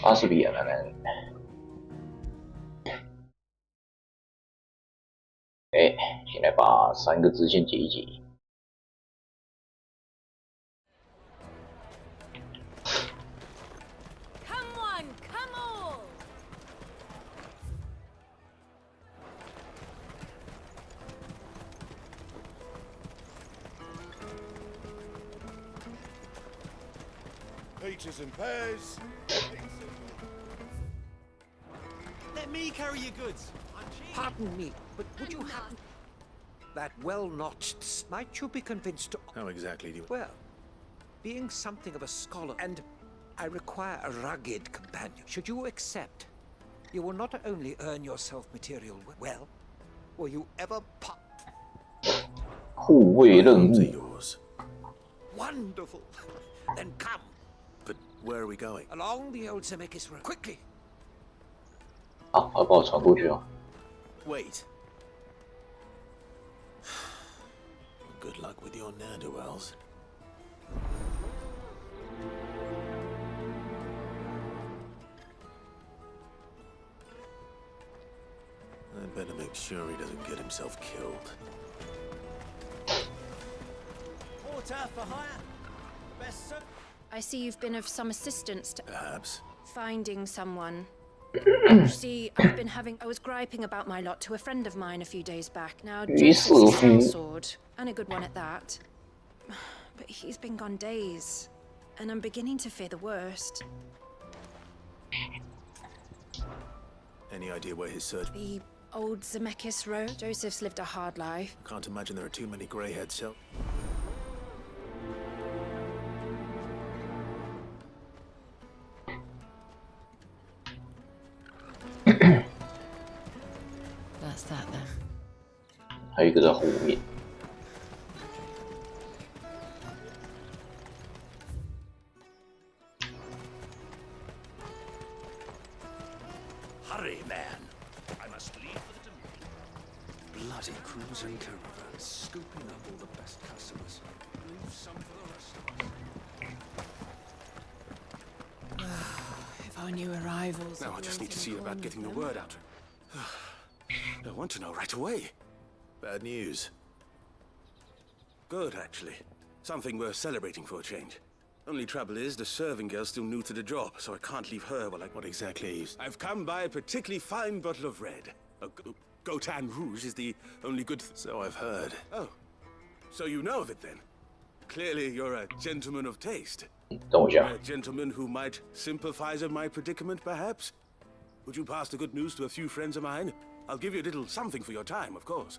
80比蛮难。先来把3个支线解一解。Peaches and pears. Let me carry your goods. Pardon me, but would you happen... That well-notched... Might you be convinced to... How exactly do you... Well, being something of a scholar, and I require a rugged companion. Should you accept, you will not only earn yourself material well, will you ever pop... 护卫任务。 yours. Wonderful. Then come. But where are we going? Along the old Zemeckis Road. Quickly. 好，把我传过去哦。 Wait. Good luck with your ne'er-do-wells. I better make sure he doesn't get himself killed. Porter for hire. Best sir. I see you've been of some assistance to Perhaps. finding someone. You see, I was griping about my lot to a friend of mine a few days back. Now, Joseph's a sword, and a good one at that. But he's been gone days, and I'm beginning to fear the worst. Any idea where his search... The old Zemeckis Road. Joseph's lived a hard life. Can't imagine there are too many grey-haired self... That's that then. 还有一个在后面。 Hurry, man. I must leave for the domain. Bloody crews and caravans, scooping up all the best customers. Leave some for the rest of us. If our new arrivals. Now I just need to see about getting the word out. I want to know right away. Bad news. Good, actually. Something worth celebrating for a change. Only trouble is, the serving girl's still new to the job, so I can't leave her while I... What exactly is... I've come by a particularly fine bottle of red. Gotan Rouge is the only good... So I've heard. Oh. So you know of it, then? Clearly you're a gentleman of taste. 等我一下。 A gentleman who might sympathize with my predicament, perhaps? Would you pass the good news to a few friends of mine? I'll give you a little something for your time, of course.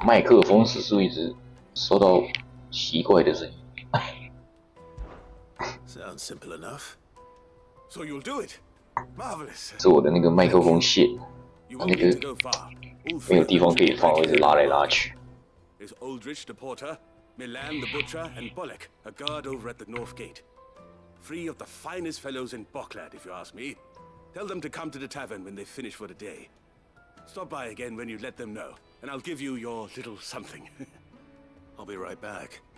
麦克风时速一直收到奇怪的声音。Sounds simple enough. So you'll do it. Marvelous. 是我的那个麦克风线， You 那 won't 个 need to go far. All 没有 three 地方可以放，我一直拉来拉去。 There's Aldrich the porter, Milan the butcher, and Bollock, a guard over at the north gate. 3 of the finest fellows in Bocklad, if you ask me. Tell them to come to the tavern when they finish for the day. Stop by again when you let them know, and I'll give you your little something. I'll be right back. "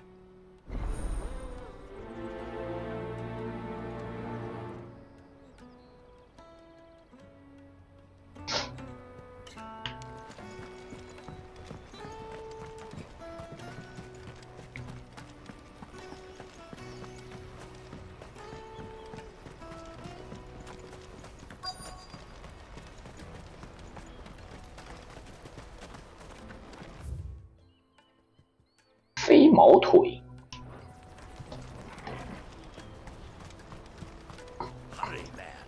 飞毛腿Hurry, man.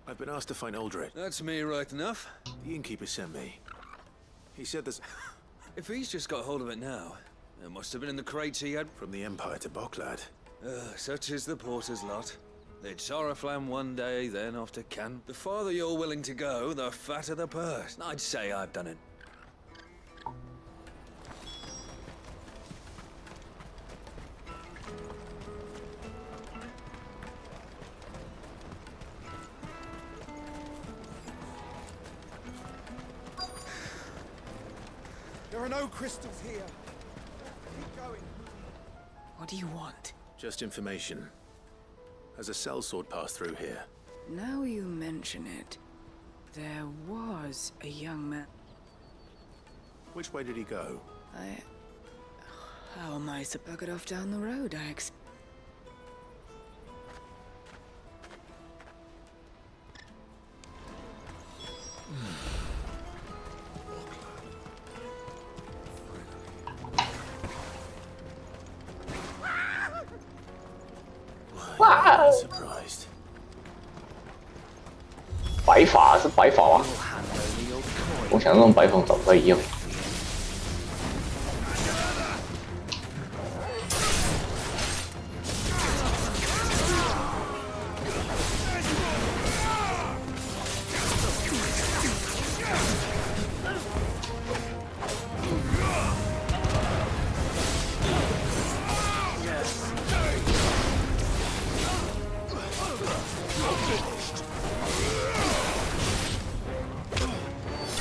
I've been asked to find Aldrich. That's me right enough. The innkeeper sent me. He said there's... If he's just got hold of it now, it must have been in the crates he had. From the Empire to Boklad. Such is the porter's lot. They'd Soraflam one day, then off to Cannes. The farther you're willing to go, the fatter the purse. I'd say I've done it. There are no crystals here. Keep going. What do you want? Just information. Has a sellsword passed through here? Now you mention it, there was a young man. Which way did he go? How am I supposed to get off down the road? I'm surprised. 白发是白发吗？我想那种白发长不太一样。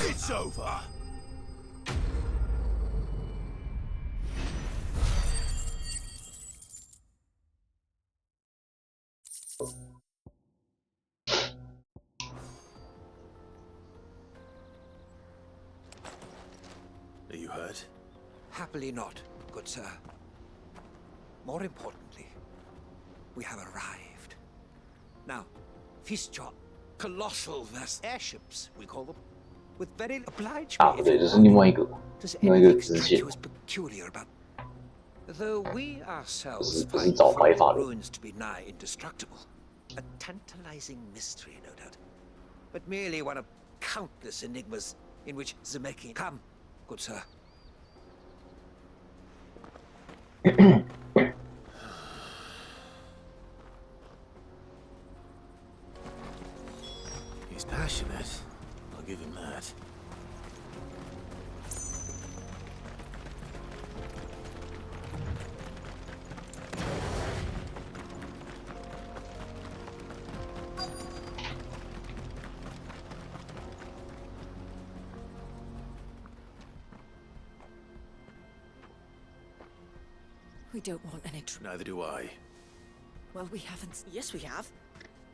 It's over. Are you hurt? Happily not, good sir. More importantly, we have arrived. Now, feast your colossal vast airships, we call them, with very obliged. 啊，不对，这是另外一个 Does 另外一个 anything 支 strike 线 you，as peculiar about? Though we ourselves 不是 find 找白发 the 的。 ruins to be nigh indestructible. A tantalizing mystery, no doubt. But merely one of countless enigmas in which Zemeki... Come, good sir. He's passionate. I'll give him that. We don't want any trouble. Neither do I. Well, we haven't. Yes, we have.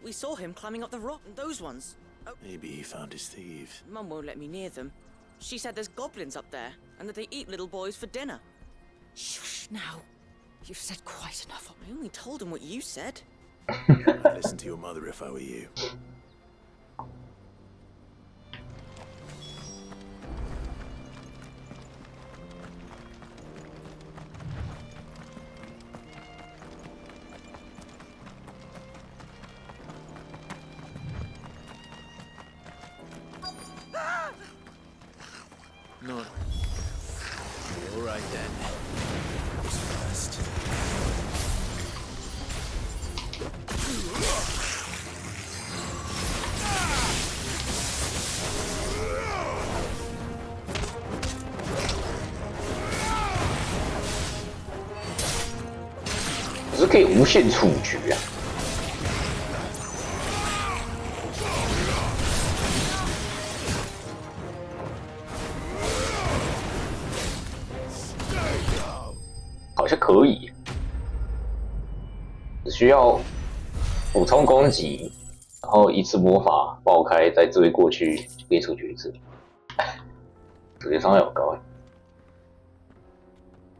We saw him climbing up the rock, those ones. Oh, Maybe he found his thieves. Mum won't let me near them. She said there's goblins up there, and that they eat little boys for dinner. Shush now. You've said quite enough. I only told him what you said. I'd listen to your mother if I were you. No. All right then. Who's first? 可是可以无限处决啊！好像可以，只需要补充攻击，然后一次魔法爆开，再追过去就可以处决一次。处决伤害好高哎。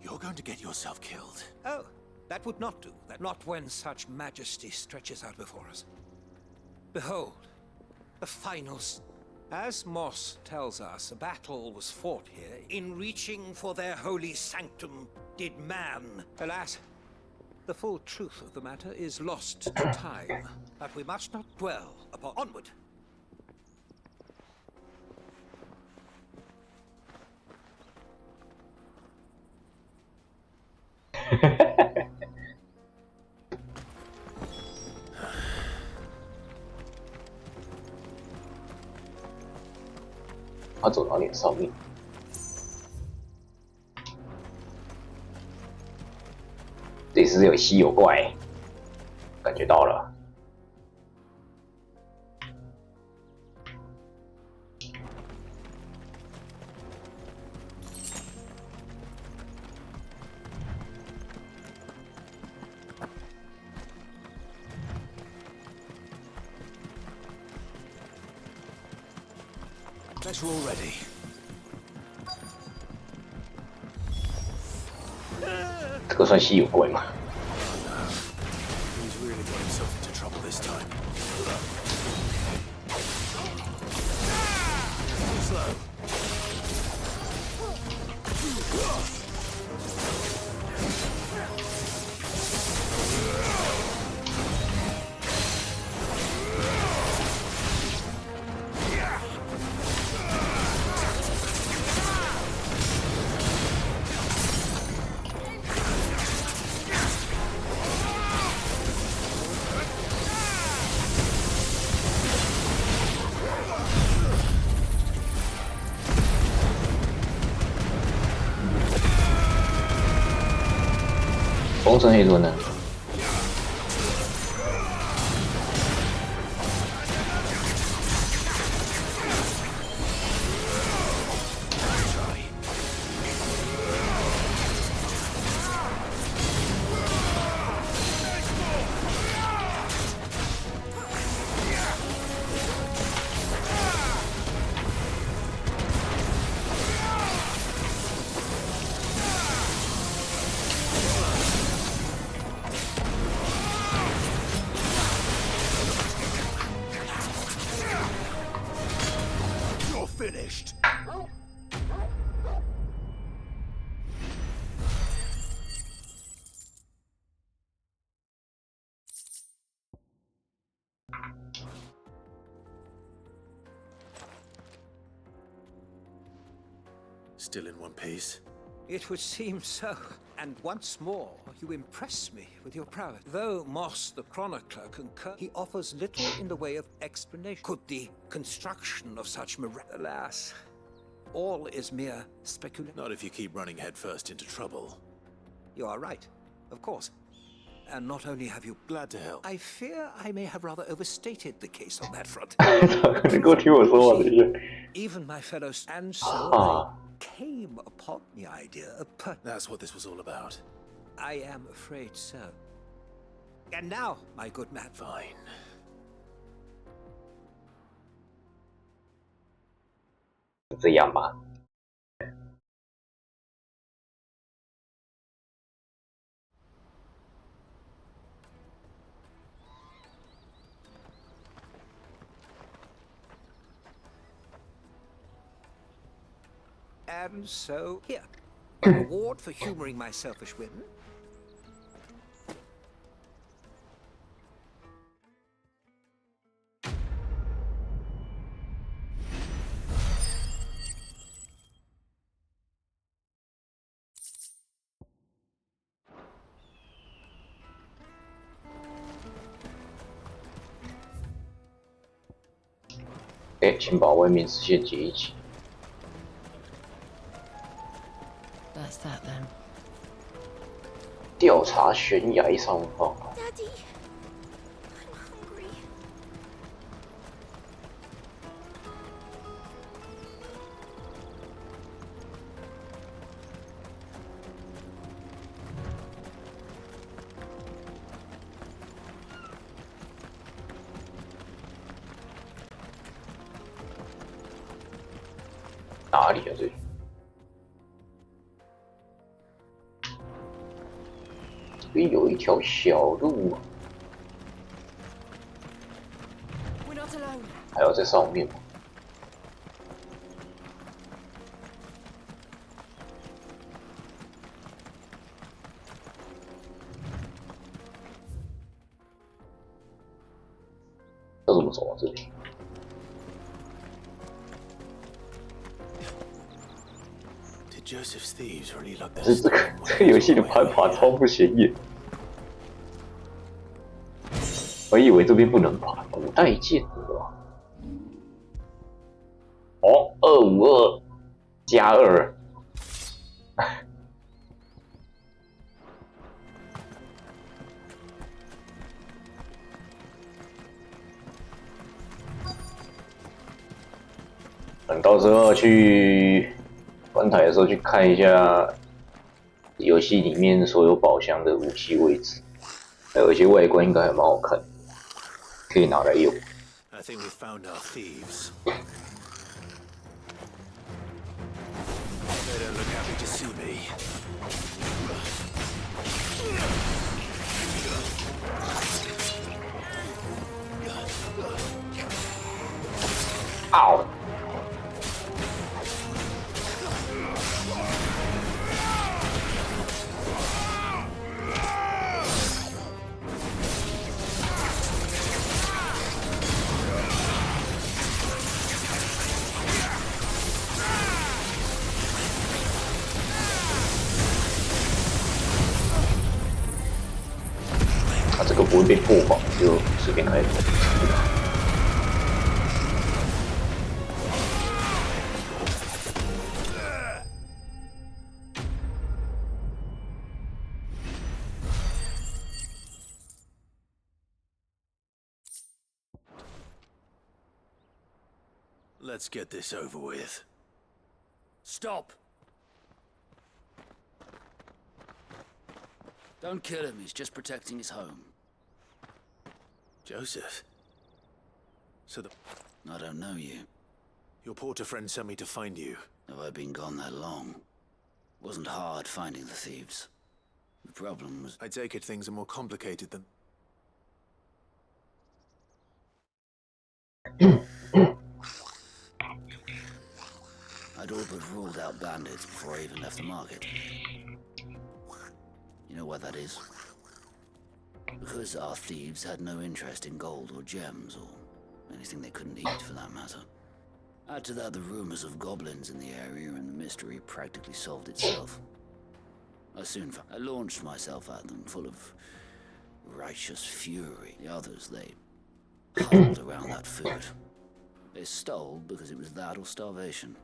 You're going to get yourself killed. Oh, that would not do. Not when such majesty stretches out before us. Behold, the finals. As Moss tells us, a battle was fought here. In reaching for their holy sanctum, did man. Alas, the full truth of the matter is lost to time. But we must not dwell upon. Onward. 他走到脸上面，这里是有稀有怪，感觉到了。Guess we're all ready. 这个算稀有怪吗？ He's really got himself into trouble this time. Slow.风神黑轮呢？You're finished. Still in one piece. It would seem so. And once more, you impress me with your prowess. Though Moss the Chronicler concurs, he offers little in the way of explanation. Could the construction of such alas, all is mere speculation. Not if you keep running headfirst into trouble. You are right, of course. And not only have you... Glad to help. I fear I may have rather overstated the case on that front. 你给我听我说完这些。 Even my fellows... And so I came upon the idea of... That's what this was all about. I am afraid so. And now, my good man... Fine. 这样吧。And so, here. A reward for humoring my selfish whim. OK，请把外面视线结一起。 That's that then. 调查悬崖上方。 Daddy, I'm hungry. 哪里啊？这里？ 这边有一条小路， We're not alone. 还要在上面吗？要怎么走啊？这里？ Joseph's thieves really look 可是这个游戏的攀爬超不显眼。我以为这边不能爬，古代建筑啊。哦，252+2。等到时候去关台的时候去看一下游戏里面所有宝箱的武器位置，还有一些外观应该还蛮好看，可以拿来用。I think we found our thieves. They don't look happy to see me. 嗷！这个不会被破防，就随便开。Let's get this over with. Stop! Don't kill him, he's just protecting his home. Joseph? So I don't know you. your porter friend sent me to find you. Have I been gone that long? Wasn't hard finding the thieves. The problem was... I take it things are more complicated than... I'd all but ruled out bandits before I even left the market. You know why that is? Because our thieves had no interest in gold or gems, or anything they couldn't eat for that matter. Add to that the rumors of goblins in the area, and the mystery practically solved itself. I launched myself at them, full of righteous fury. The others, they huddled around that food. They stole because it was that or starvation.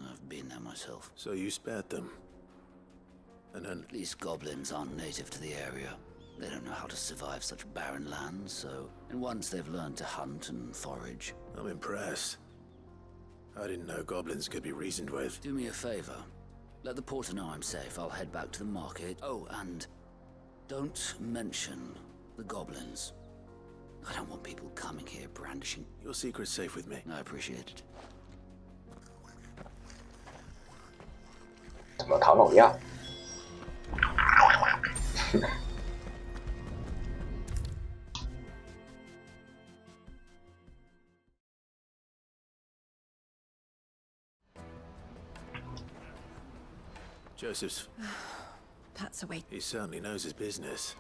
I've been there myself. So you spared them. And then... These goblins aren't native to the area. They don't know how to survive such barren lands, so... And once they've learned to hunt and forage... I'm impressed. I didn't know goblins could be reasoned with. Do me a favor. Let the porter know I'm safe. I'll head back to the market. Oh, and... don't mention the goblins. I don't want people coming here brandishing... Your secret's safe with me. I appreciate it. 怎么唐老鸭？Joseph's... That's a way. He certainly knows his business.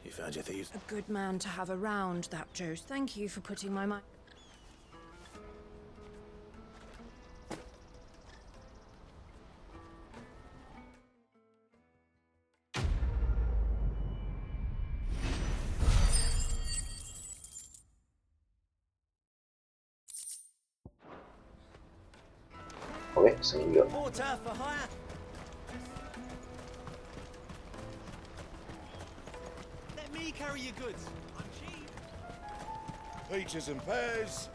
He found your thieves. A good man to have around, that Joe. Thank you for putting my mind. OK， 声音了。 Porter for hire. Let me carry your goods. I'm cheap. Peaches and pears.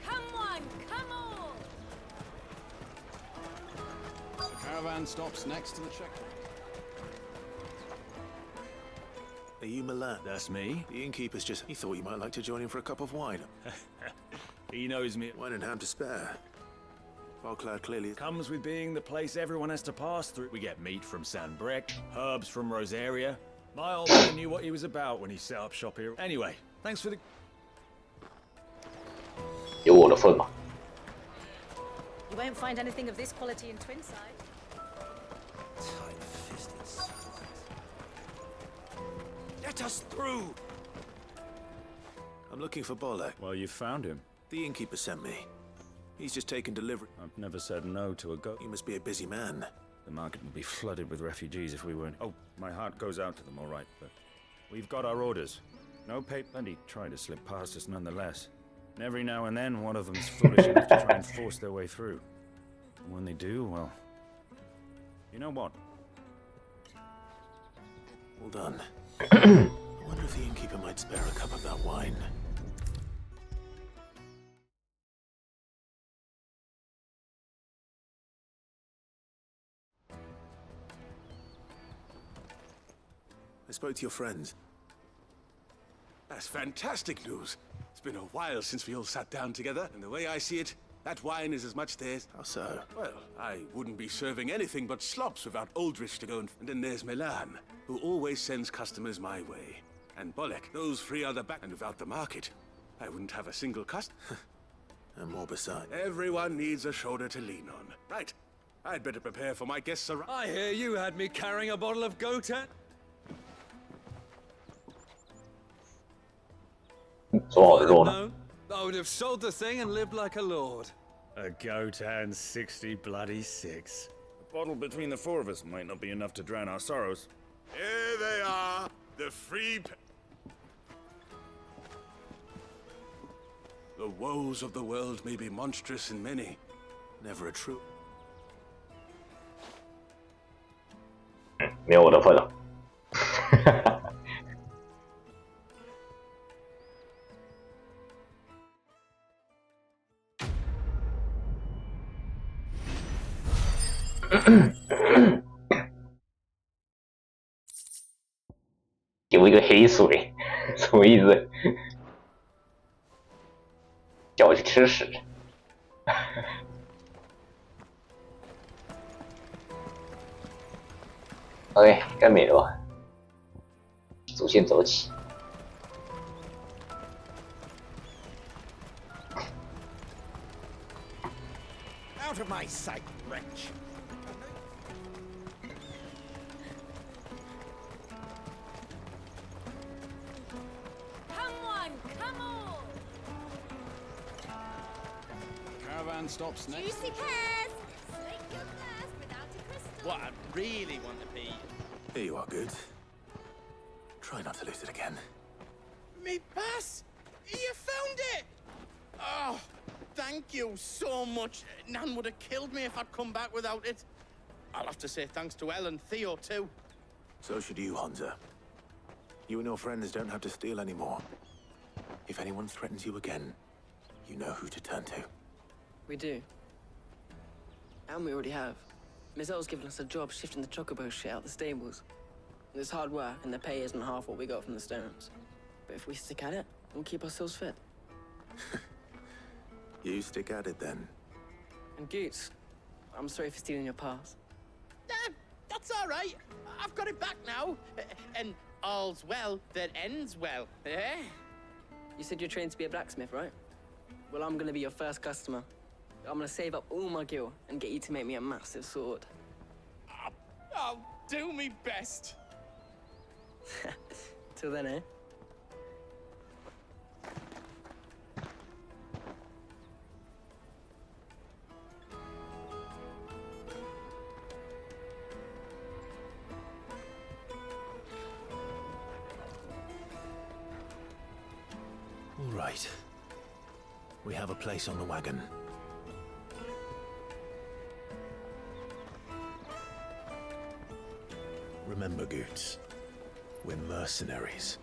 Come on, come on! The caravan stops next to the checkpoint. Are you Milan? That's me. The innkeeper's just... He thought you might like to join him for a cup of wine. He knows me. Wine and ham to spare. Falcloud clearly... Comes with being the place everyone has to pass through. We get meat from Sanbrec, herbs from Rosaria. My old man knew what he was about when he set up shop here. Anyway, thanks for the... 有我的份吗？ You won't find anything of this quality in Twinside. Tight-fisted silence. Let us through. I'm I'm looking for Bolek. Well, you found him. The innkeeper sent me. He's just taken delivery. I've never said no to a goat. You must be a busy man. The market would be flooded with refugees if we weren't. Oh, my heart goes out to them, all right, but we've got our orders. No pay. Plenty try to slip past us nonetheless. And every now and then, one of them's foolish enough to try and force their way through. And when they do, well, you know what? Well done. I wonder if the innkeeper might spare a cup of that wine. I spoke to your friends. That's fantastic news. It's been a while since we all sat down together, and the way I see it, that wine is as much theirs. How so? Well, I wouldn't be serving anything but slops without Aldrich to go and then there's Milan, who always sends customers my way. And Bolek, those three other back, and without the market, I wouldn't have a single customer. And more beside. Everyone needs a shoulder to lean on. Right. I'd better prepare for my guests arrival. I hear you had me carrying a bottle of Gotan. 说好的肉呢？ No, I would have sold the thing and lived like a lord. A Gotan 60 bloody 6. A bottle between the four of us might not be enough to drown our sorrows. Here they are, the free. The woes of the world may be monstrous in many, never a true. 没有我的份了。给我一个黑水，什么意思？叫我去吃屎？OK， 该没了吧？主线走起。Out of my sight, wretch! Caravan stops next. Juicy pears! Slake your thirst without a crystal. What I really want to be. Here you are, Good. Try not to lose it again. Me pass! You found it! Oh, thank you so much. Nan would have killed me if I'd come back without it. I'll have to say thanks to Elle and Theo, too. So should you, Hansa. You and your friends don't have to steal anymore. If anyone threatens you again, you know who to turn to. We do. And we already have. Miss Elle's given us a job shifting the chocobo shit out the stables. It's hard work, and the pay isn't half what we got from the stones. But if we stick at it, we'll keep ourselves fit. You stick at it, then. And Goots, I'm sorry for stealing your pass. That's all right. I've got it back now. And all's well that ends well, eh? You said you're trained to be a blacksmith, right? Well, I'm gonna be your first customer. I'm gonna save up all my gil and get you to make me a massive sword. I'll do me best. Till then, eh? All right. We have a place on the wagon. Remember, Goots, we're mercenaries.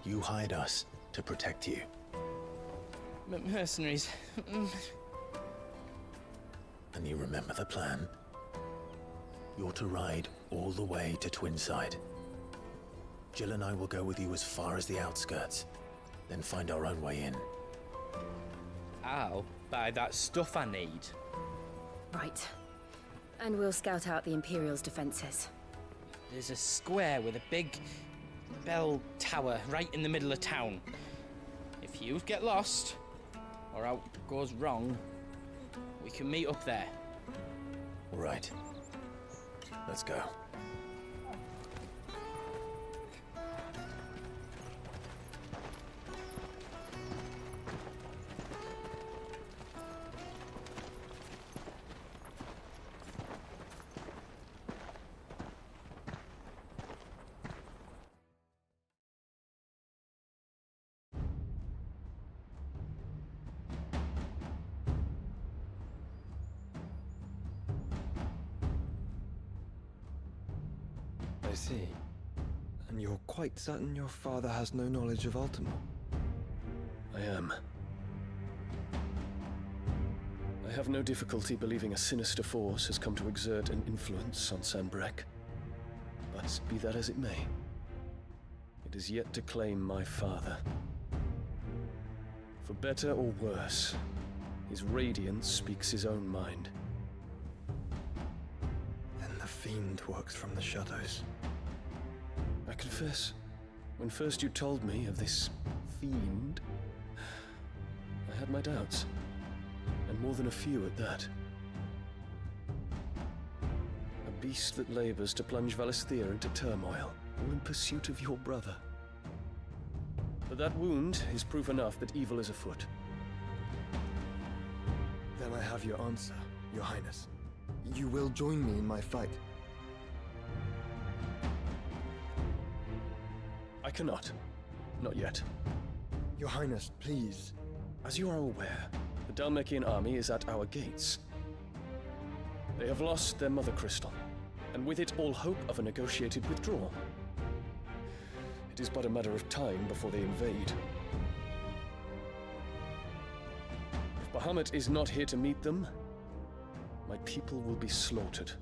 You hired us to protect you. Mercenaries. And you remember the plan? You're to ride all the way to Twinside. Jill and I will go with you as far as the outskirts, then find our own way in. I'll buy that stuff I need. Right. And we'll scout out the Imperial's defenses. There's a square with a big bell tower right in the middle of town. If you get lost, or out goes wrong, we can meet up there. All right. Let's go. I see. And you're quite certain your father has no knowledge of Ultima? I am. I have no difficulty believing a sinister force has come to exert an influence on Sanbreque. But be that as it may, it is yet to claim my father. For better or worse, his radiance speaks his own mind. Then the fiend works from the shadows. I confess, when first you told me of this fiend, I had my doubts, and more than a few at that. A beast that labors to plunge Valisthea into turmoil, all in pursuit of your brother. But that wound is proof enough that evil is afoot. Then I have your answer, Your Highness. You will join me in my fight. I cannot. Not yet. Your Highness, please. As you are aware, the Dhalmekian army is at our gates. They have lost their mother crystal, and with it all hope of a negotiated withdrawal. It is but a matter of time before they invade. If Bahamut is not here to meet them, my people will be slaughtered.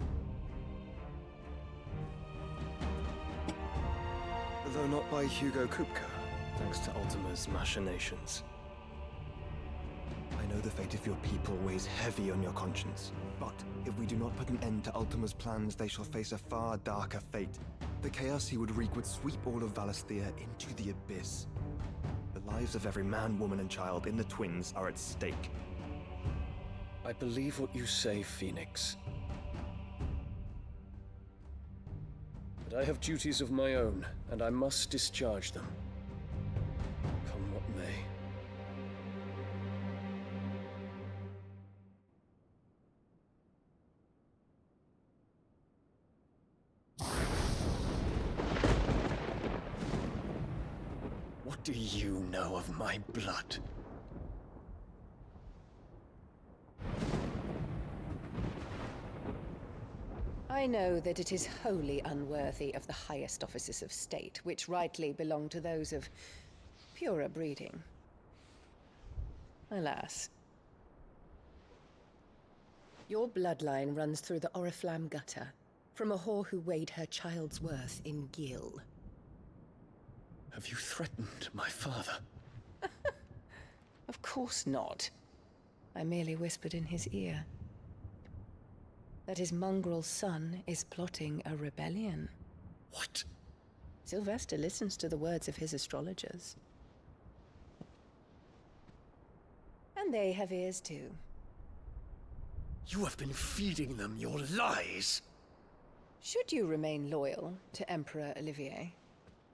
Though not by Hugo Kupka, thanks to Ultima's machinations. I know the fate of your people weighs heavy on your conscience, but if we do not put an end to Ultima's plans, they shall face a far darker fate. The chaos he would wreak would sweep all of Valisthea into the abyss. The lives of every man, woman, and child in the Twins are at stake. I believe what you say, Phoenix. But I have duties of my own, and I must discharge them. Come what may. What do you know of my blood? I know that it is wholly unworthy of the highest offices of state, which rightly belong to those of purer breeding. Alas. Your bloodline runs through the Oriflamme gutter, from a whore who weighed her child's worth in gil. Have you threatened my father? Of course not. I merely whispered in his ear that his mongrel son is plotting a rebellion. What? Sylvester listens to the words of his astrologers. And they have ears too. You have been feeding them your lies! Should you remain loyal to Emperor Olivier,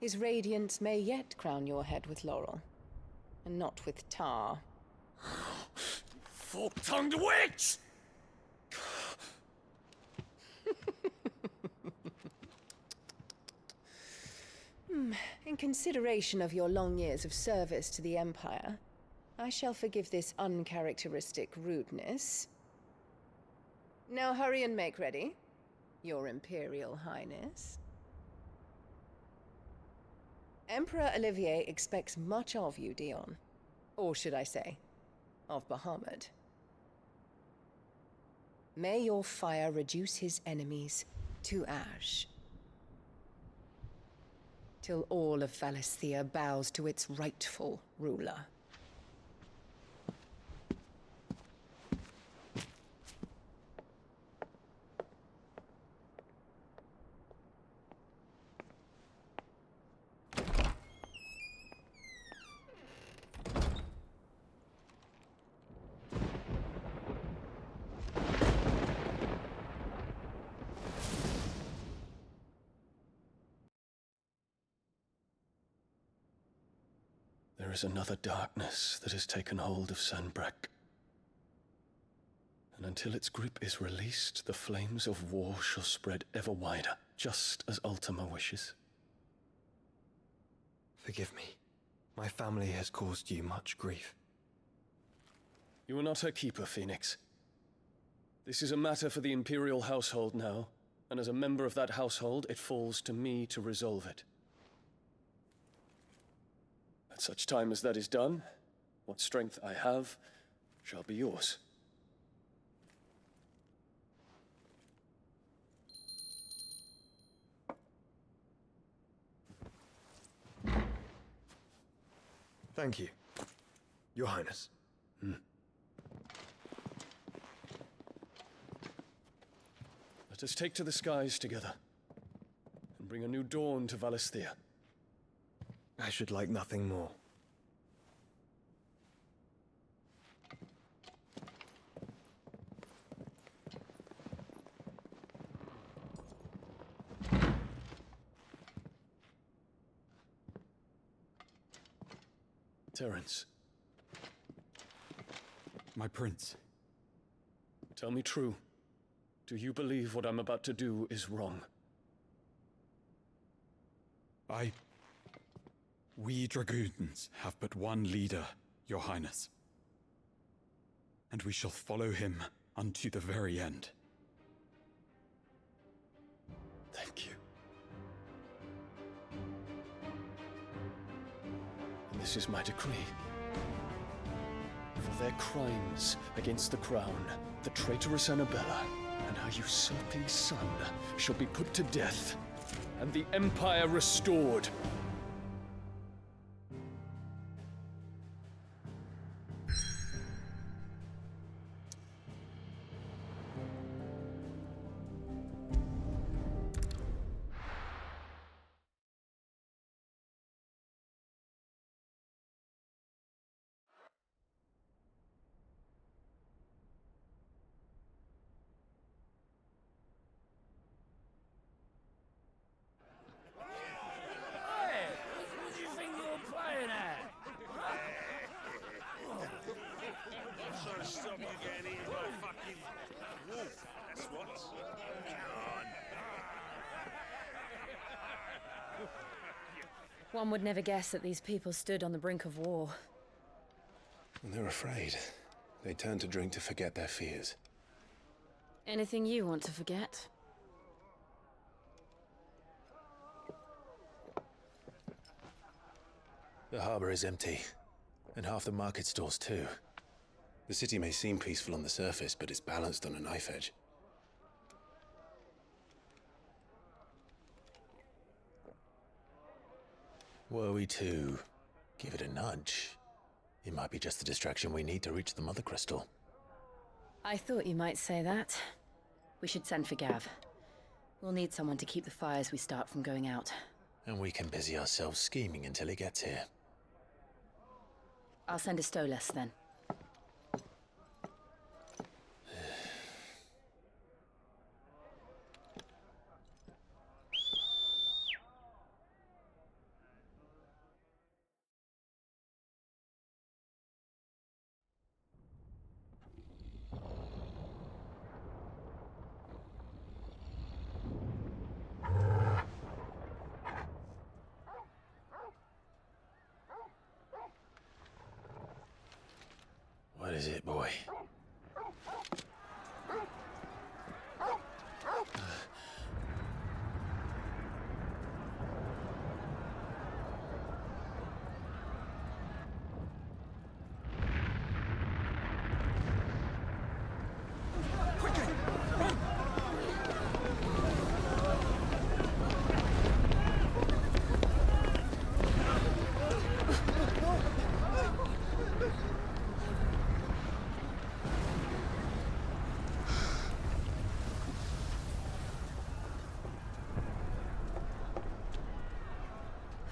his radiance may yet crown your head with laurel, and not with tar. Fork-tongued witch! In consideration of your long years of service to the Empire, I shall forgive this uncharacteristic rudeness. Now hurry and make ready, Your Imperial Highness. Emperor Olivier expects much of you, Dion. Or should I say, of Bahamut. May your fire reduce his enemies to ash, till all of Valisthea bows to its rightful ruler. There is another darkness that has taken hold of Sanbreque. And until its grip is released, the flames of war shall spread ever wider, just as Ultima wishes. Forgive me. My family has caused you much grief. You are not her keeper, Phoenix. This is a matter for the Imperial household now, and as a member of that household, it falls to me to resolve it. At such time as that is done, what strength I have shall be yours. Thank you, Your Highness. Let us take to the skies together, and bring a new dawn to Valisthea. I should like nothing more. Terence. My prince. Tell me true. Do you believe what I'm about to do is wrong? We dragoons have but one leader, Your Highness. And we shall follow him unto the very end. Thank you. And this is my decree. For their crimes against the crown, the traitorous Annabella and her usurping son shall be put to death, and the Empire restored. One would never guess that these people stood on the brink of war. When they're afraid, they turn to drink to forget their fears. Anything you want to forget? The harbor is empty, and half the market stalls too. The city may seem peaceful on the surface, but it's balanced on a knife edge. Were we to give it a nudge, it might be just the distraction we need to reach the Mother Crystal. I thought you might say that. We should send for Gav. We'll need someone to keep the fires we start from going out. And we can busy ourselves scheming until he gets here. I'll send a Stolas then. What is it, boy?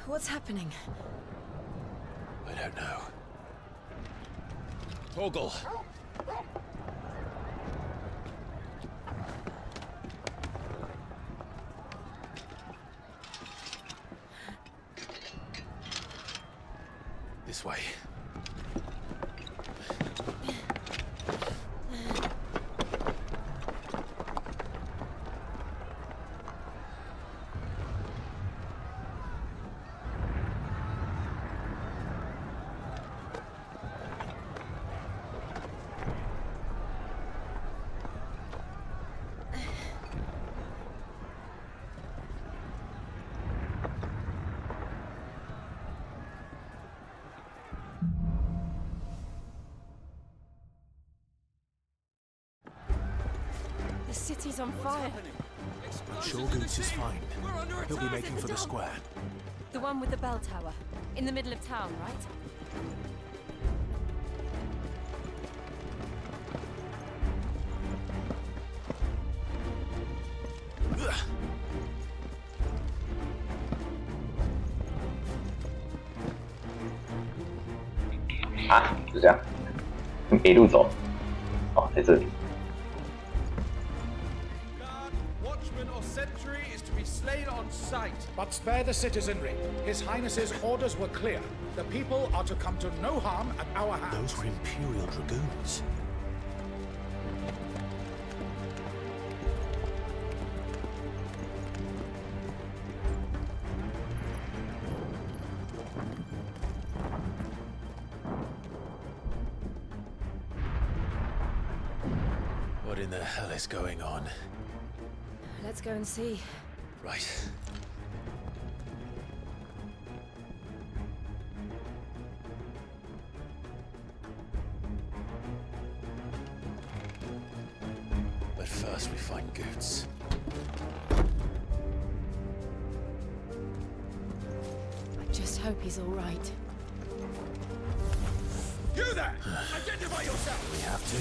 What's happening? I don't know. Torgal! This way. city's on fire. Shogun's is fine. He'll be making for the square. The one with the bell tower. In the middle of town, right?啊，就这样，北路走。哦，在这里。 Watchman or sentry is to be slain on sight. But spare the citizenry. His Highness's orders were clear. The people are to come to no harm at our hands. Those were Imperial Dragoons. What in the hell is going on? Let's go and see. Right. But first we find Goots. I just hope he's all right. You there! Identify yourself! We have to.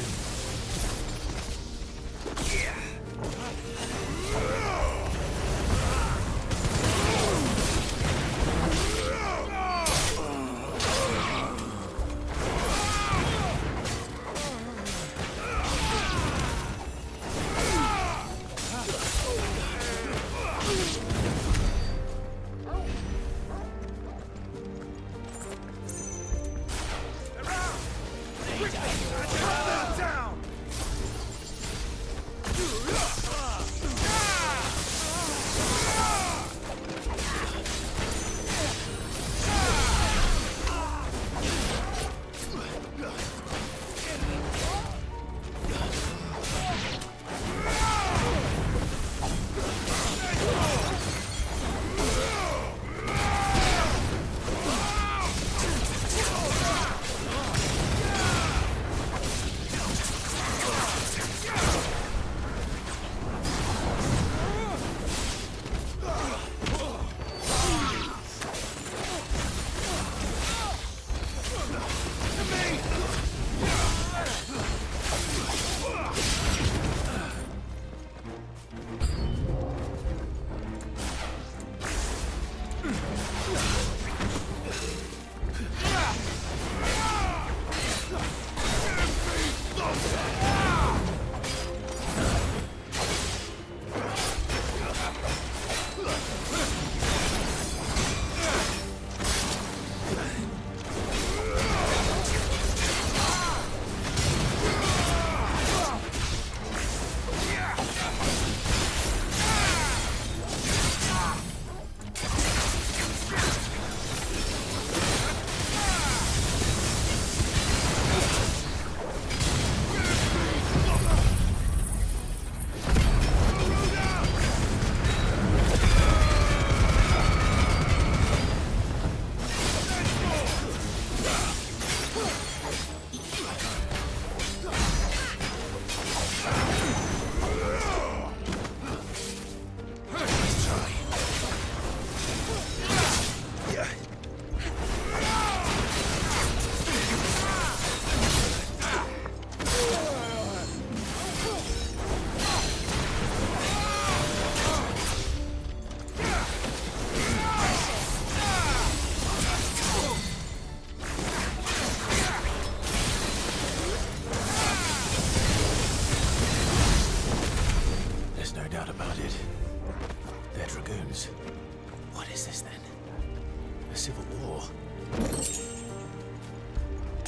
civil war.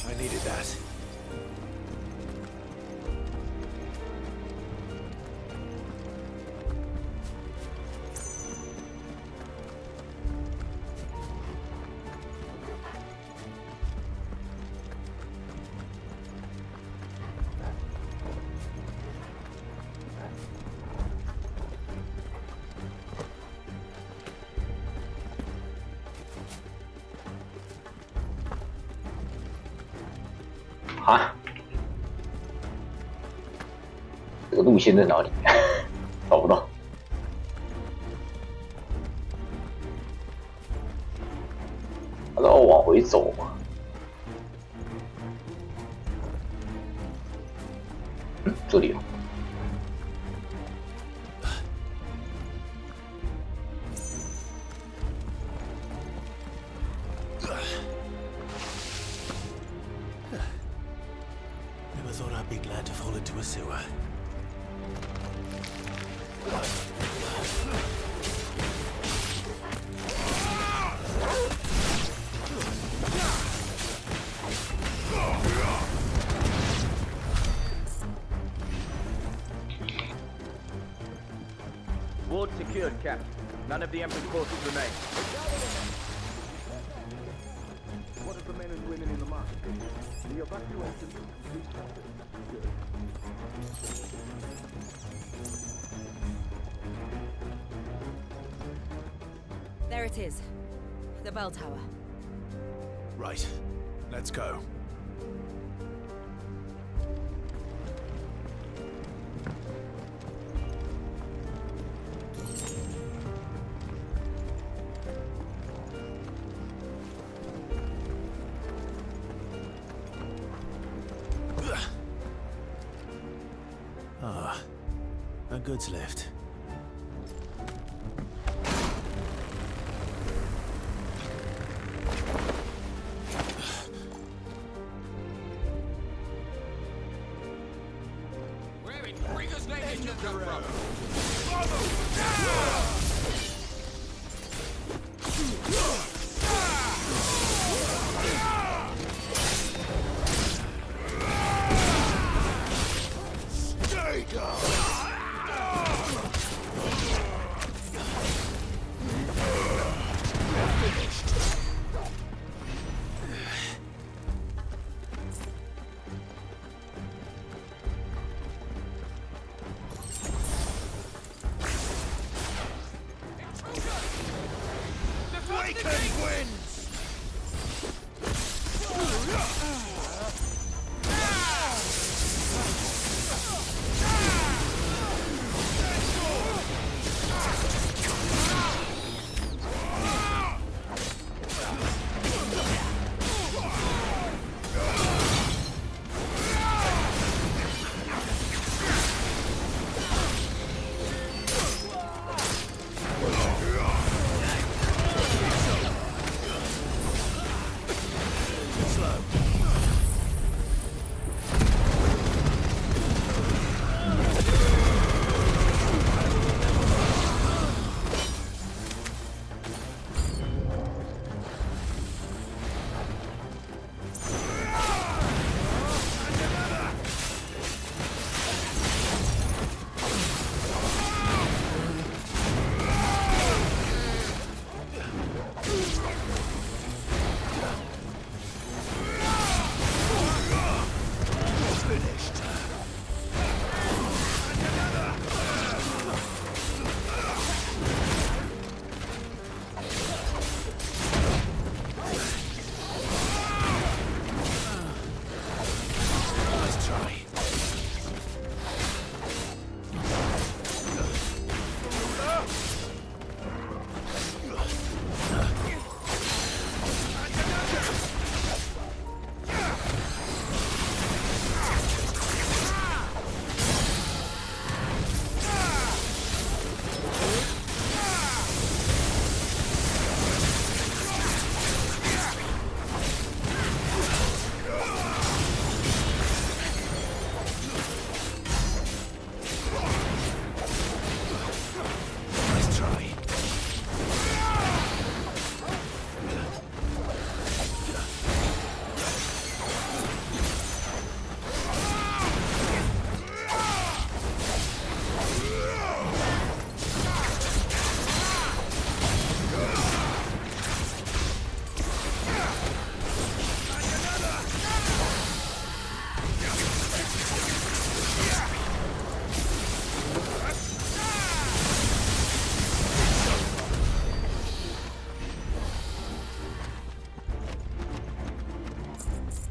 I needed that. 这个路线在哪里？找不到。他让我往回走嘛。这里有。Never thought I'd be glad to fall into a sewer. Ward secured, Captain. None of the Emperor's forces remain. What of the men and women in the market? The evacuation. There it is. The bell tower. Right. Let's go. Ah, a goods lift. Where in Brigger's name did you come from?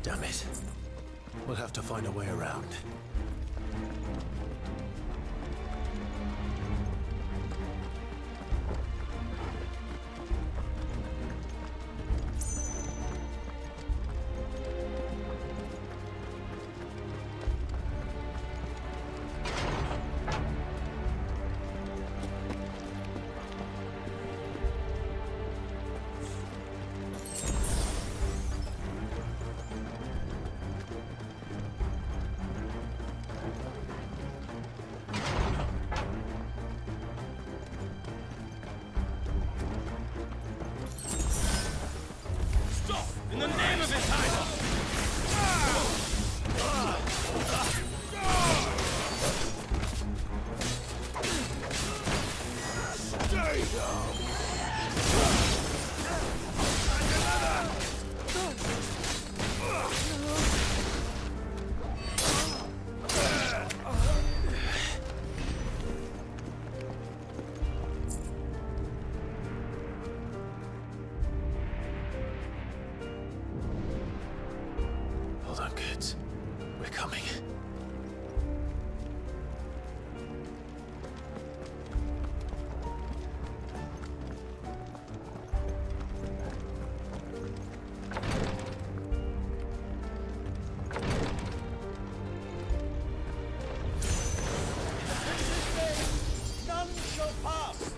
Damn it. We'll have to find a way around. In the name of His Highness! Stay down! Hold on, kids. We're coming. None shall pass!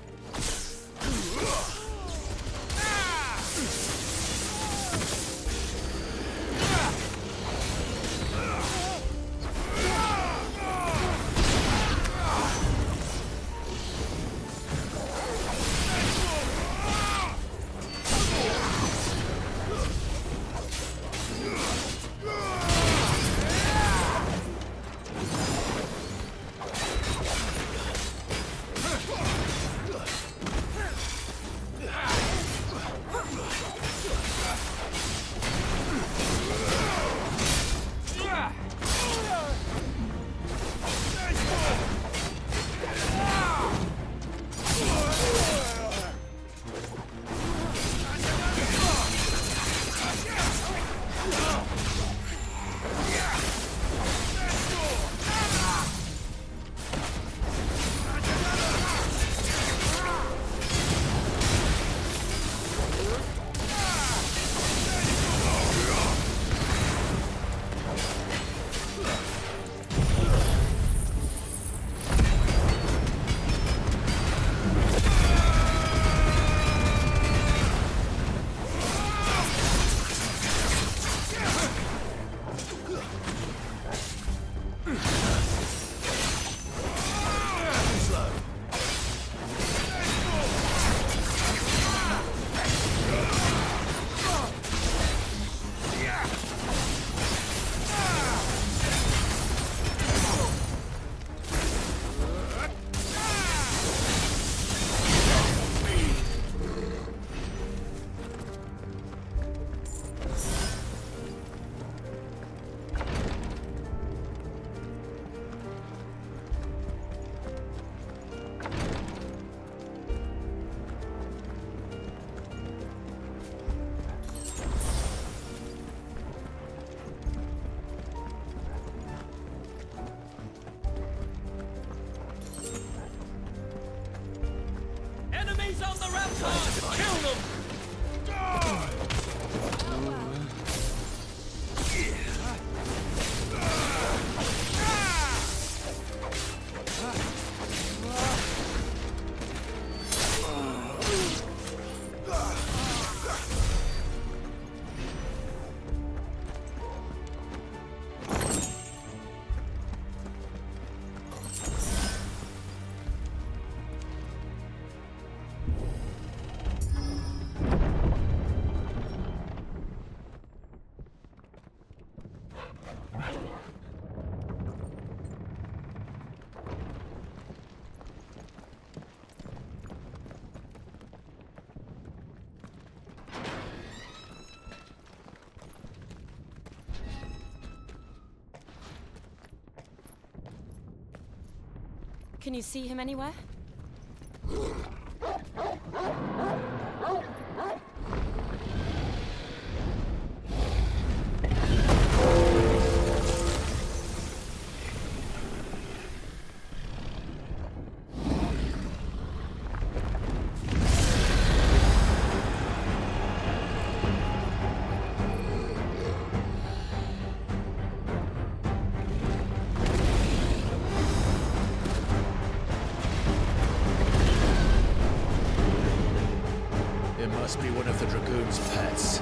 Enemies on the ramparts! Kill them! Can you see him anywhere? must be one of the Dragoon's pets.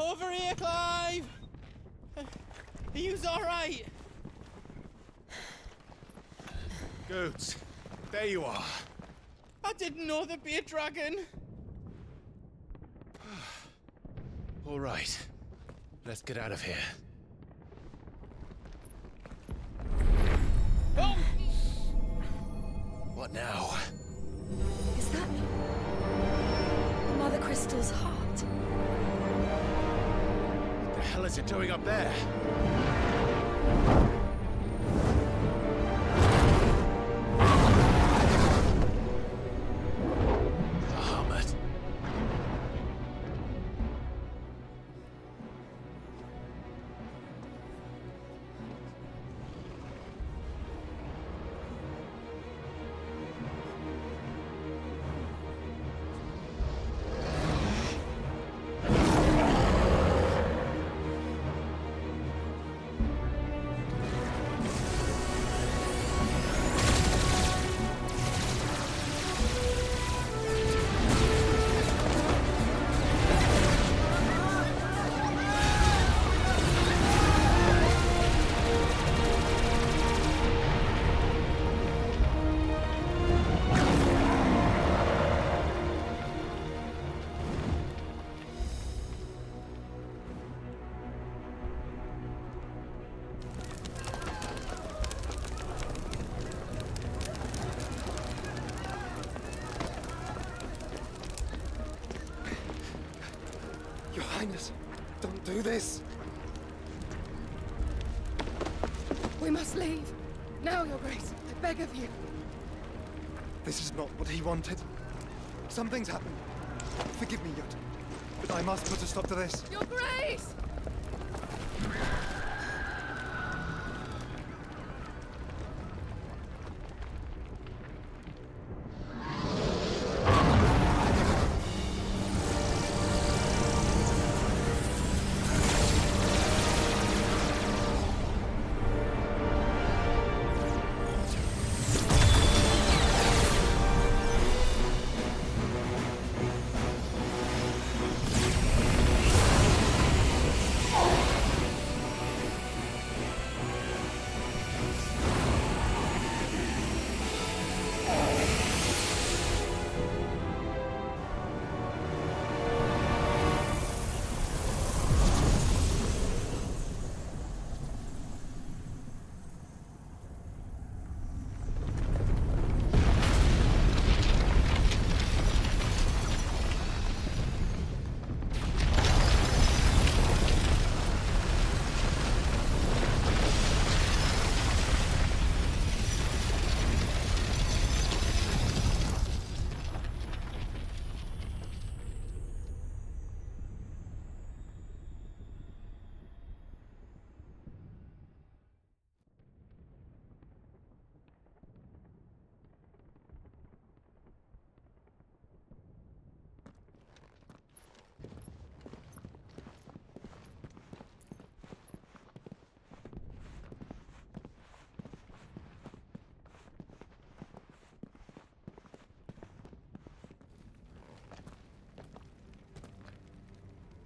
Over here, Clive! Are you alright? Goods, there you are. I didn't know there'd be a dragon. All right, let's get out of here. Oh! What now? Is that Mother Crystal's heart? What the hell is it doing up there? Bahamut. Your Highness, don't do this. We must leave. Now, Your Grace. I beg of you. This is not what he wanted. Something's happened. Forgive me, Yod, but I must put a stop to this. Your Grace!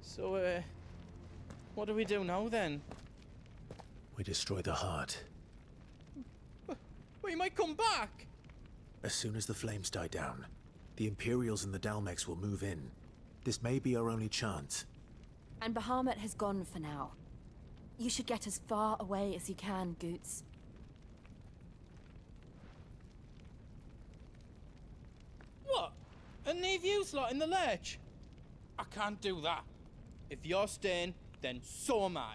So, what do we do now then? We destroy the heart. We might come back! As soon as the flames die down, the Imperials and the Dalmex will move in. This may be our only chance. And Bahamut has gone for now. You should get as far away as you can, Goots. What? And leave you slot in the lurch? I can't do that. If you're staying, then so am I.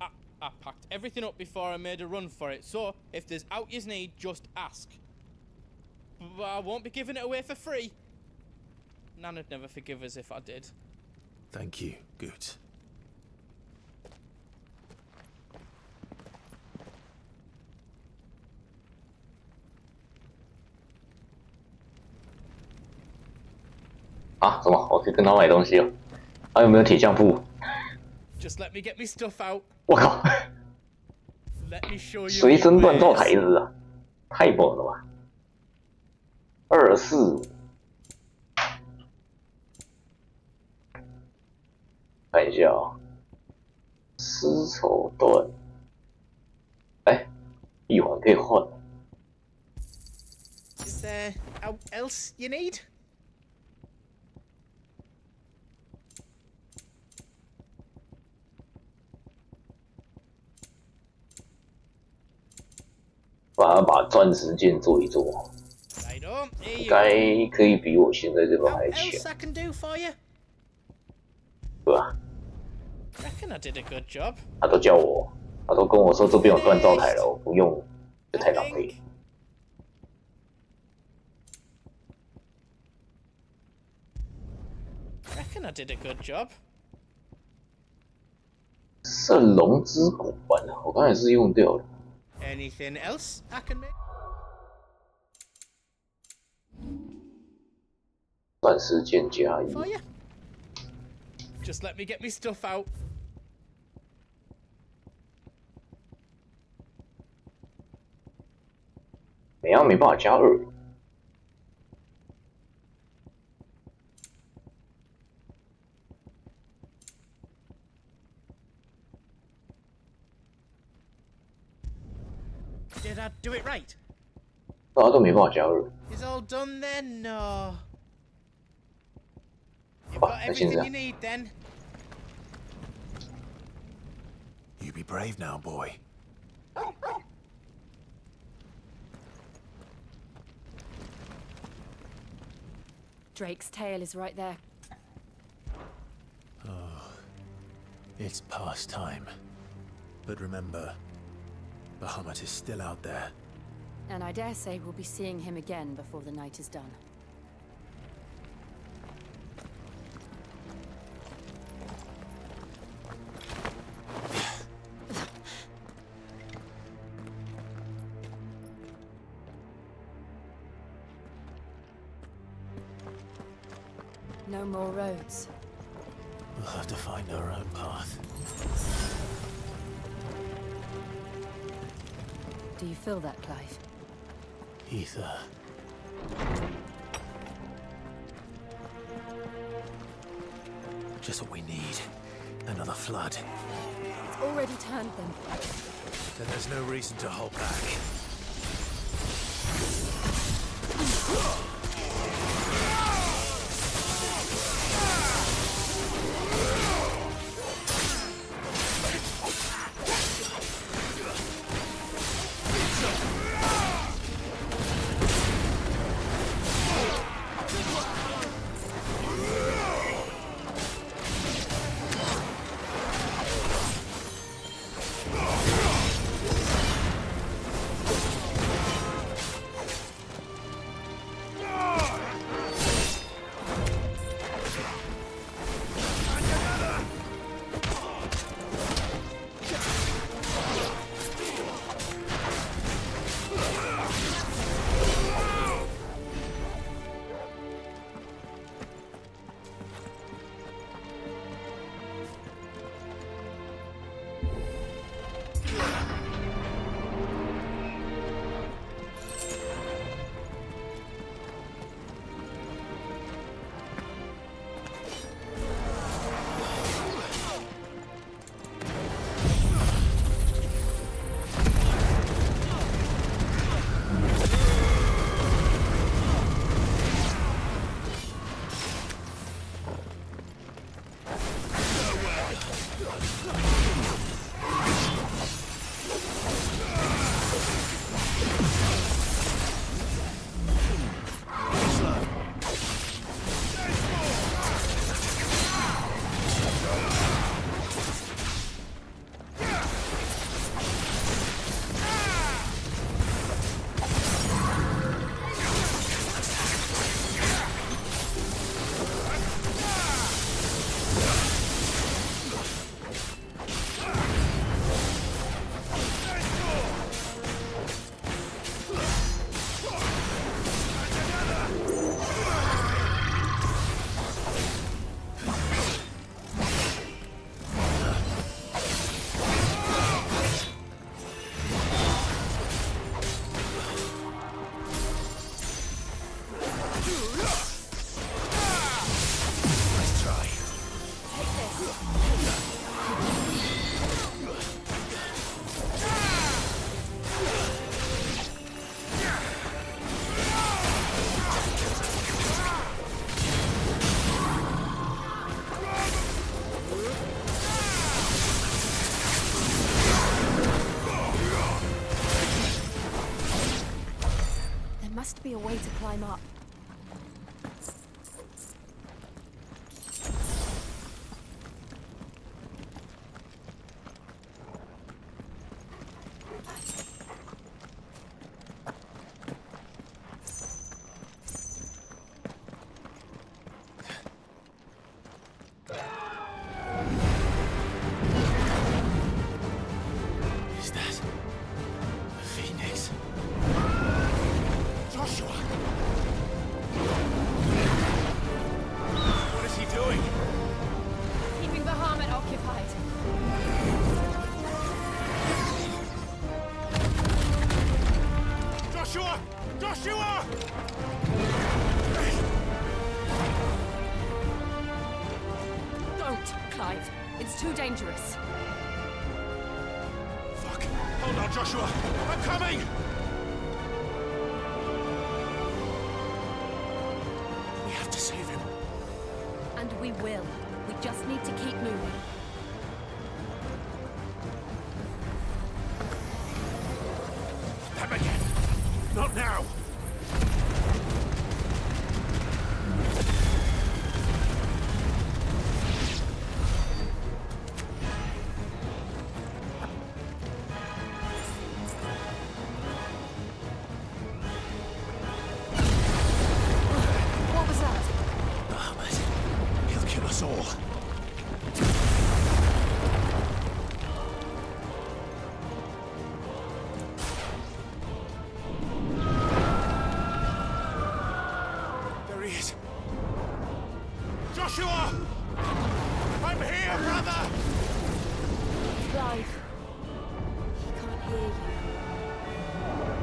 I packed everything up before I made a run for it, so if there's out yous need, just ask. But I won't be giving it away for free. Nana'd never forgive us if I did. Thank you, Goots.啊，什么？我可以跟他买东西哦。还有没有铁匠铺？ Just let me get me stuff out. 我靠！ Let me show you. 随身锻造台子啊，太猛了吧！24。看一下啊、丝绸缎，哎，一环可以换。Is there else you need? 把钻石剑做一做，应该可以比我现在这个还强， Else I can do for you? 对吧？ Reckon I did a good job. 他都叫我，他都跟我说这边有锻造台了，我不用，这太浪费。 Reckon I did a good job. 圣龙之骨环，我刚才是用掉了。 Anything else I can make? 钻石剑加一。 For you? Just let me get me stuff out. 没办法加2。 Did I do it right? 大家都没办法加2。 Is all done then? No. You've 好 got 吧，那先这 everything 样 you。need then. You be brave now, boy. Drake's tail is right there. Oh, it's past time. But remember, Bahamut is still out there. And I dare say we'll be seeing him again before the night is done. No more roads. We'll have to find our own path. Do you feel that, Clive? Ether. Just what we need. Another flood. It's already turned them. Then there's no reason to hold back. must be a way to climb up. Too dangerous. Fuck. Hold on, Joshua. I'm coming! We have to save him. And we will. We just need to keep moving. Them again. Not now. Joshua! I'm here, brother! Clive. He can't hear you.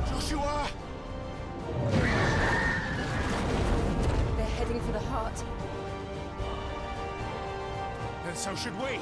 Joshua! They're heading for the heart. Then so should we.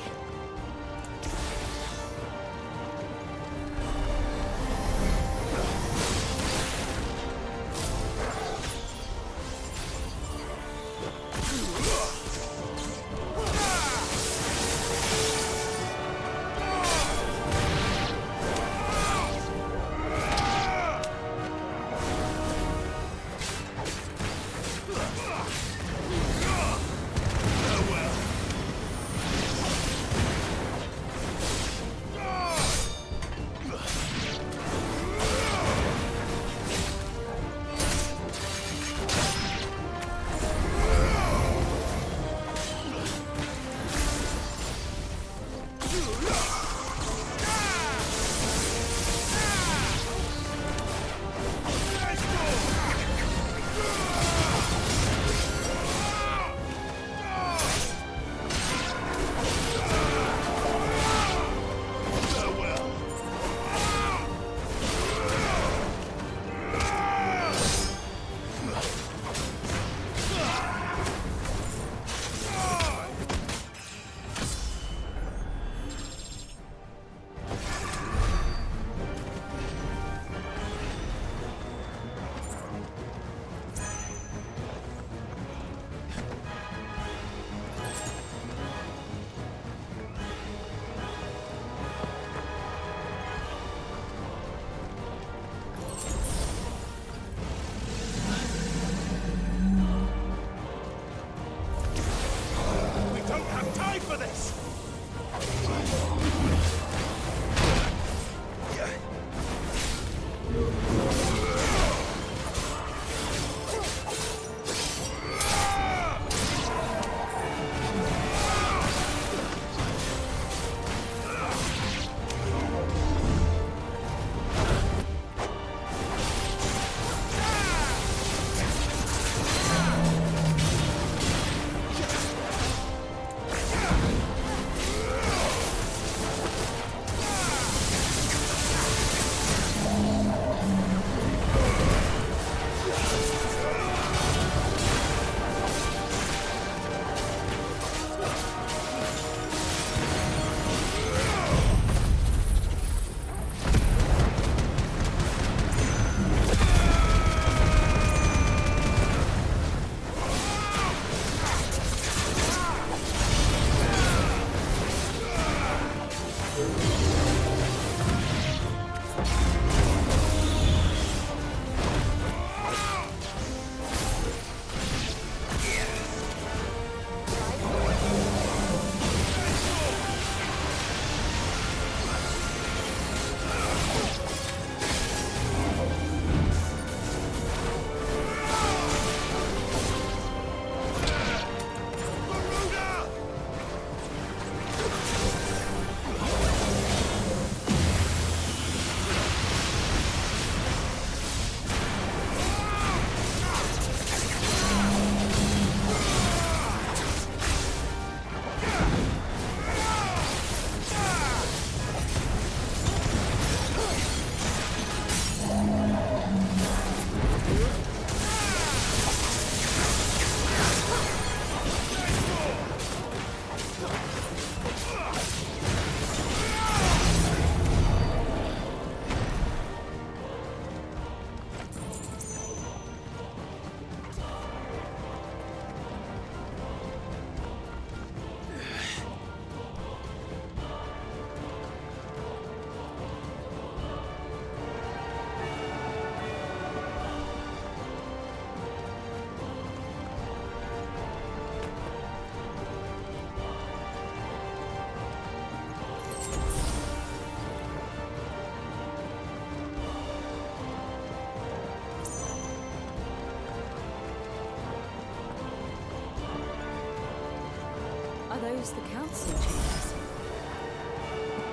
Those the council chambers.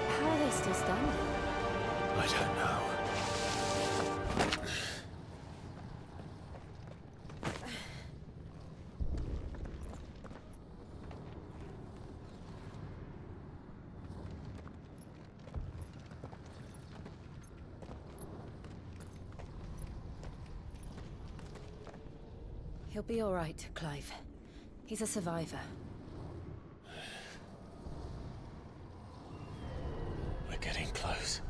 How are they still standing? I don't know. He'll be all right, Clive. He's a survivor. We're getting close.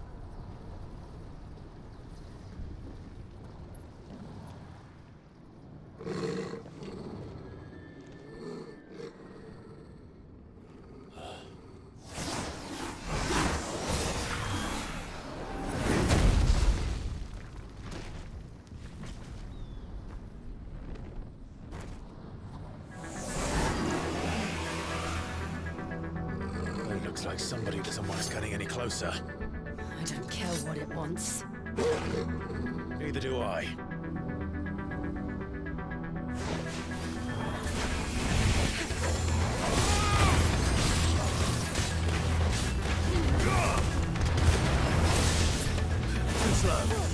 Looks like somebody doesn't want us getting any closer. I don't care what it wants. Neither do I. Too slow.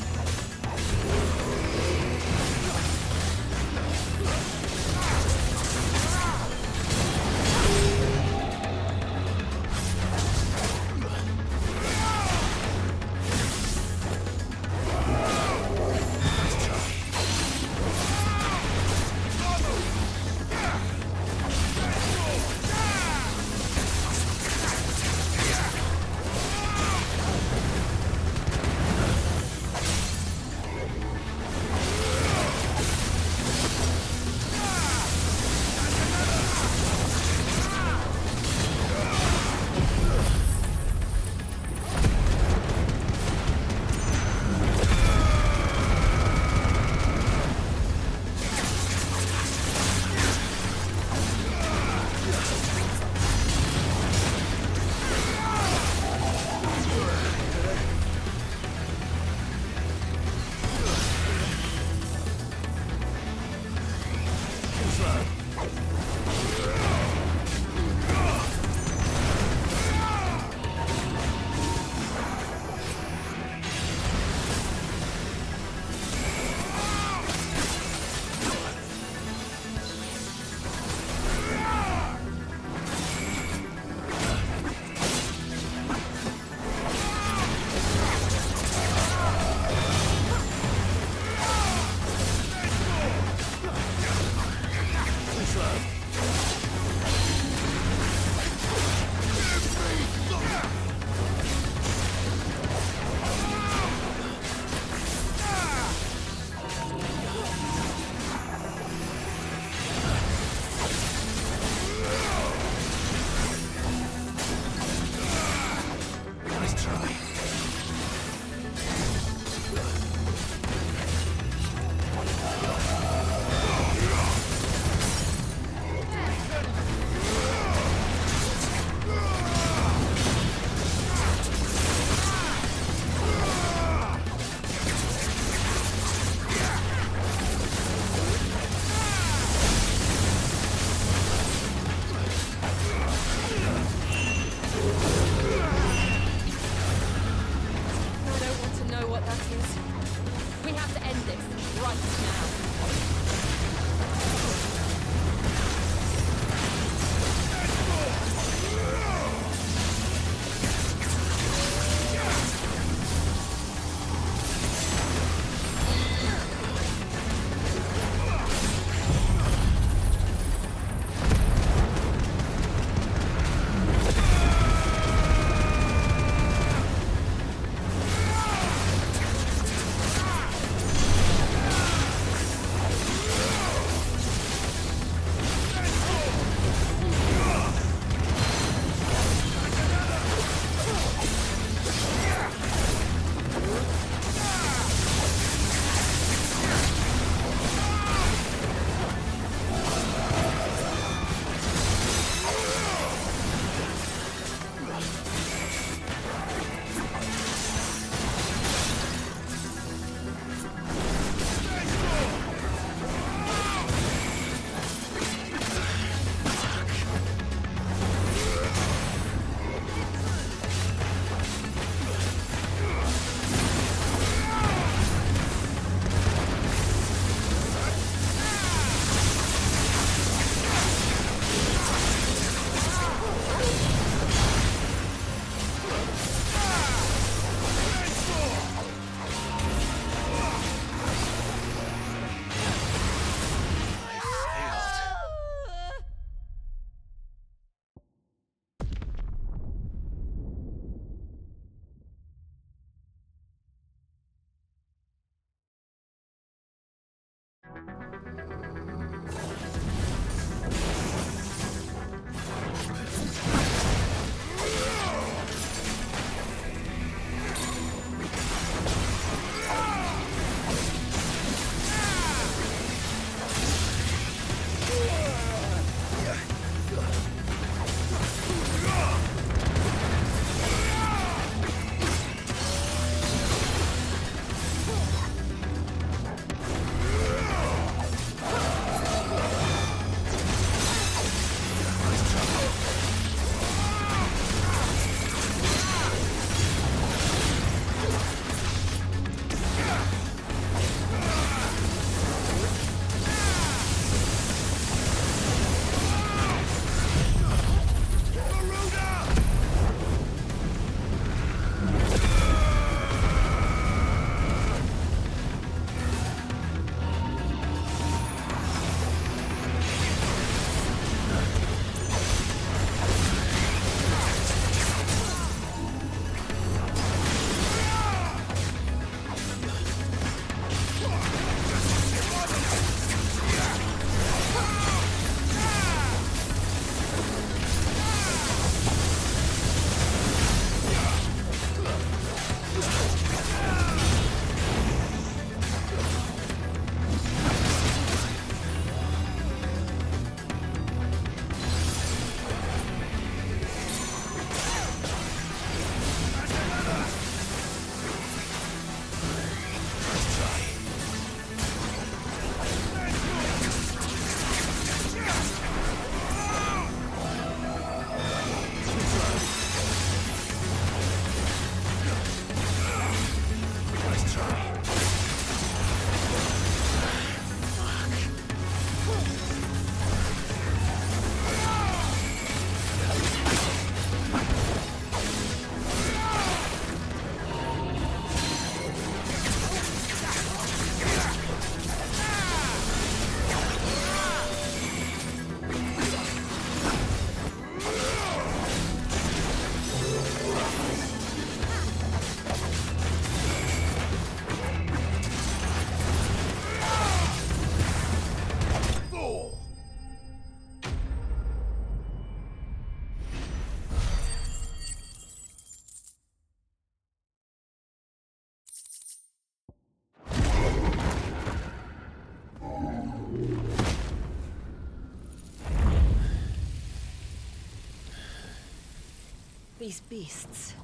These beasts.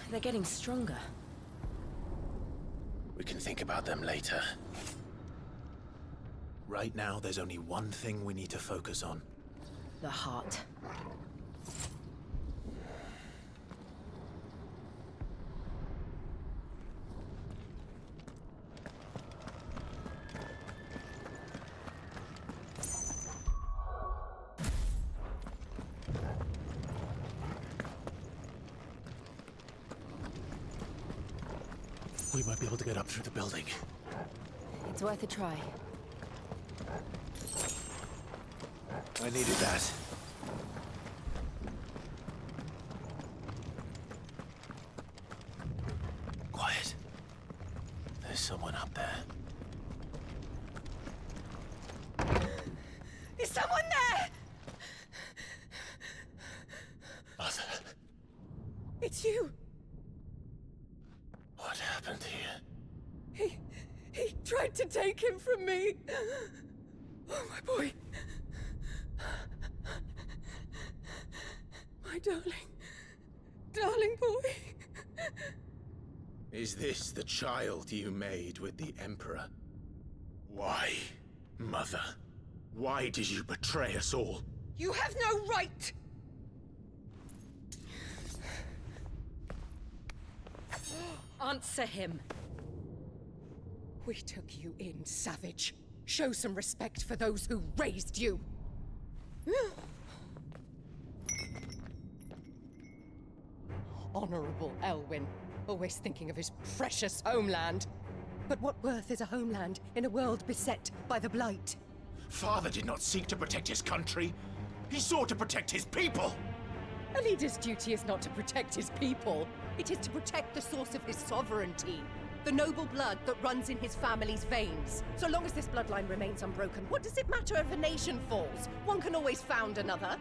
They're getting stronger. We can think about them later. Right now, there's only one thing we need to focus on. The heart. We might be able to get up through the building. It's worth a try. I needed that. Quiet. There's someone up there. Is someone there? Mother, It's you. what happened here? He tried to take him from me. Oh, my boy. My darling boy. Is this the child you made with the Emperor? Why, Mother? Why did you betray us all? You have no right. Answer him. We took you in, savage. Show some respect for those who raised you. Honorable Elwyn, always thinking of his precious homeland. But what worth is a homeland in a world beset by the Blight? Father did not seek to protect his country. He sought to protect his people. A leader's duty is not to protect his people. It is to protect the source of his sovereignty. The noble blood that runs in his family's veins. So long as this bloodline remains unbroken, what does it matter if a nation falls? One can always found another.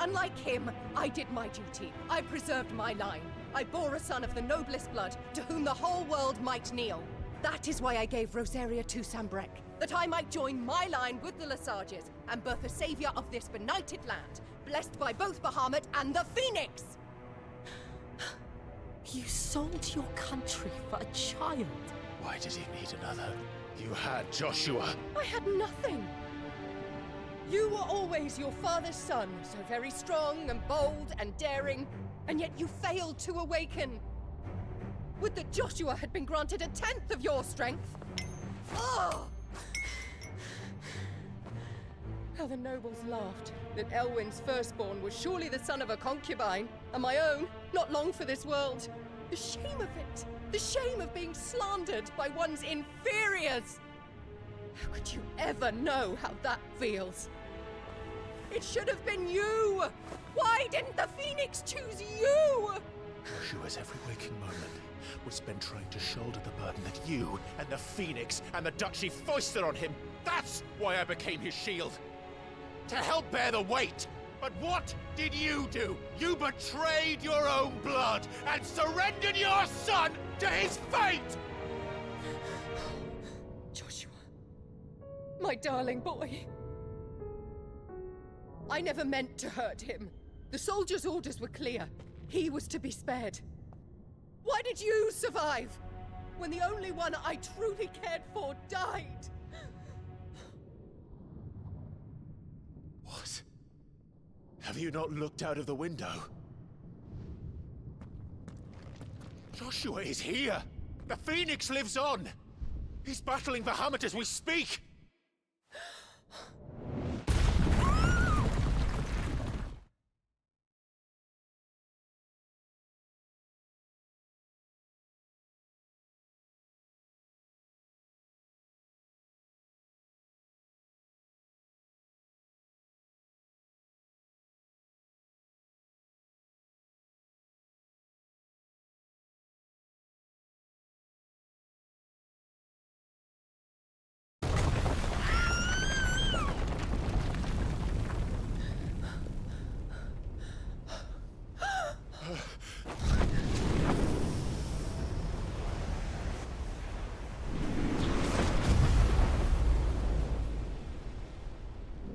Unlike him, I did my duty. I preserved my line. I bore a son of the noblest blood, to whom the whole world might kneel. That is why I gave Rosaria to Sambrek, that I might join my line with the Lesages and birth a savior of this benighted land, blessed by both Bahamut and the Phoenix! You sold your country for a child. Why did he need another? You had Joshua. I had nothing. You were always your father's son, so very strong and bold and daring, and yet you failed to awaken. Would that Joshua had been granted 1/10 of your strength? Oh! How the nobles laughed that Elwyn's firstborn was surely the son of a concubine, and my own, not long for this world. The shame of it! The shame of being slandered by one's inferiors! How could you ever know how that feels? It should have been you! Why didn't the Phoenix choose you? Joshua's every waking moment was spent trying to shoulder the burden that you and the Phoenix and the Duchy foisted on him. That's why I became his shield. To help bear the weight. But what did you do? You betrayed your own blood and surrendered your son to his fate! Joshua, my darling boy. I never meant to hurt him. The soldiers' orders were clear. He was to be spared. Why did you survive when the only one I truly cared for died? What? Have you not looked out of the window? Joshua is here! The Phoenix lives on! He's battling Bahamut as we speak!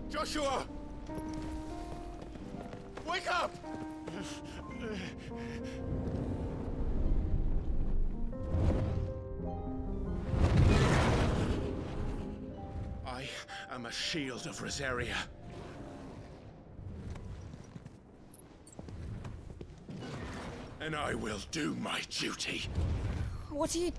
Joshua! Wake up! I am a shield of Rosaria. And I will do my duty. What are you...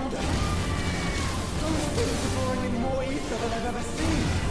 commander. Those things are pouring in more ether than I've ever seen.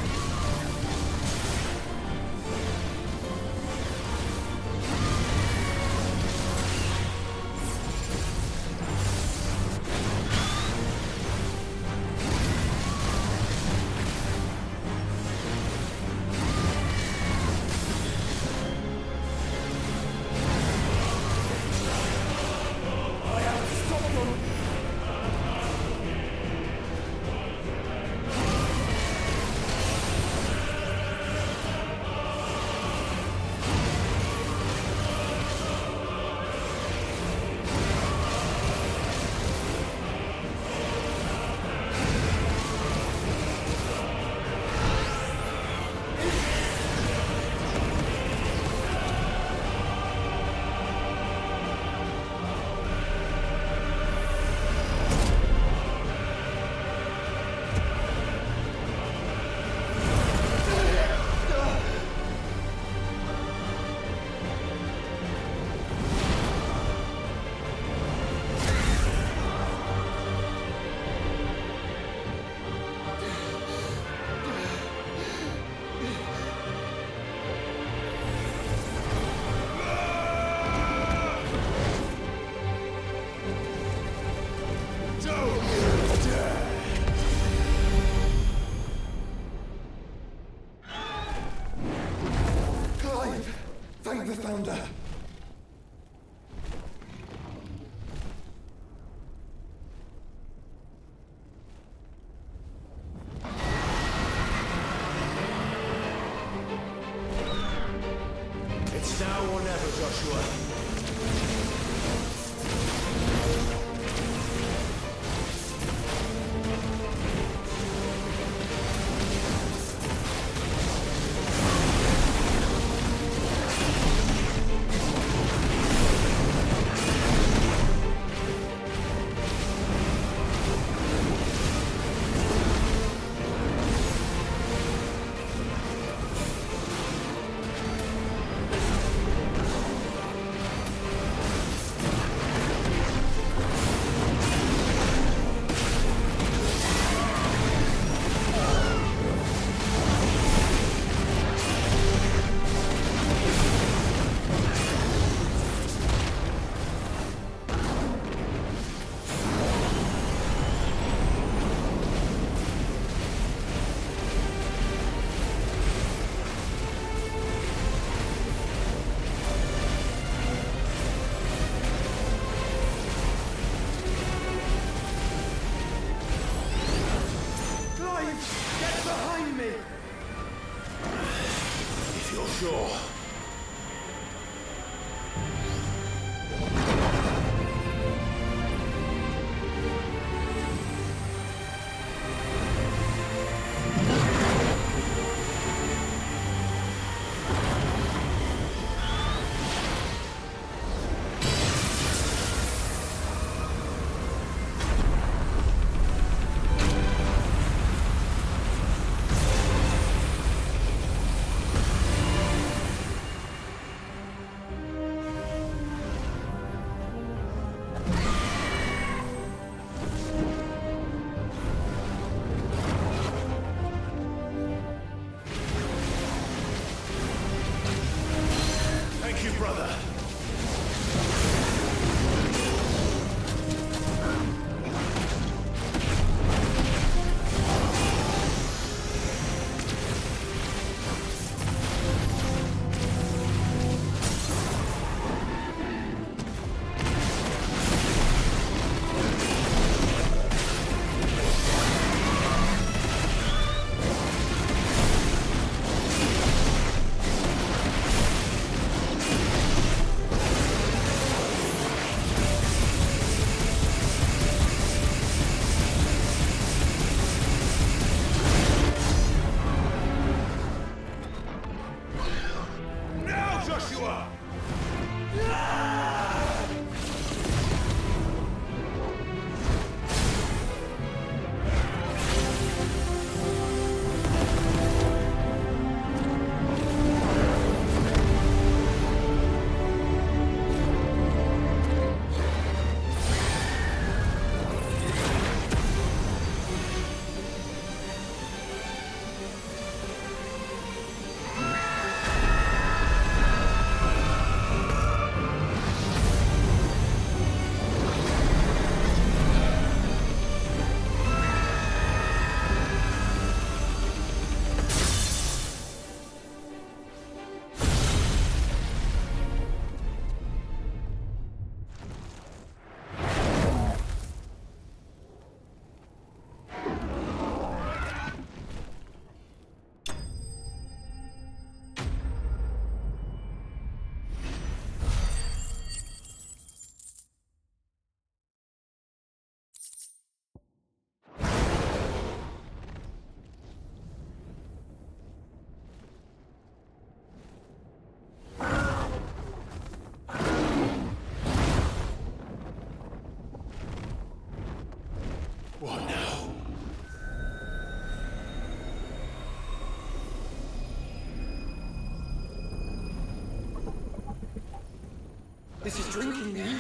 This is drinking me.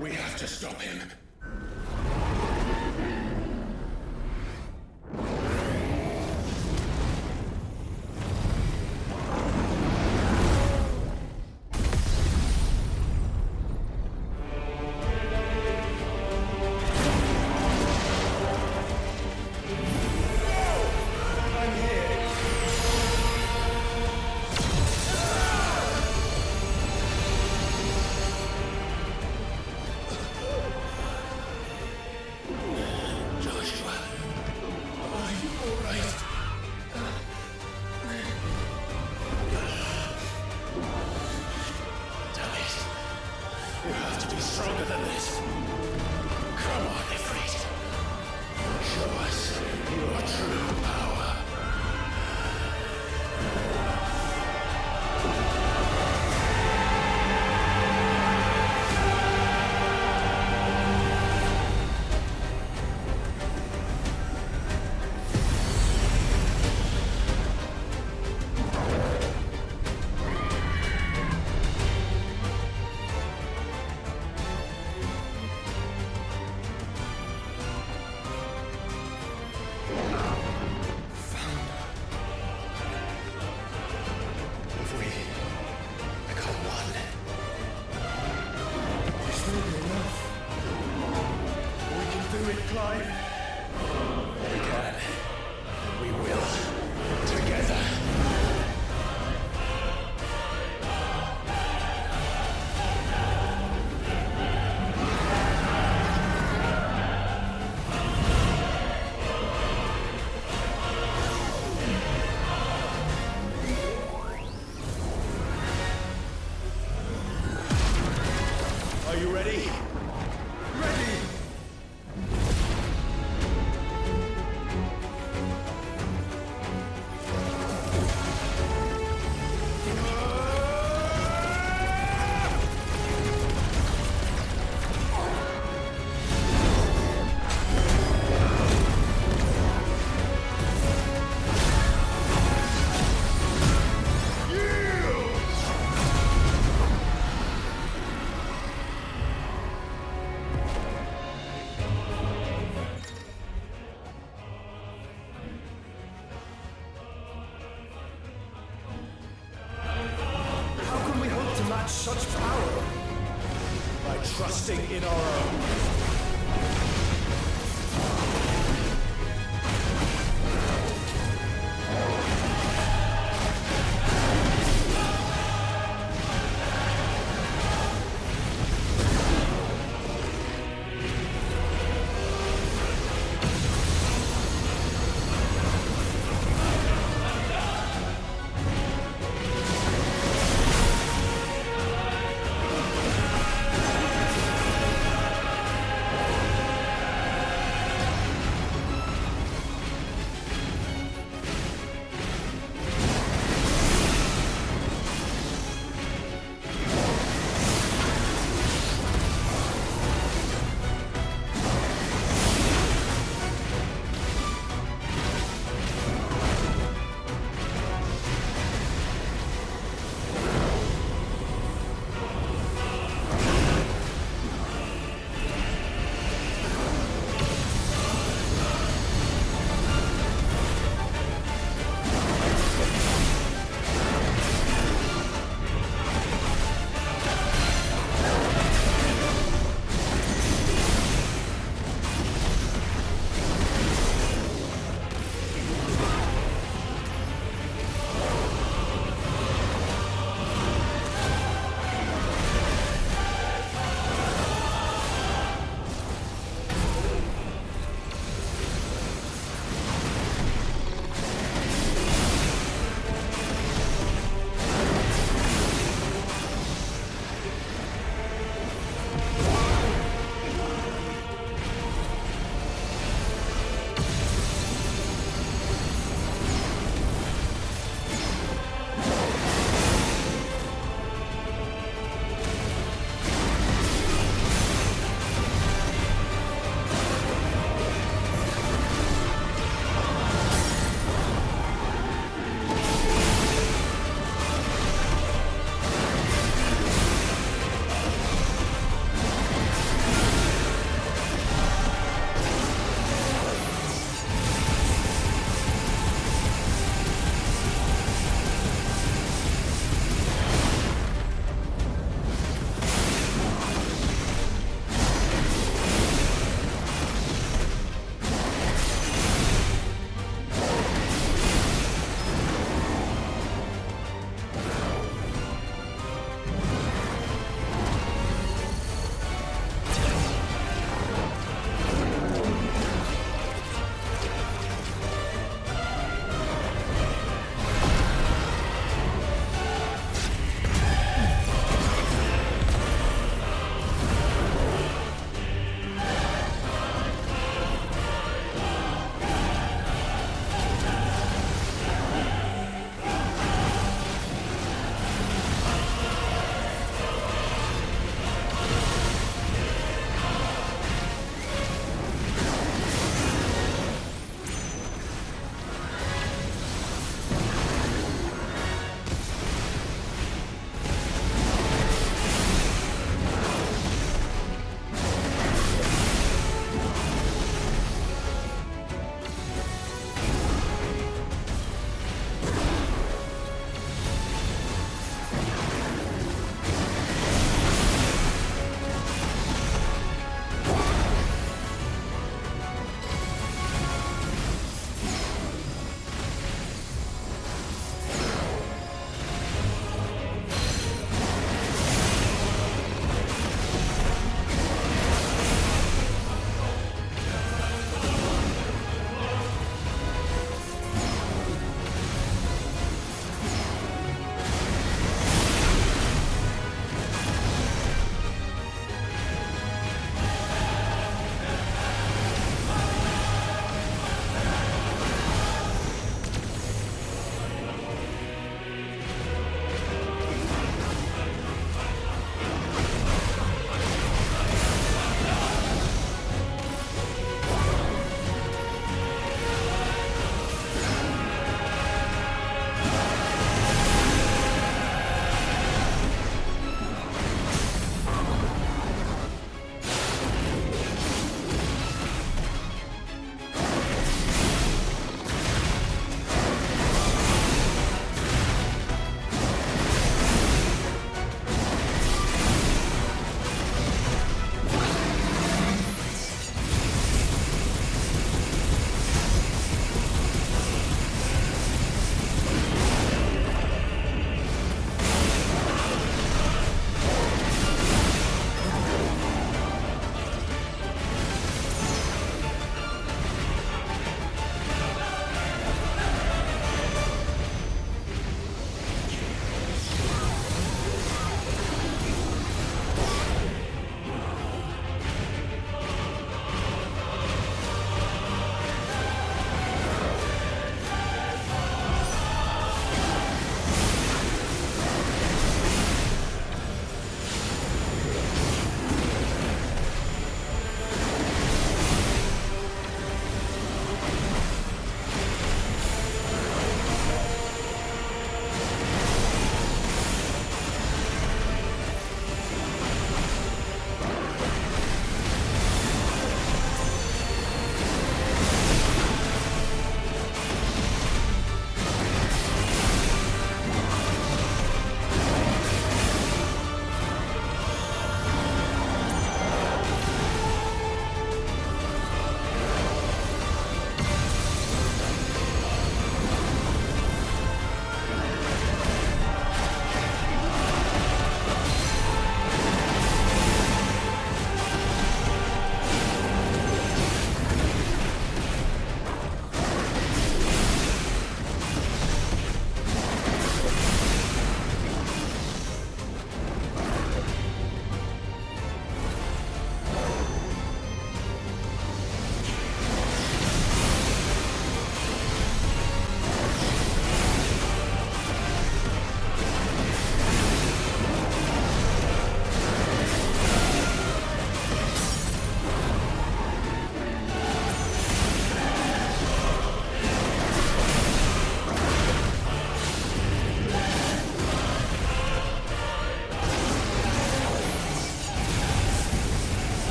We have to stop him. Are you ready? Ready! Such power by trusting in our own.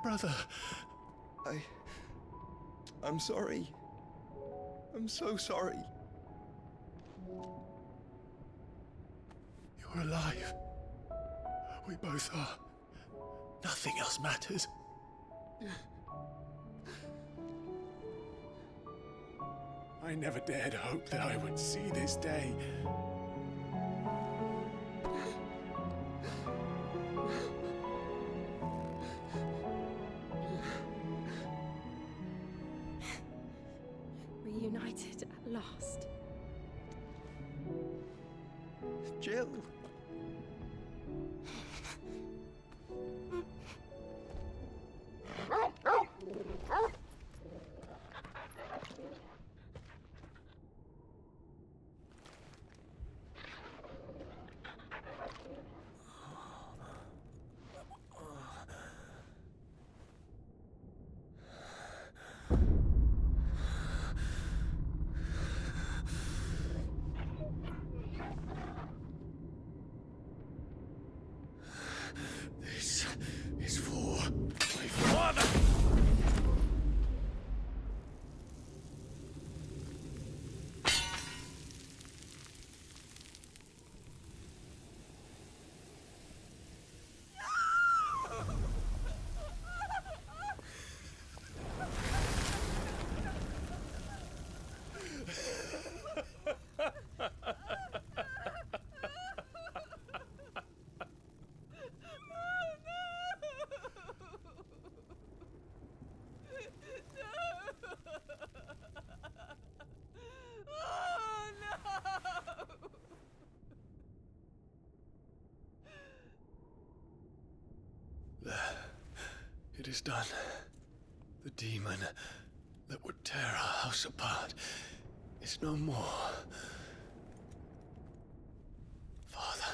brother. I'm sorry. I'm so sorry. You're alive. We both are. Nothing else matters. I never dared hope that I would see this day. Reunited at last. Jill. This is for my father! It is done. The demon that would tear our house apart is no more. Father.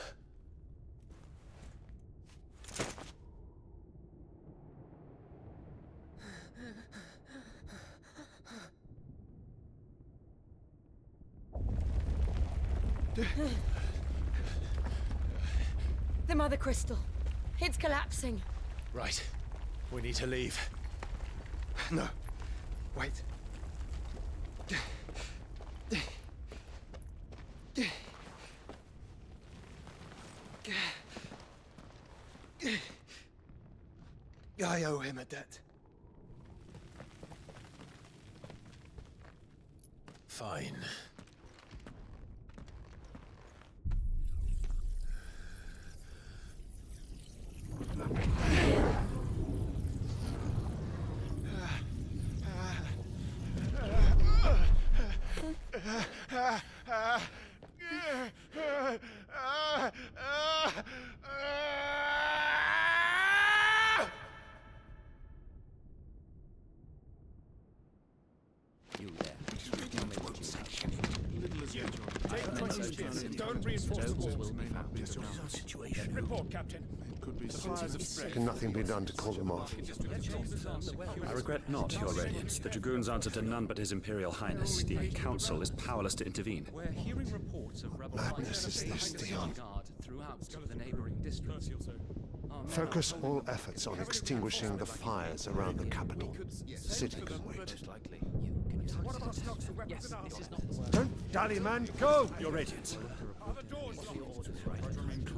The Mother Crystal. It's collapsing. Right. We need to leave. No. Wait. I owe him a debt. Fine. You there. Tell me what you say. Don't reinforce the walls. Situation. Report, Captain. Can nothing be done to call them off? I regret not, Your Radiance. The Dragoons answer to none but His Imperial Highness. The Council is powerless to intervene. We're hearing reports of rebel Madness is this, Dion. throughout the neighboring districts. Focus all efforts on extinguishing the fires around the capital. The city can wait. Don't dally, man! Go! Your Radiance.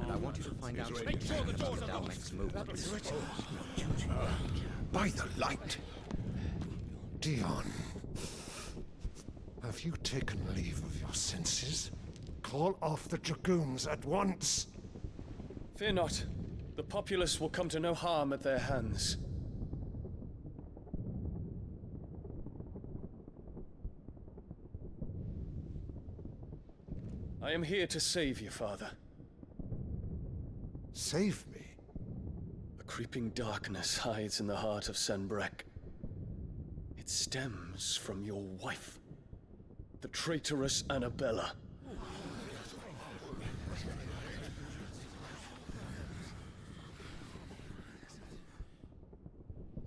I want you to find out about Dalmec's movements. By the light! Dion, have you taken leave of your senses? Call off the Dragoons at once! Fear not. The populace will come to no harm at their hands. I am here to save you, Father. Save me? A creeping darkness hides in the heart of Sanbreque. It stems from your wife, the traitorous Annabella.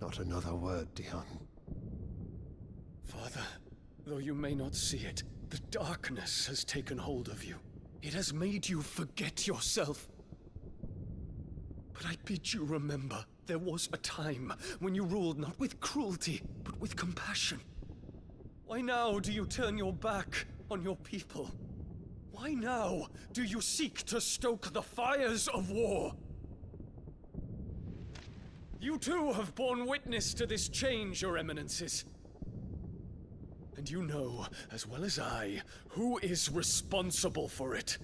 Not another word, Dion. Father, though you may not see it, the darkness has taken hold of you. It has made you forget yourself. But I bid you remember, There was a time when you ruled not with cruelty, but with compassion. Why now do you turn your back on your people? Why now do you seek to stoke the fires of war? You too have borne witness to this change, Your Eminences. And you know, as well as I, who is responsible for it.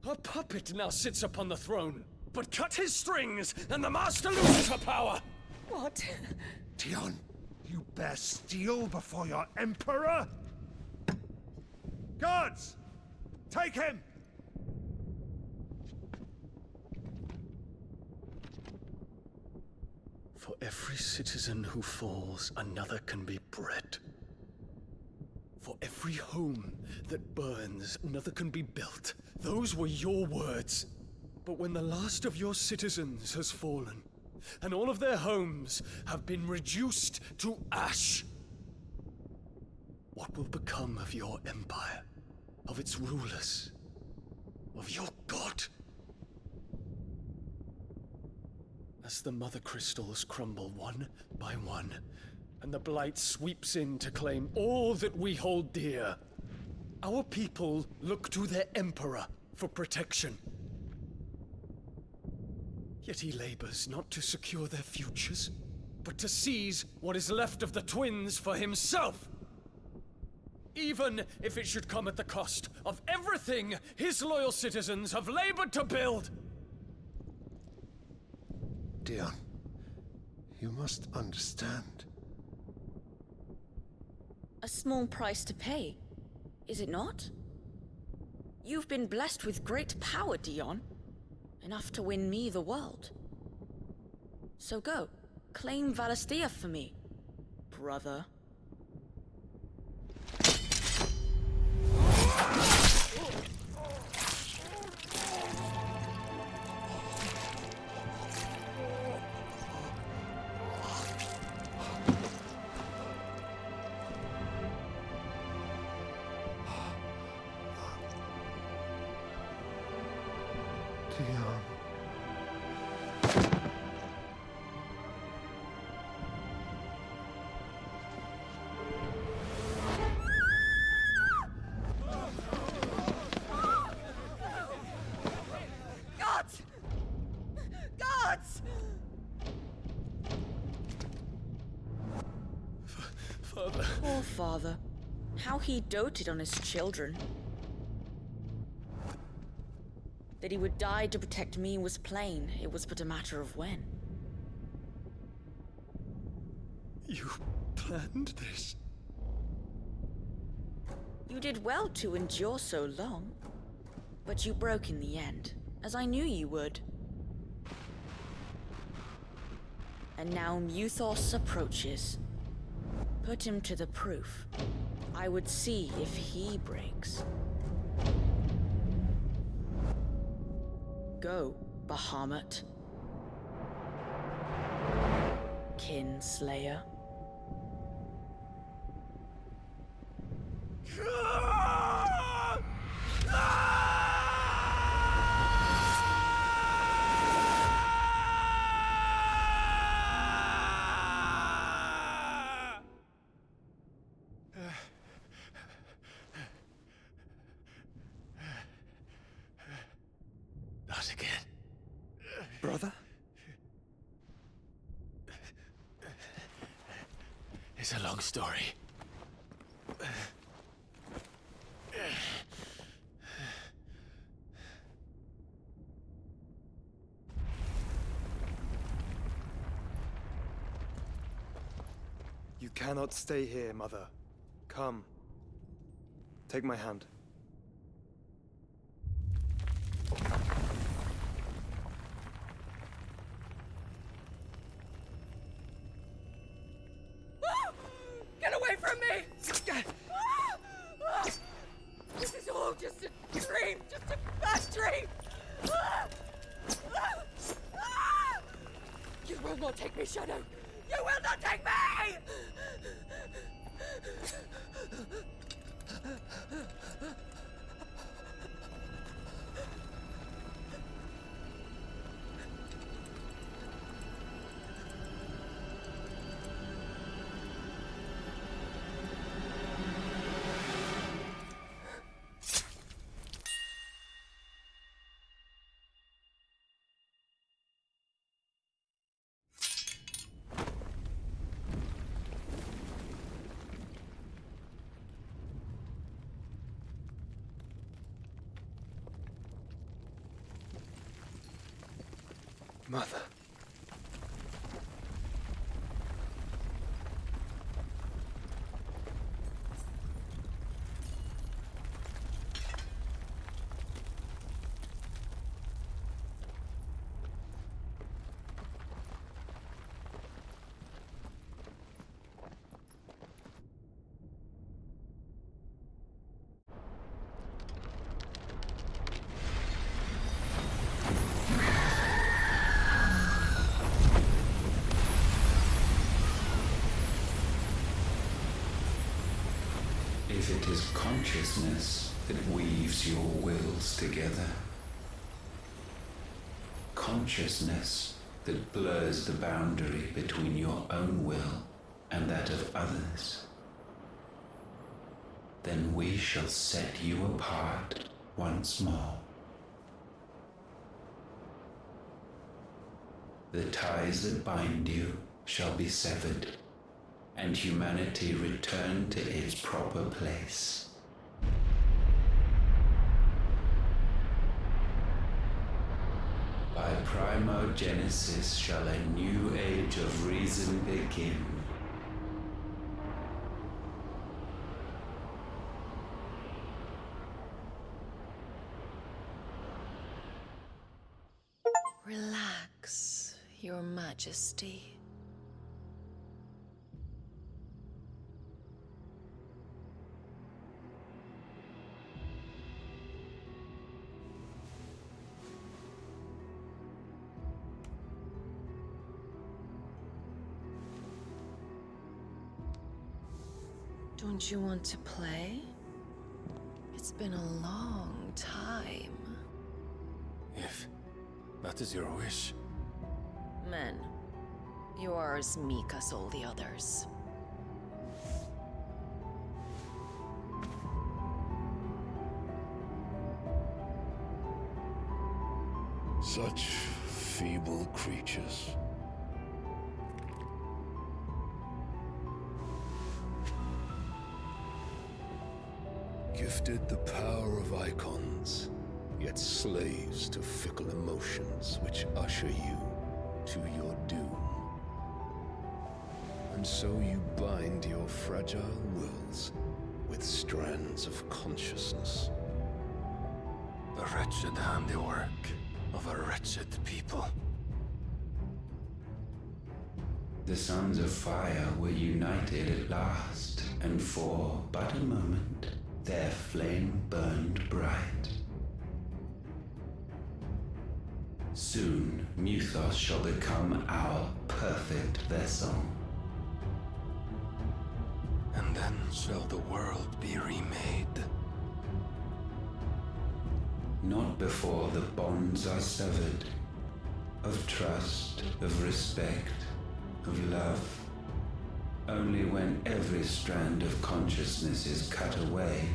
A puppet now sits upon the throne, but cut his strings, and the master loses her power! What? Dion, you bear steel before your emperor? Guards! Take him! For every citizen who falls, another can be bred. For every home that burns, another can be built. Those were your words. But when the last of your citizens has fallen, and all of their homes have been reduced to ash, what will become of your empire, of its rulers, of your god? As the mother crystals crumble one by one, and the blight sweeps in to claim all that we hold dear, our people look to their emperor for protection. Yet he labors not to secure their futures, but to seize what is left of the twins for himself! Even if it should come at the cost of everything his loyal citizens have labored to build! Dion, you must understand. A small price to pay, is it not? You've been blessed with great power, Dion. Enough to win me the world. So go, claim Valisthea for me, brother. Dion. Guards! Guards! Father. Poor father. How he doted on his children. That he would die to protect me was plain. It was but a matter of when. You planned this? You did well to endure so long. But you broke in the end, as I knew you would. And now Muthos approaches. Put him to the proof. I would see if he breaks. Go, Bahamut. Kinslayer. Not again. Brother? It's a long story. You cannot stay here, Mother. Come. Take my hand. Get away from me! This is all just a dream, just a bad dream! You will not take me, Shadow! You will not take me! Mother. If it is consciousness that weaves your wills together, consciousness that blurs the boundary between your own will and that of others, then we shall set you apart once more. The ties that bind you shall be severed, and humanity return to its proper place. By primogenesis shall a new age of reason begin. Relax, Your Majesty. Don't you want to play? It's been a long time. If that is your wish. Men, you are as meek as all the others. Such feeble creatures. Gifted the power of icons, yet slaves to fickle emotions which usher you to your doom. And so you bind your fragile wills with strands of consciousness. The wretched handiwork of a wretched people. The sons of fire were united at last, and for but a moment their flame burned bright. Soon, Muthos shall become our perfect vessel. And then shall the world be remade. Not before the bonds are severed, of trust, of respect, of love. Only when every strand of consciousness is cut away,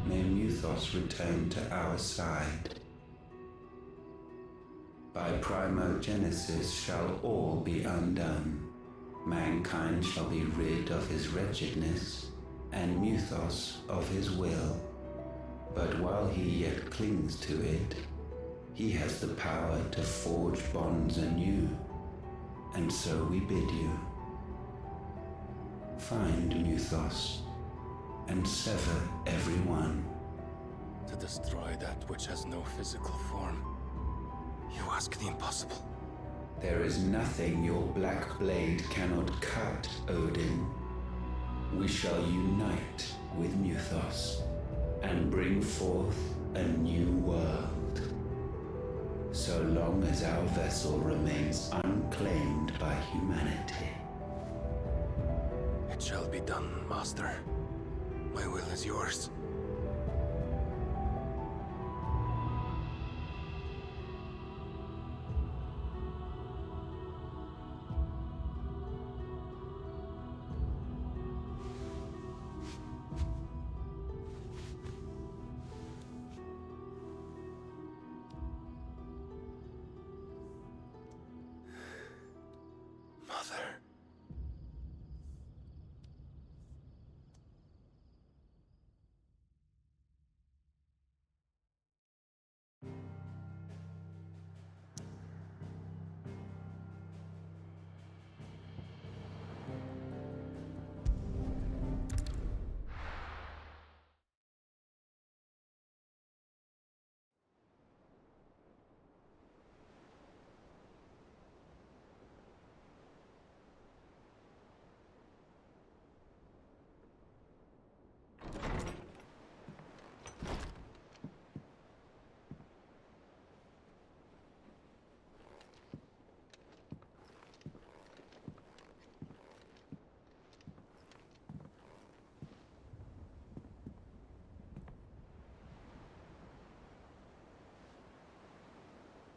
may Muthos return to our side. By primogenesis shall all be undone. Mankind shall be rid of his wretchedness, and Muthos of his will. But while he yet clings to it, he has the power to forge bonds anew. And so we bid you, find Muthos, and sever everyone. To destroy that which has no physical form. You ask the impossible. There is nothing your black blade cannot cut, Odin. We shall unite with Muthos, and bring forth a new world. So long as our vessel remains unclaimed by humanity. It shall be done, Master. My will is yours.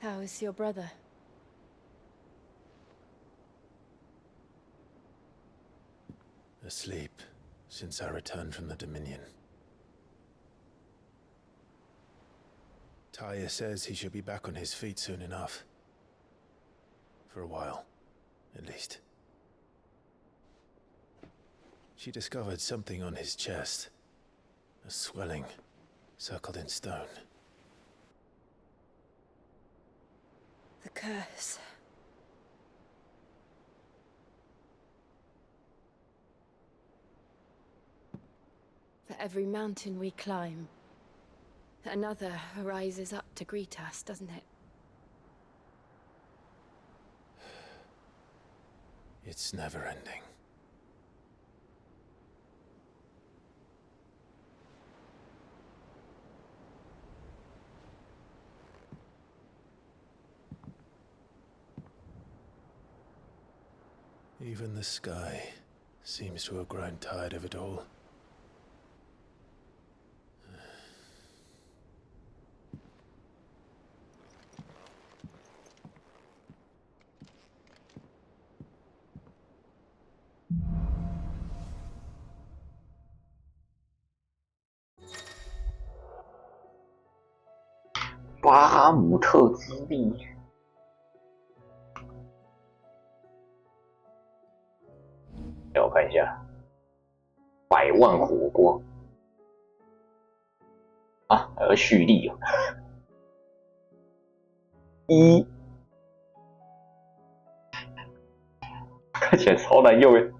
How is your brother? Asleep since I returned from the Dominion. Taya says he should be back on his feet soon enough. For a while, at least. She discovered something on his chest. A swelling, circled in stone. The curse. For every mountain we climb, another rises up to greet us, doesn't it? It's never ending. Even the sky seems to have grown tired of it all.巴哈姆特之地。让我看一下，100万火光啊，还要蓄力啊！看起来超难用诶。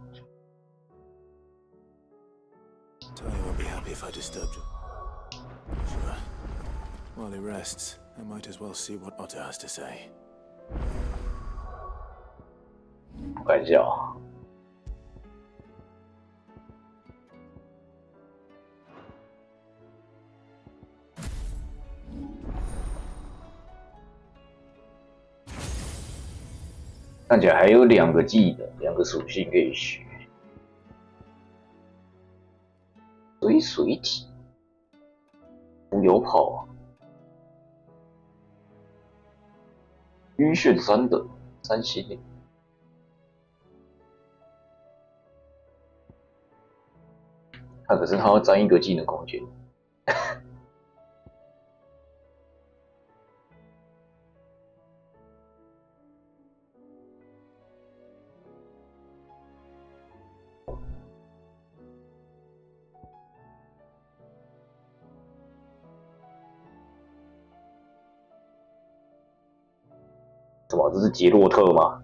Taya won't be happy if I disturbed you. Sure. While he rests, I might as well see what Otter has to say. 我看一下啊。看起来还有2个技能，2个属性可以学。追水体、浮游炮、晕眩3的3星。可是他要占1个技能空间。什么？这是杰洛特吗？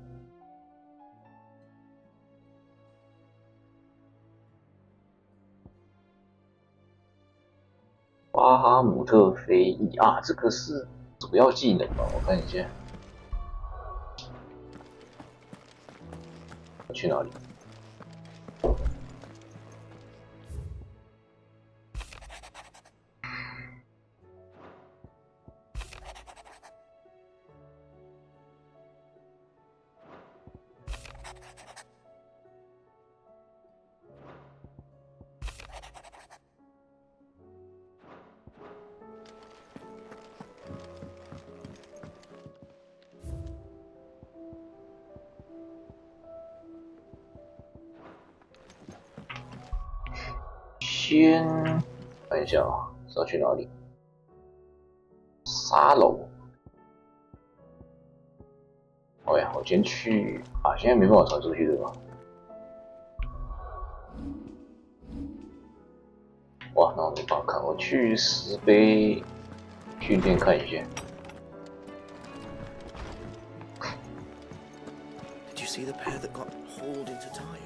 巴哈姆特飞翼啊，这个是主要技能吧？我看一下，去哪里？先看一下啊，是要去哪里？沙龙。哦呀，我先去啊，现在没办法传出去对吧？哇，那我没办法看，我去石碑训练看一下。Did you see the pair that got hauled into tires?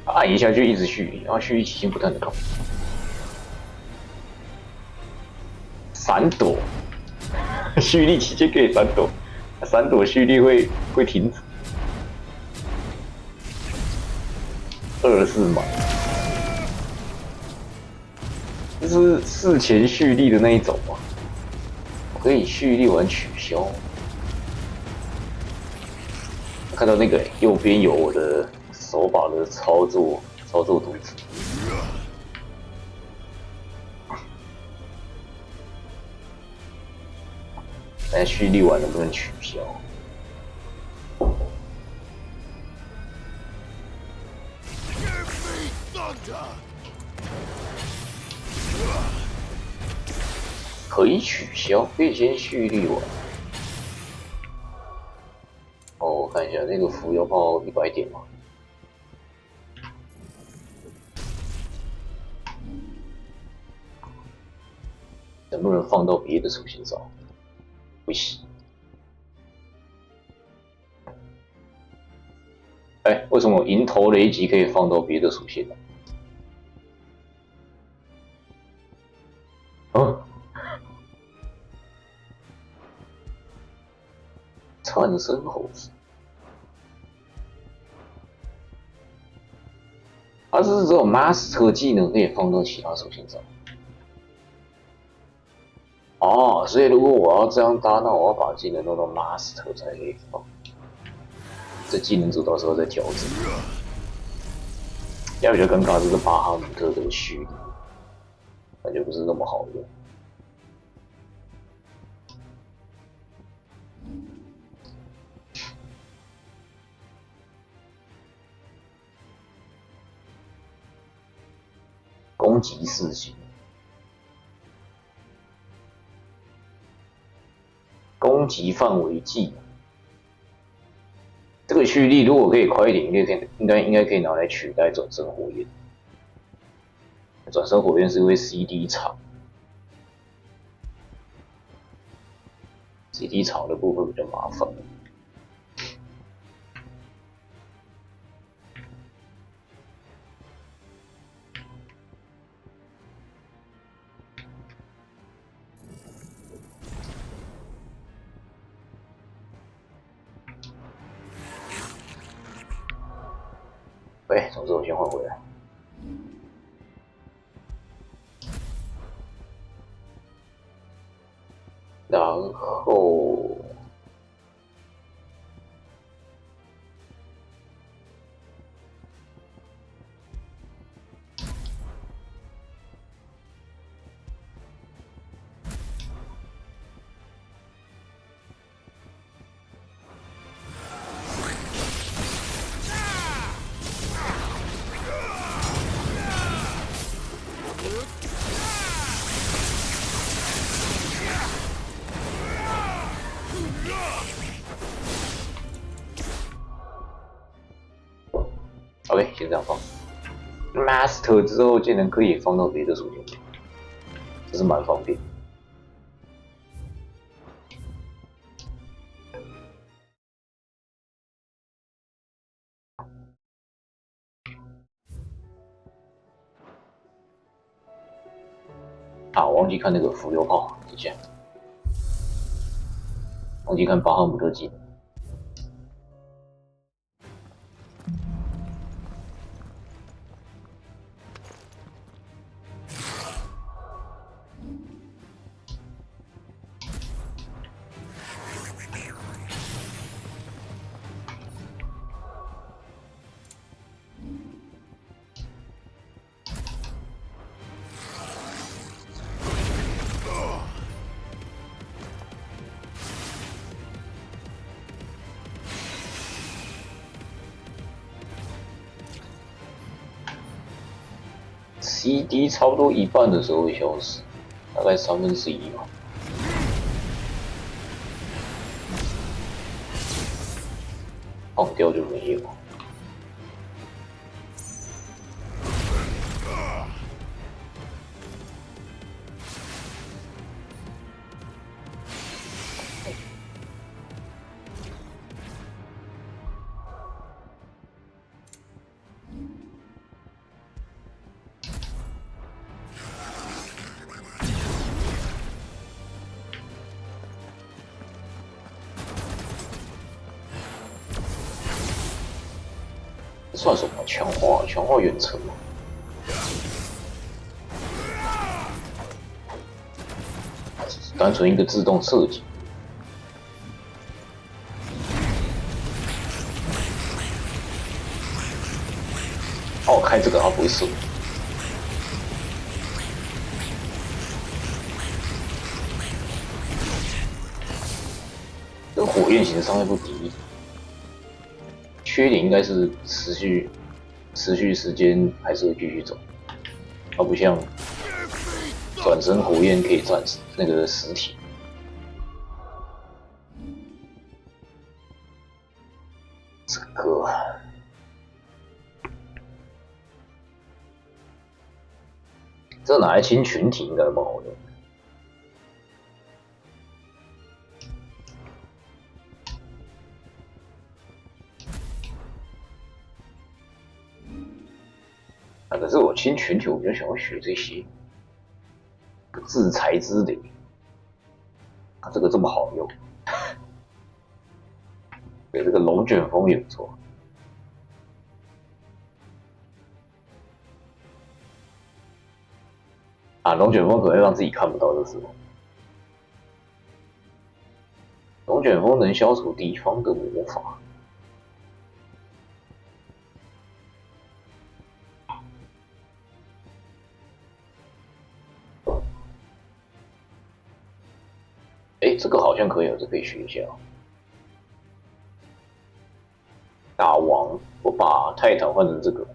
按一下就一直蓄力，然后蓄力期间不断的动。闪躲，蓄力期间可以闪躲，闪躲蓄力会停止。24码，这是事前蓄力的那一种吗？我可以蓄力完取消。看到那个右边有我的手把的操作图纸。但蓄力完能不能取消？可以取消，可以先蓄力完。哦，我看一下那个浮游炮100点吗？能不能放到别的属性上？不行。哎，为什么银头雷击可以放到别的属性呢？窜升猴子，它是只有 Master 技能可以放到其他属性上。哦，所以如果我要这样搭，那我要把技能弄到 Master 才可以放。这技能组到时候再调整。要比较尴尬，这个巴哈姆特的蓄力，感觉不是那么好用。攻击4型，攻击范围技能。这个蓄力如果可以快一点，应该可以拿来取代转身火焰。转身火焰是因为 CD 长，CD 长的部分比较麻烦。哎，总之我先换回来。然后OK， 先这样放。Master 之后技能可以放到别的属性，这是蛮方便。啊，我忘记看那个浮游炮，等一下，忘记看巴哈姆特技能。CD 差不多一半的时候会消失，大概1/3吧。放掉就没有。这算什么强化远程吗？单纯一个自动射击。哦，开这个它不会射。这个火焰型伤害不低，缺点应该是持续时间还是会继续走，它不像转身火焰可以战那个实体。这个这拿来清群体应该蛮好用。可是我清群体，我比较想要学这些制裁之类。这个这么好用，对，这个龙卷风也不错。龙卷风可能让自己看不到，就是龙卷风能消除敌方的魔法。这个好像可以，这可以学一下。打王，我把泰坦换成这个，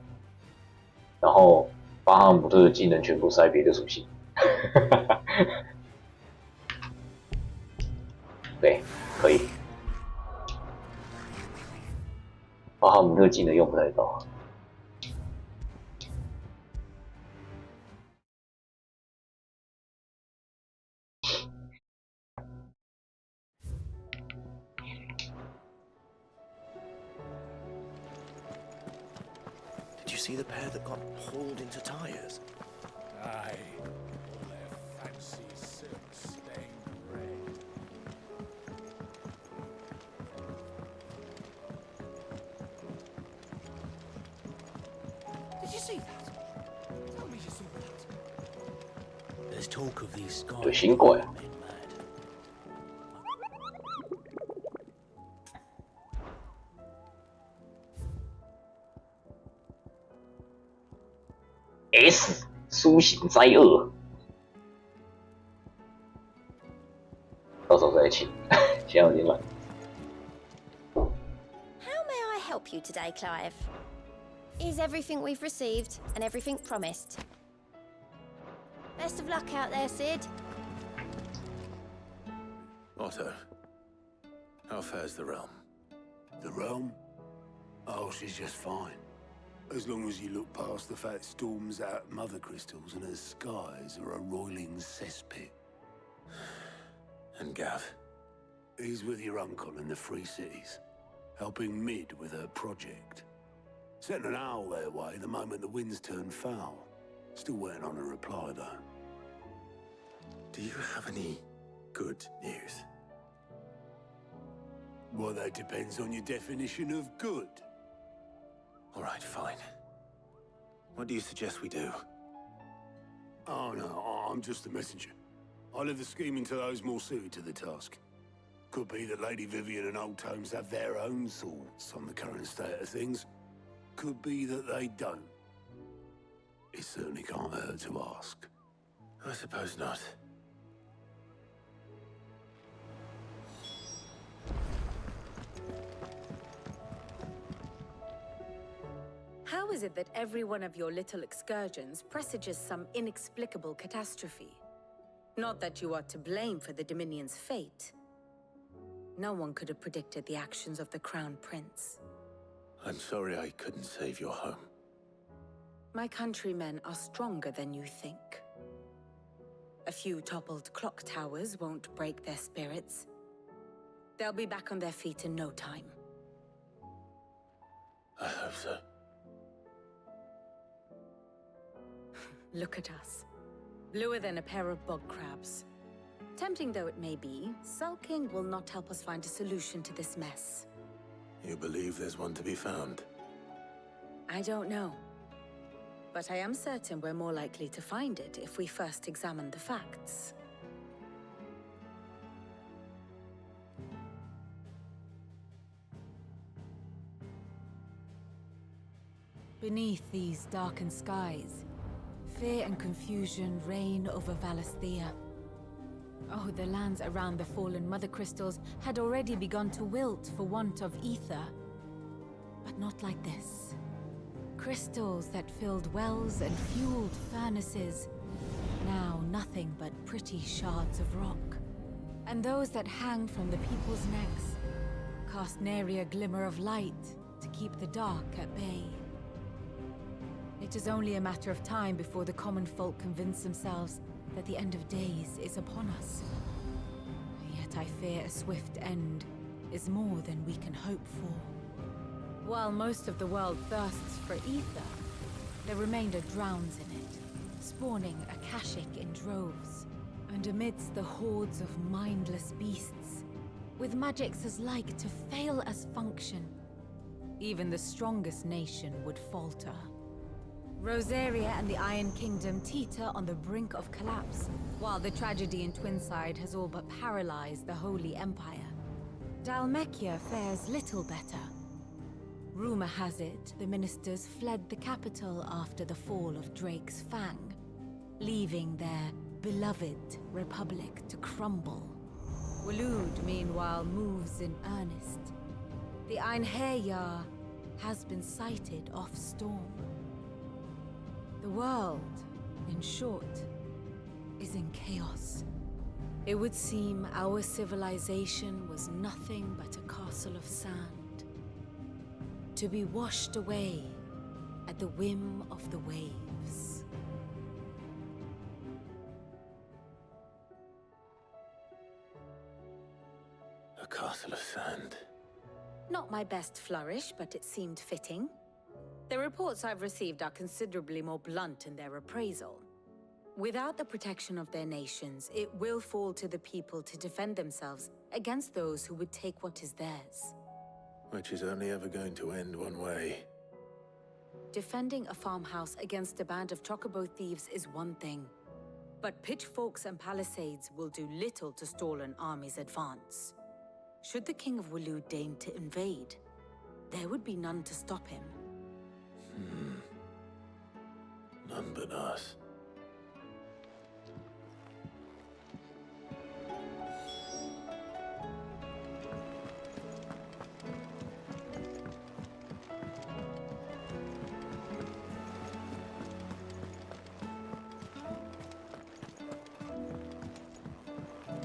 然后巴哈姆特的技能全部塞别的属性。对，可以。巴哈姆特技能用不太到。Did you see the pair that got hauled into tires? Aye, all their fancy silk stained red. Did you see that? Tell me you saw that. There's talk of these skies. 有新怪。S 苏醒灾厄，到时候再请，现在有点懒。How may I help you today, Clive? Is everything we've received and everything promised? Best of luck out there, Sid. Otto, how fares the realm? The realm? Oh, she's just fine. As long as you look past the fact storms out mother crystals and her skies are a roiling cesspit. And Gav? He's with your uncle in the Free Cities, helping Mid with her project. Sent an owl their way the moment the winds turned foul. Still waiting on a reply, though. Do you have any good news? Well, that depends on your definition of good. All right, fine. What do you suggest we do? Oh, no, I'm just a messenger. I leave the scheming to those more suited to the task. Could be that Lady Vivian and Old Tomes have their own thoughts on the current state of things. Could be that they don't. It certainly can't hurt to ask. I suppose not. How is it that every one of your little excursions presages some inexplicable catastrophe? Not that you are to blame for the Dominion's fate. No one could have predicted the actions of the Crown Prince. I'm sorry I couldn't save your home. My countrymen are stronger than you think. A few toppled clock towers won't break their spirits. They'll be back on their feet in no time. I hope so. Look at us. Bluer than a pair of bog crabs. Tempting though it may be, sulking will not help us find a solution to this mess. You believe there's one to be found? I don't know. But I am certain we're more likely to find it if we first examine the facts. Beneath these darkened skies, fear and confusion reign over Valisthea. Oh, the lands around the fallen Mother Crystals had already begun to wilt for want of ether. But not like this. Crystals that filled wells and fueled furnaces. Now nothing but pretty shards of rock. And those that hang from the people's necks cast nary a glimmer of light to keep the dark at bay. It is only a matter of time before the common folk convince themselves that the end of days is upon us. Yet I fear a swift end is more than we can hope for. While most of the world thirsts for ether, the remainder drowns in it, spawning Akashic in droves. And amidst the hordes of mindless beasts, with magics as like to fail as function, even the strongest nation would falter. Rosaria and the Iron Kingdom teeter on the brink of collapse, while the tragedy in Twinside has all but paralyzed the Holy Empire. Dhalmekia fares little better. Rumor has it the ministers fled the capital after the fall of Drake's Fang, leaving their beloved republic to crumble. Waloed, meanwhile, moves in earnest. The Einherjar has been sighted off storm. The world, in short, is in chaos. It would seem our civilization was nothing but a castle of sand, to be washed away at the whim of the waves. A castle of sand. Not my best flourish, but it seemed fitting. The reports I've received are considerably more blunt in their appraisal. Without the protection of their nations, it will fall to the people to defend themselves against those who would take what is theirs. Which is only ever going to end one way. Defending a farmhouse against a band of chocobo thieves is one thing, but pitchforks and palisades will do little to stall an army's advance. Should the King of Waloed deign to invade, there would be none to stop him. None but us.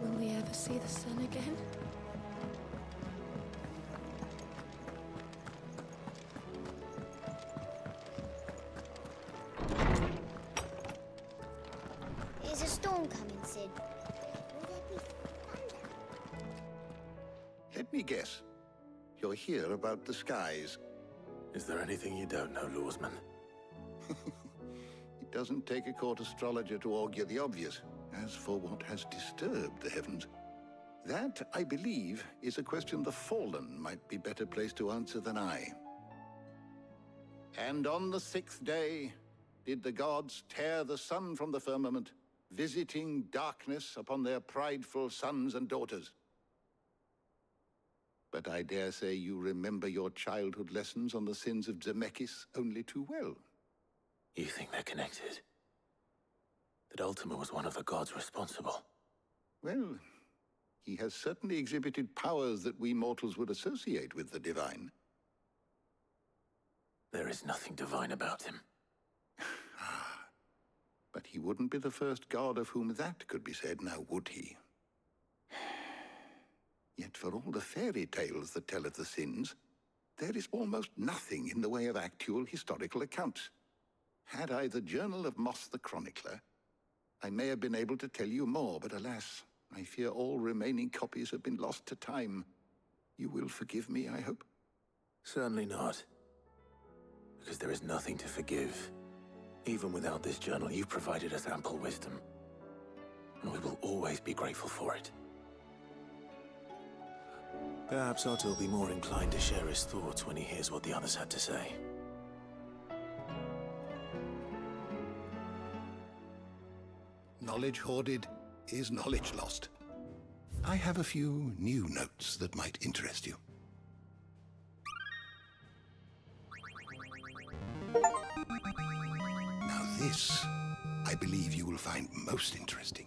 Will we ever see the sun again? Is a storm coming, Sid? Will there be thunder? Let me guess. You're here about the skies. Is there anything you don't know, Lawsman? It doesn't take a court astrologer to augur the obvious. As for what has disturbed the heavens, that, I believe, is a question the Fallen might be better placed to answer than I. And on the 6th day, did the gods tear the sun from the firmament, visiting darkness upon their prideful sons and daughters. But I dare say you remember your childhood lessons on the sins of Zemeckis only too well. You think they're connected? That Ultima was one of the gods responsible? Well, he has certainly exhibited powers that we mortals would associate with the divine. There is nothing divine about him. But he wouldn't be the first god of whom that could be said, now would he? Yet for all the fairy tales that tell of the sins, there is almost nothing in the way of actual historical accounts. Had I the Journal of Moss the Chronicler, I may have been able to tell you more, but alas, I fear all remaining copies have been lost to time. You will forgive me, I hope? Certainly not. Because there is nothing to forgive. Even without this journal, you provided us ample wisdom. And we will always be grateful for it. Perhaps Otto will be more inclined to share his thoughts when he hears what the others had to say. Knowledge hoarded is knowledge lost. I have a few new notes that might interest you. Now this, I believe you will find most interesting.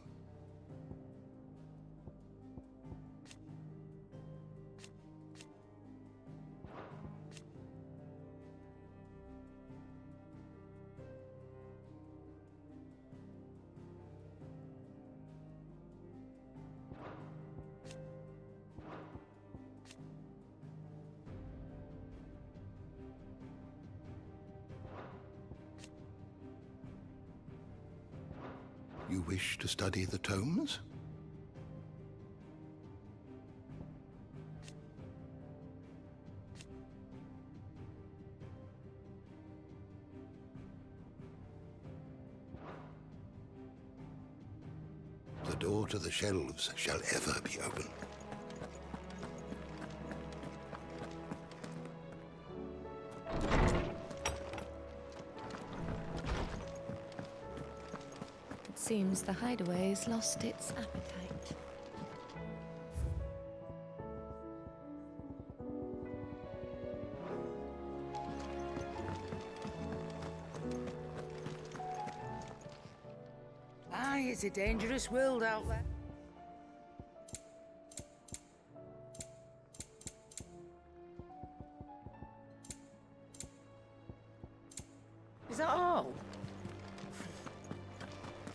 You wish to study the tomes? The door to the shelves shall ever be open. Seems the hideaway's lost its appetite. Aye, it's a dangerous world out there. Is that all?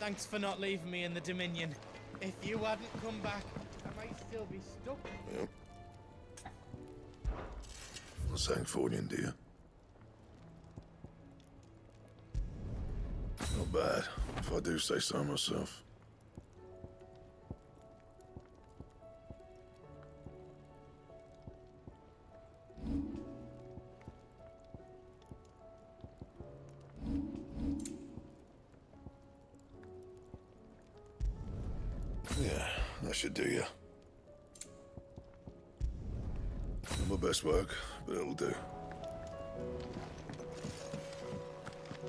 Thanks for not leaving me in the Dominion. If you hadn't come back, I might still be stuck. Yep. Well, Sancfordian, do you? Not bad, if I do say so myself. Yeah, that should do you. Not my best work, but it'll do.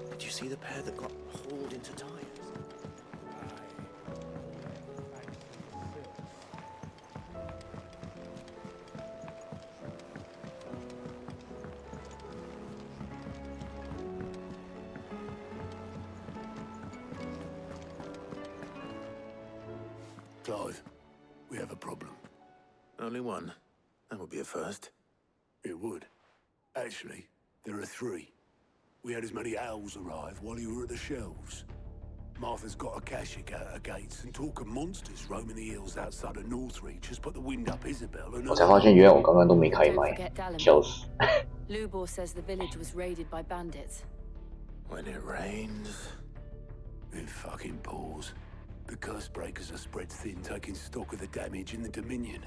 Did you see the pair that got hauled into tires? Clive, we have a problem. Only one? That would be a first. It would. Actually, there are three. We had as many owls arrive while you were at the shelves. Martha's got a Akashic out her gates, and talk of monsters roaming the hills outside of Northreach has put the wind up Isabel and 我才发现原来我刚刚都没开麦，笑死。 Lubor says the village was raided by bandits. When it rains... It fucking pours. The curse breakers are spread thin, taking stock of the damage in the Dominion.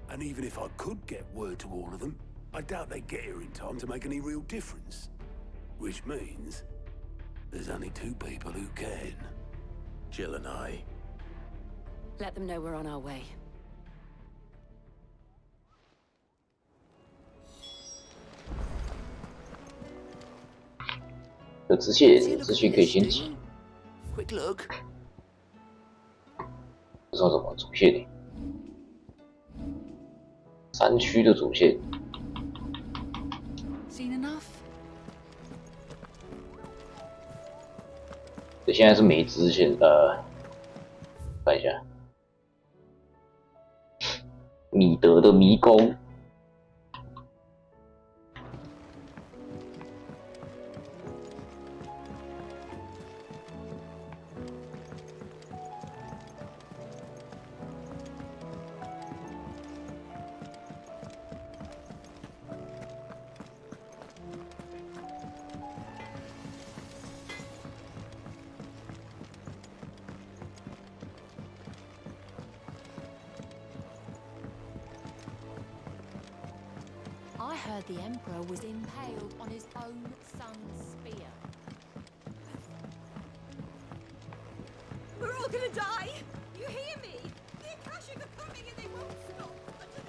And even if I could get word to all of them, I doubt they'd get here in time to make any real difference. Which means there's only two people who can. Jill and I. Let them know we're on our way. 有支线，支线可以先记。 Quick look. 不知道怎么主线。山区的主线。 Seen enough? 现在是没支线，看一下，米德的迷宫。 I heard the Emperor was impaled on his own son's spear. We're all gonna die! You hear me? The Akashic are coming and they won't stop until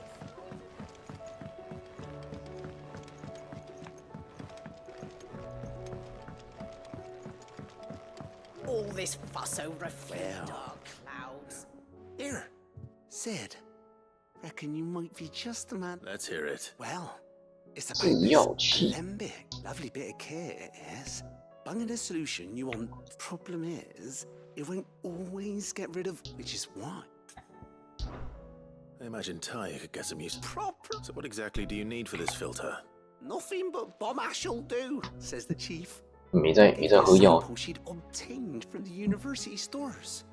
all this fuss over a few dark clouds? Here, Sid. Reckon you might be just the man. Let's hear it. Well, it's about this alembic, lovely bit of kit it is. Bunging a solution you want. Problem is, it won't always get rid of, which is why. I imagine Ty could get some use. Proper. So what exactly do you need for this filter? Nothing but bomb ash'll do, says the chief. 没在喝药。 Sample she'd obtained from the university stores.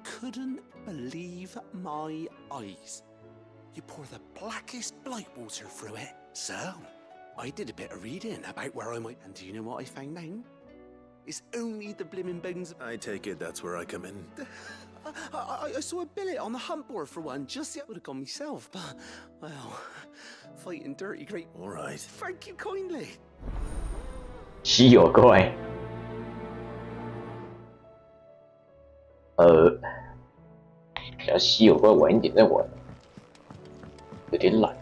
Couldn't believe my eyes. You pour the blackest blight water through it. So, I did a bit of reading about where I might. And do you know what I found out? It's only the blimmin' bones. I take it that's where I come in. I saw a billet on the hunt board for one. Just yet would have gone myself, but well, fighting dirty great. All right. Thank you kindly. 稀有怪。想稀有怪晚一点再玩，有点懒。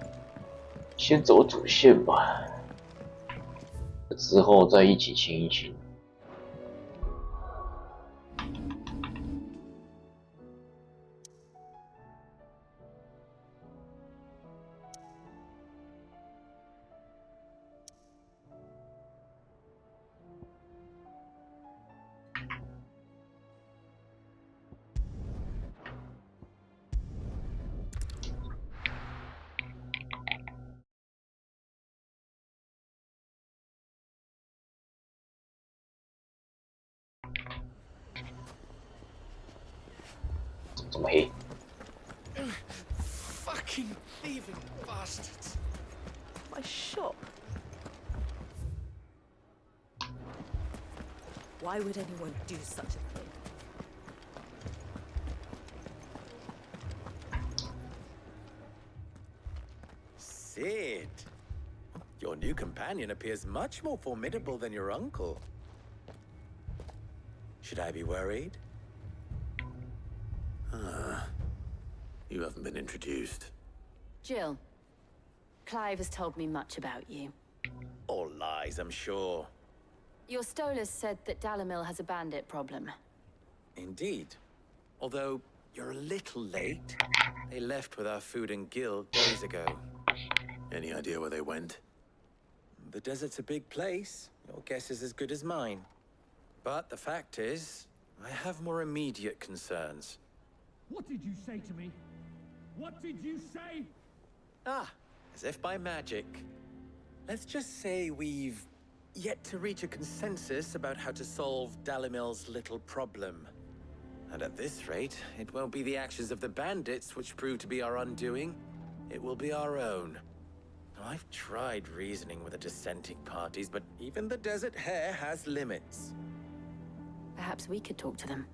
先走主线吧，之后再一起清一清。这么黑？ Fucking thieving bastards! My shop. Why would anyone do such a thing? Sid, your new companion appears much more formidable than your uncle. Should I be worried? You haven't been introduced. Jill, Clive has told me much about you. All lies, I'm sure. Your Stolas said that Dalamil has a bandit problem. Indeed. Although, you're a little late. They left with our food and guild days ago. Any idea where they went? The desert's a big place. Your guess is as good as mine. But the fact is, I have more immediate concerns. What did you say to me? What did you say? Ah, as if by magic. Let's just say we've yet to reach a consensus about how to solve Dalimil's little problem. And at this rate, it won't be the actions of the bandits which prove to be our undoing. It will be our own. Now, I've tried reasoning with the dissenting parties, but even the Desert Hare has limits. Perhaps we could talk to them.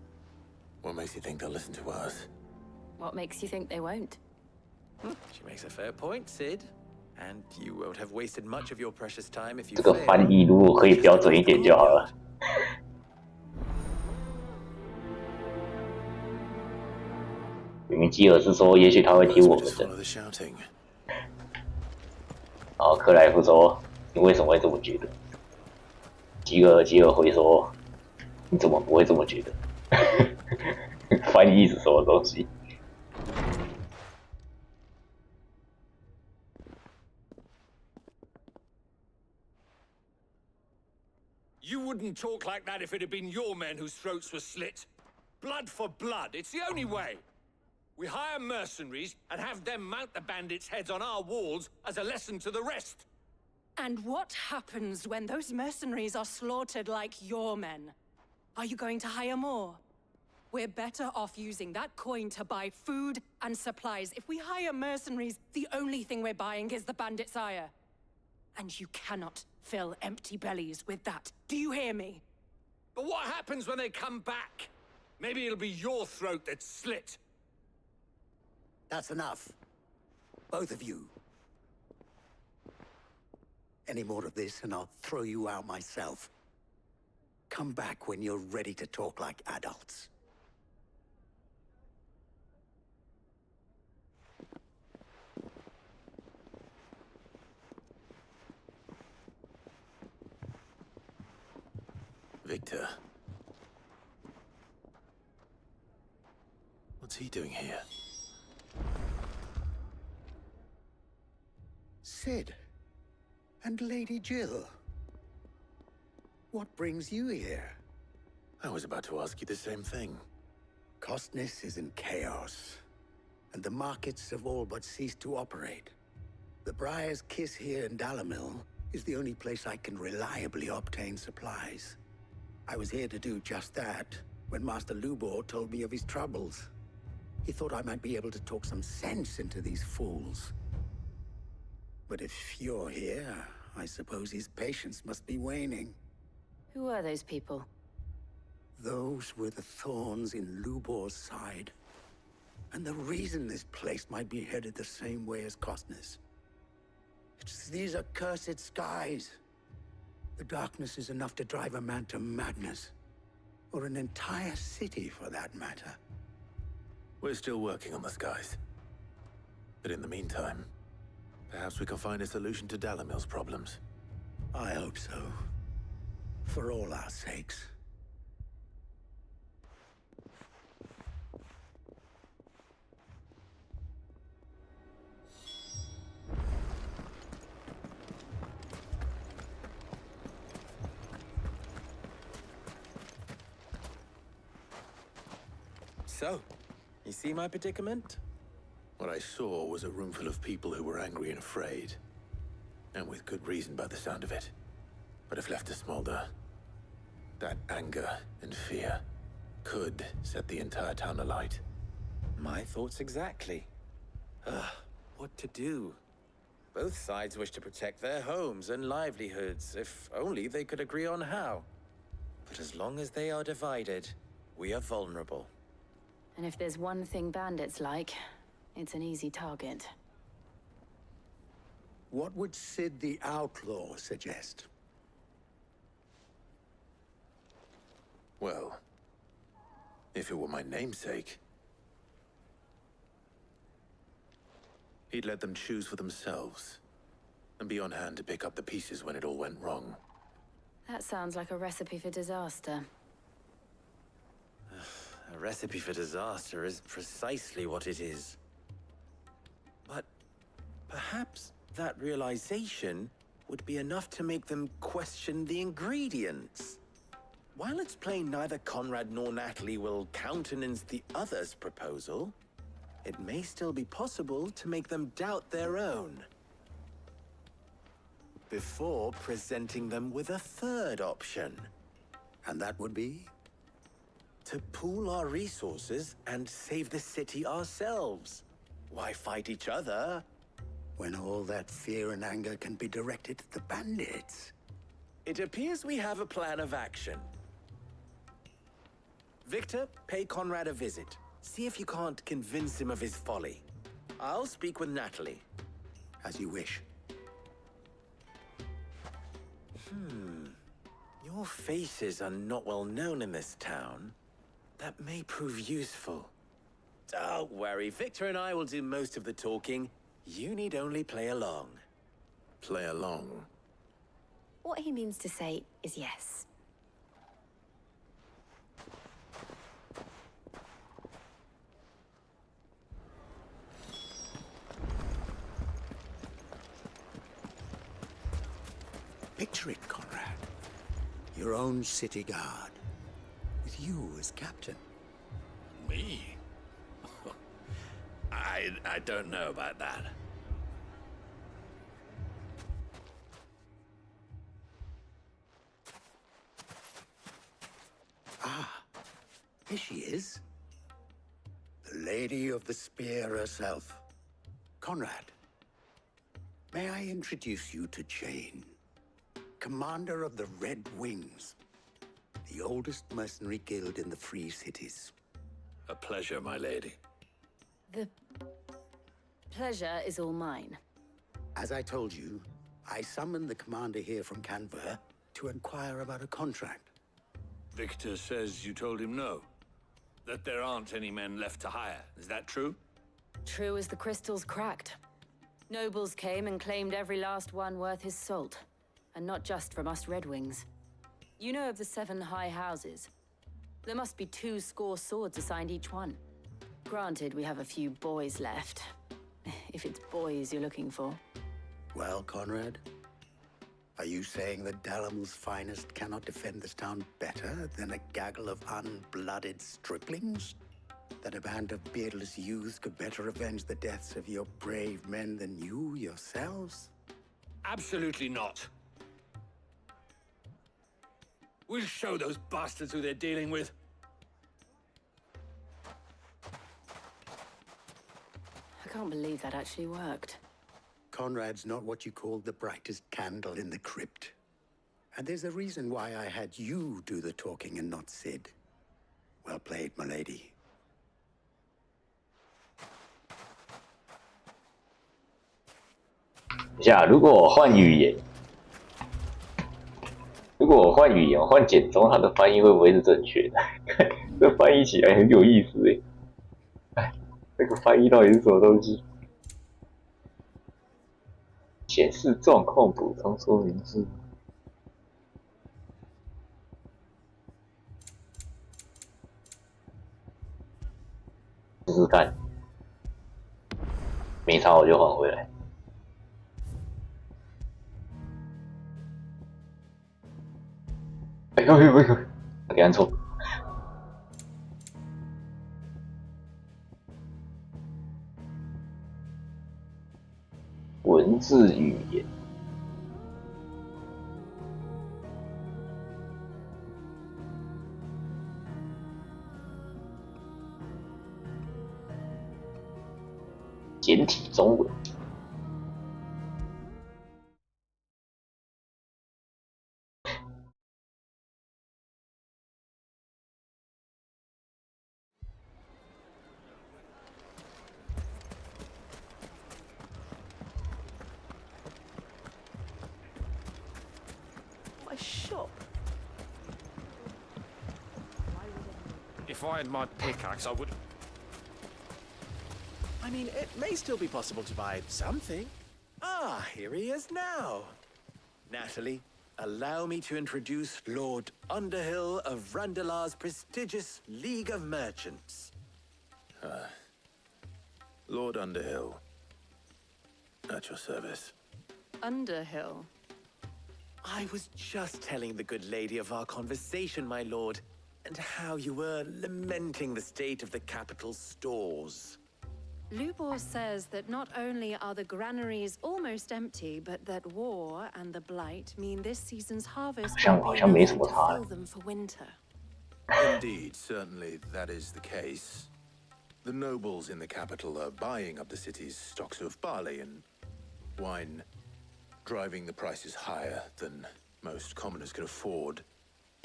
What makes you think they'll listen to us? What makes you think they won't? She makes a fair point, Sid. And you won't have wasted much of your precious time if you 这个翻译如果可以标准一点就好了。明明基尔是说，也许他会听我们的。然后克莱夫说：“你为什么会这么觉得？”基尔会说：“你怎么不会这么觉得？”翻译是什么东西？ You wouldn't talk like that if it had been your men whose throats were slit. Blood for blood, it's the only way. We hire mercenaries and have them mount the bandits' heads on our walls as a lesson to the rest. And what happens when those mercenaries are slaughtered like your men? Are you going to hire more? We're better off using that coin to buy food and supplies. If we hire mercenaries, the only thing we're buying is the bandits' ire. And you cannot fill empty bellies with that. Do you hear me? But what happens when they come back? Maybe it'll be your throat that's slit. That's enough. Both of you. Any more of this and I'll throw you out myself. Come back when you're ready to talk like adults. Victor. What's he doing here? Sid. And Lady Jill. What brings you here? I was about to ask you the same thing. Costness is in chaos, and the markets have all but ceased to operate. The Briar's Kiss here in Dalamil is the only place I can reliably obtain supplies. I was here to do just that when Master Lubor told me of his troubles. He thought I might be able to talk some sense into these fools. But if you're here, I suppose his patience must be waning. Who are those people? Those were the thorns in Lubor's side. And the reason this place might be headed the same way as Costness. It's these accursed skies. The darkness is enough to drive a man to madness. Or an entire city, for that matter. We're still working on the skies. But in the meantime, perhaps we can find a solution to Dalamil's problems. I hope so. For all our sakes. So, you see my predicament? What I saw was a room full of people who were angry and afraid. And with good reason by the sound of it. But if left to smolder, that anger and fear could set the entire town alight. My thoughts exactly. What to do? Both sides wish to protect their homes and livelihoods, if only they could agree on how. But as long as they are divided, we are vulnerable. And if there's one thing bandits like, it's an easy target. What would Sid the Outlaw suggest? Well, if it were my namesake, he'd let them choose for themselves, and be on hand to pick up the pieces when it all went wrong. That sounds like a recipe for disaster. A recipe for disaster is precisely what it is. But perhaps that realization would be enough to make them question the ingredients. While it's plain neither Conrad nor Natalie will countenance the other's proposal, it may still be possible to make them doubt their own. Before presenting them with a third option. And that would be? To pool our resources and save the city ourselves. Why fight each other? When all that fear and anger can be directed at the bandits. It appears we have a plan of action. Victor, pay Conrad a visit. See if you can't convince him of his folly. I'll speak with Natalie. As you wish. Your faces are not well known in this town. That may prove useful. Don't worry, Victor and I will do most of the talking. You need only play along. Play along? What he means to say is yes. Picture it, Conrad. Your own city guard. With you as captain. Me? I don't know about that. Ah, here she is. The Lady of the Spear herself. Conrad, may I introduce you to Jane, commander of the Red Wings, the oldest mercenary guild in the Free Cities. A pleasure, my lady. The pleasure is all mine. As I told you, I summoned the commander here from Canver to inquire about a contract. Victor says you told him no. That there aren't any men left to hire. Is that true? True as the crystals cracked. Nobles came and claimed every last one worth his salt. And not just from us Red Wings. You know of the 7 high houses. There must be 2 score swords assigned each one. Granted, we have a few boys left. If it's boys you're looking for. Well, Conrad? Are you saying that Dalamil's finest cannot defend this town better than a gaggle of unblooded striplings? That a band of beardless youths could better avenge the deaths of your brave men than you yourselves? Absolutely not. We'll show those bastards who they're dealing with. I can't believe that actually worked. Conrad's not what you call the brightest candle in the crypt. And there's a reason why I had you do the talking and not Sid. Well played, my lady. 等下，如果我换语言，我换简中，它的翻译会不会是正确的？这翻译起来很有意思诶。哎，这个翻译到底是什么东西？显示状况补充说明书。试试看，没差我就还回来。哎呦，给按错。文字语言。简体中文。My shop. If I had my pickaxe, I would. I mean, it may still be possible to buy something. Ah, here he is now. Natalie, allow me to introduce Lord Underhill of Randalar's prestigious League of Merchants. Lord Underhill. At your service. Underhill? I was just telling the good lady of our conversation, my lord, and how you were lamenting the state of the capital's stores. Lubor says that not only are the granaries almost empty, but that war and the blight mean this season's harvest will be enough to fill them for winter. Indeed, certainly that is the case. The nobles in the capital are buying up the city's stocks of barley and wine, driving the prices higher than most commoners can afford.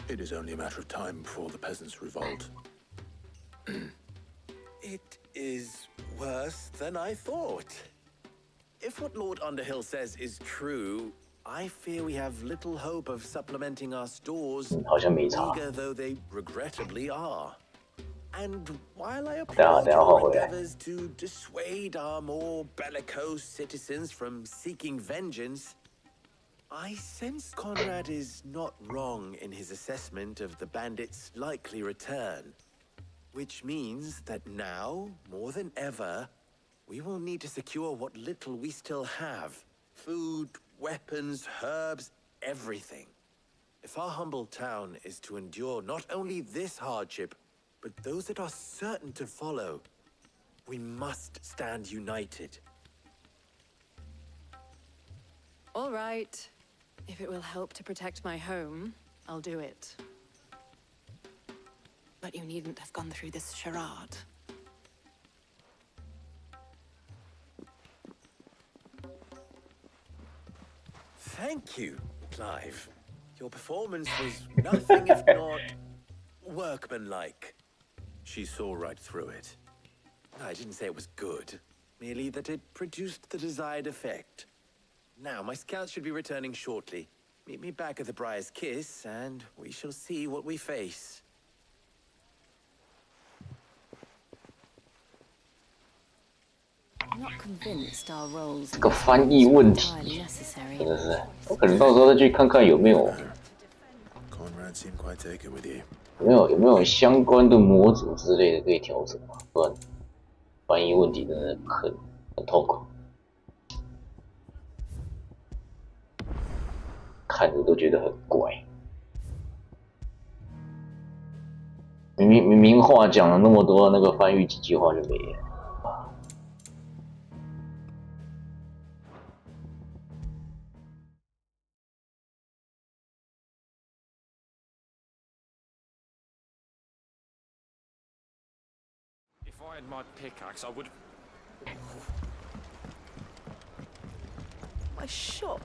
It is only a matter of time before the peasants revolt. It is worse than I thought. If what Lord Underhill says is true, I fear we have little hope of supplementing our stores, eager though they regrettably are. And while I applaud your endeavors to dissuade our more bellicose citizens from seeking vengeance, I sense Conrad is not wrong in his assessment of the bandits' likely return. Which means that now, more than ever, we will need to secure what little we still have. Food, weapons, herbs, everything. If our humble town is to endure not only this hardship, but those that are certain to follow, we must stand united. All right. If it will help to protect my home, I'll do it. But you needn't have gone through this charade. Thank you, Clive. Your performance was nothing if not workmanlike. She saw right through it. I didn't say it was good, merely that it produced the desired effect. Now, my scouts should be returning shortly. Meet me back at the Briar's Kiss, and we shall see what we face. I'm not convinced our roles 这个翻译问题真的是，我可能到时候再去看看有没有 Conrad seemed quite taken with you. 有没有相关的模组之类的可以调整嘛？不然翻译问题真的很痛苦，看着都觉得很怪。明明话讲了那么多，那个翻译几句话就没了。If I had my pickaxe, I would. My shop.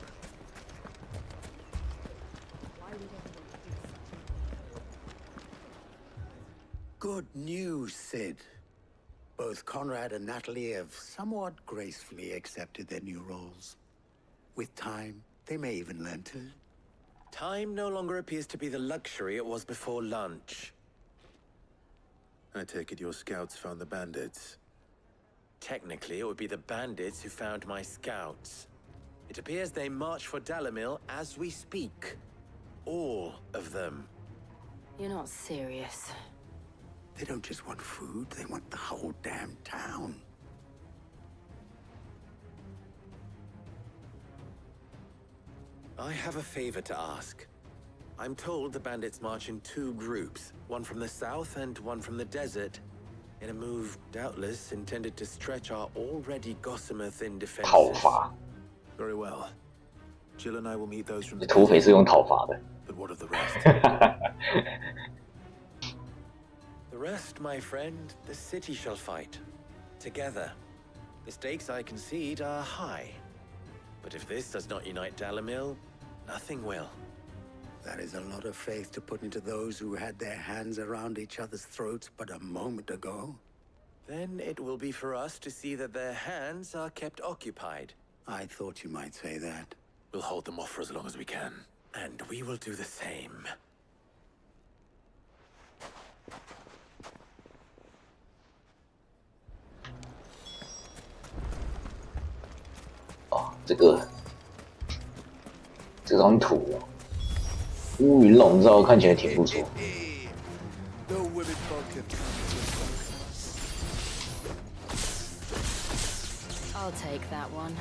Good news, Sid. Both Conrad and Natalie have somewhat gracefully accepted their new roles. With time, they may even learn to... Time no longer appears to be the luxury it was before lunch. I take it your scouts found the bandits. Technically, it would be the bandits who found my scouts. It appears they march for Dalimil as we speak. All of them. You're not serious. They don't just want food, they want the whole damn town. I have a favor to ask. I'm told the bandits march in 2 groups, one from the south and one from the desert, in a move doubtless intended to stretch our already gossamer-thin defenses. 讨伐 Very well. Jill and I will meet those from the 土匪是用讨伐的。 But what of the rest? The rest, my friend, the city shall fight. Together. The stakes I concede are high. But if this does not unite Dalimil, nothing will. That is a lot of faith to put into those who had their hands around each other's throats but a moment ago. Then it will be for us to see that their hands are kept occupied. I thought you might say that. We'll hold them off for as long as we can. And we will do the same. 这张图乌云笼罩，看起来挺不错。I'll take that one.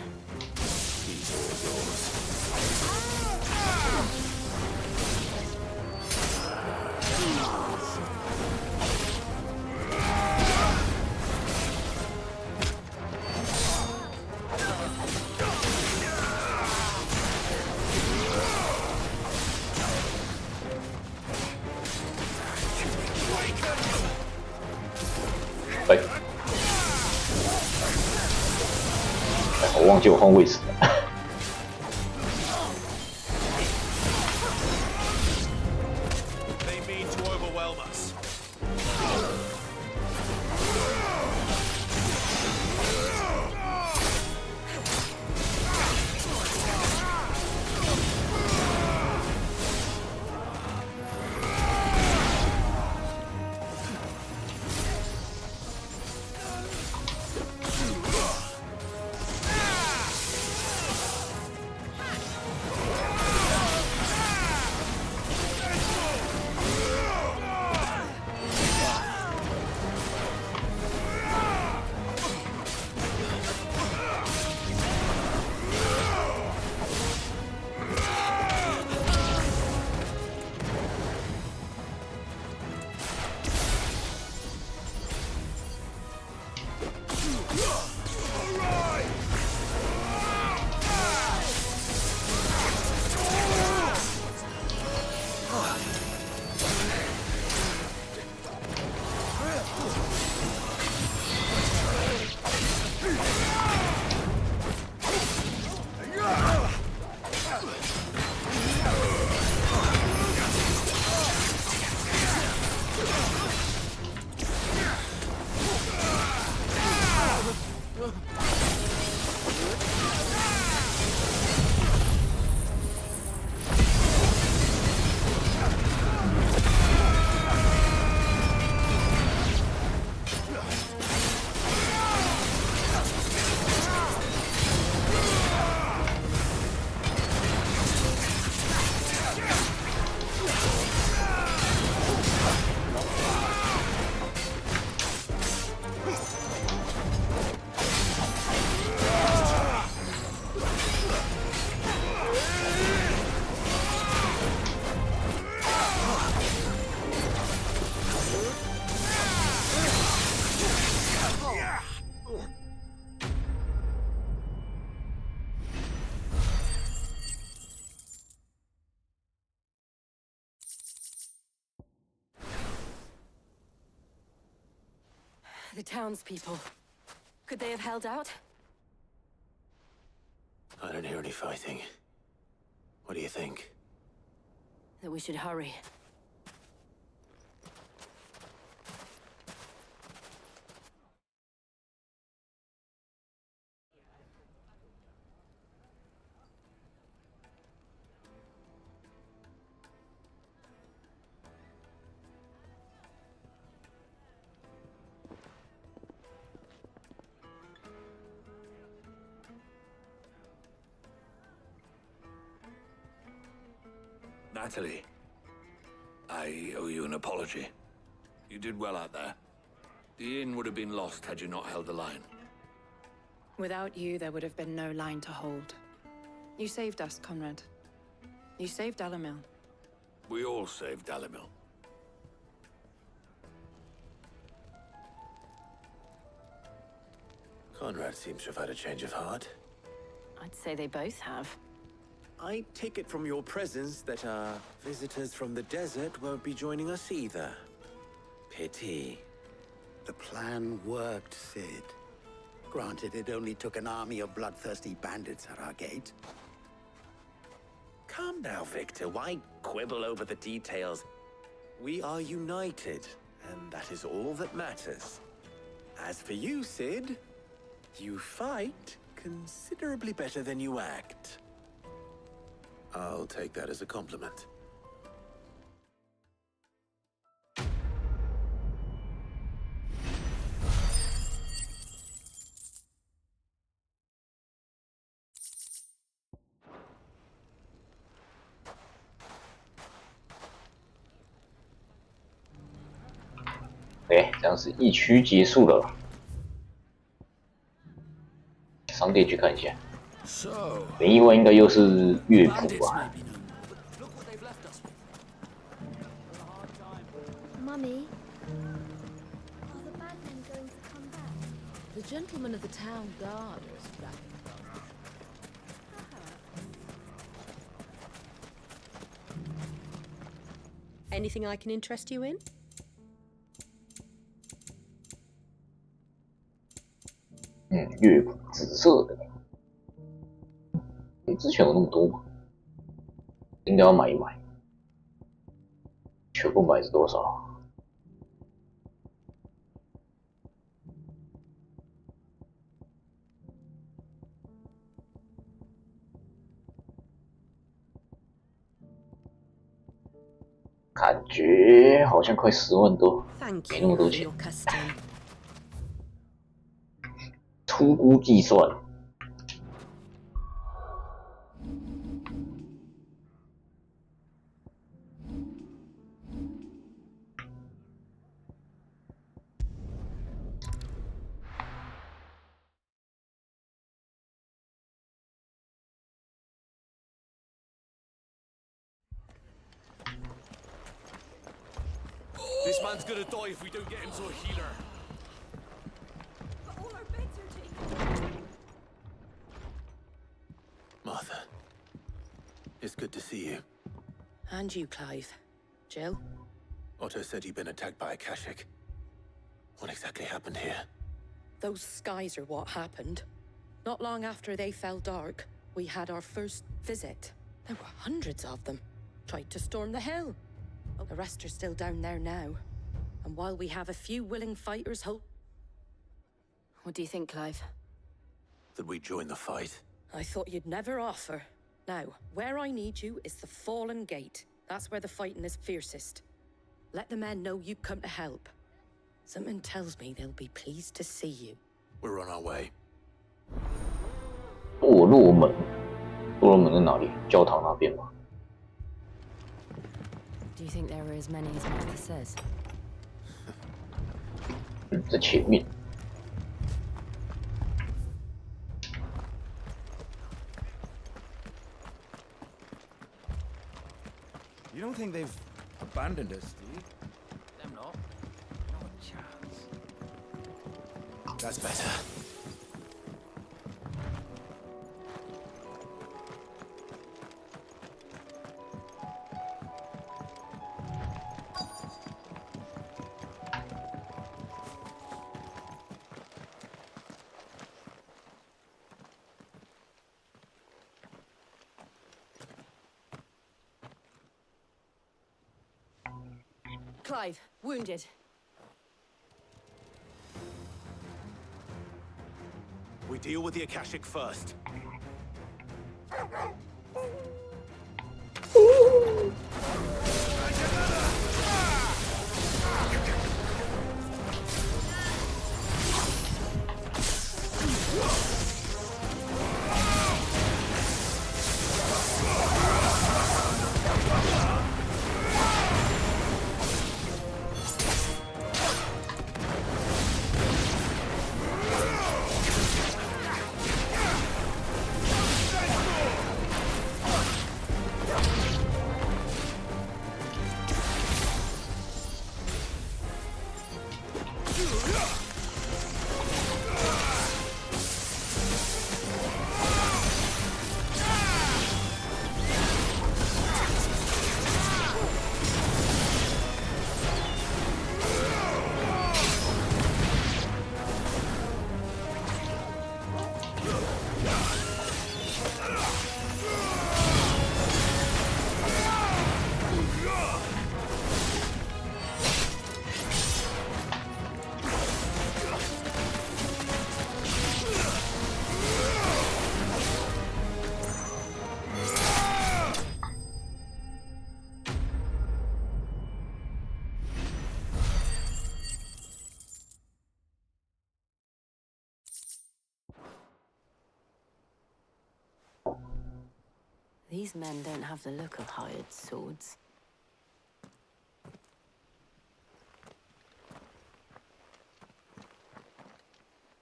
哎，我忘记我换位置了。They mean to overwhelm us. The townspeople. Could they have held out? I don't hear any fighting. What do you think? That we should hurry. Natalie, I owe you an apology. You did well out there. The inn would have been lost had you not held the line. Without you, there would have been no line to hold. You saved us, Conrad. You saved Dalimil. We all saved Dalimil. Conrad seems to have had a change of heart. I'd say they both have. I take it from your presence that our visitors from the desert won't be joining us either. Pity. The plan worked, Sid. Granted, it only took an army of bloodthirsty bandits at our gate. Calm now, Victor. Why quibble over the details? We are united, and that is all that matters. As for you, Sid, you fight considerably better than you act. I'll take that as a compliment.哎，这样是一区结束了，商店去看一下。没意外，应该又是乐谱吧。 Mummy, are the bad men going to come back? The gentleman of the town guard is back. Anything I can interest you in? 乐谱紫色的。之前有那么多吗？应该要买一买。全部买是多少？感觉好像快10万多，没那么多钱。粗估计算。 This man's gonna die if we don't get him to a healer. But all our beds are taken. Martha, it's good to see you. And you, Clive. Jill? Otto said you'd been attacked by a Kashik. What exactly happened here? Those skies are what happened. Not long after they fell dark, we had our first visit. There were hundreds of them. Tried to storm the hill. The rest are still down there now. And while we have a few willing fighters, What do you think, Clive? That we join the fight? I thought you'd never offer. Now, where I need you is the Fallen Gate. That's where the fighting is fiercest. Let the men know you come to help. Something tells me they'll be pleased to see you. We're on our way. 堕落门，堕落门在哪里？教堂那边吗？ Do you think there were as many as Martha says? 在前面。 You don't think they've abandoned us, do you? Them not. Not a chance. That's better. Clive, wounded. We deal with the Akashic first. These men don't have the look of hired swords.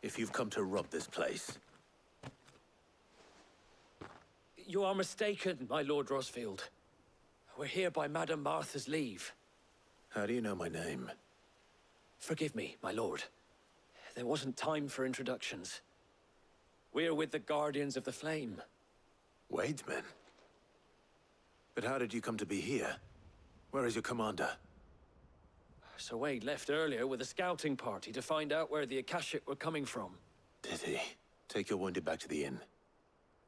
If you've come to rob this place, You are mistaken, my Lord Rosfield. We're here by Madame Martha's leave. how do you know my name? Forgive me, my lord. There wasn't time for introductions. We're with the Guardians of the Flame. Wade's men? But how did you come to be here? Where is your commander? Sir Wade left earlier with a scouting party to find out where the Akashic were coming from. Did he? Take your wounded back to the inn.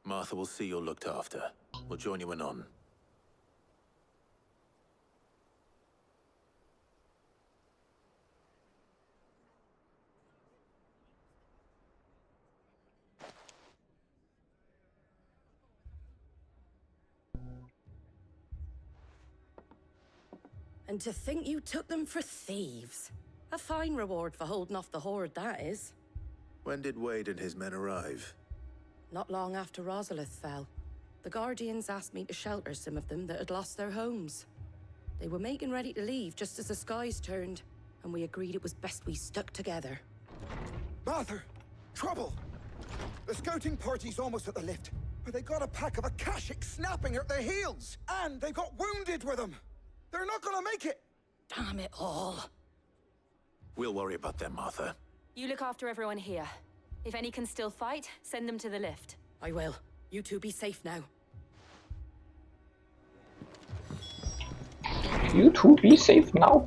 Martha will see you're looked after. We'll join you anon. And to think you took them for thieves. A fine reward for holding off the horde, that is. When did Wade and his men arrive? Not long after Rosalith fell, the Guardians asked me to shelter some of them that had lost their homes. They were making ready to leave just as the skies turned, and we agreed it was best we stuck together. Martha! Trouble! The scouting party's almost at the lift, but they got a pack of Akashic snapping at their heels! And they got wounded with them! They're not gonna make it! Damn it all. We'll worry about them, Martha. You look after everyone here. If any can still fight, send them to the lift. I will. You two be safe now. You two be safe now。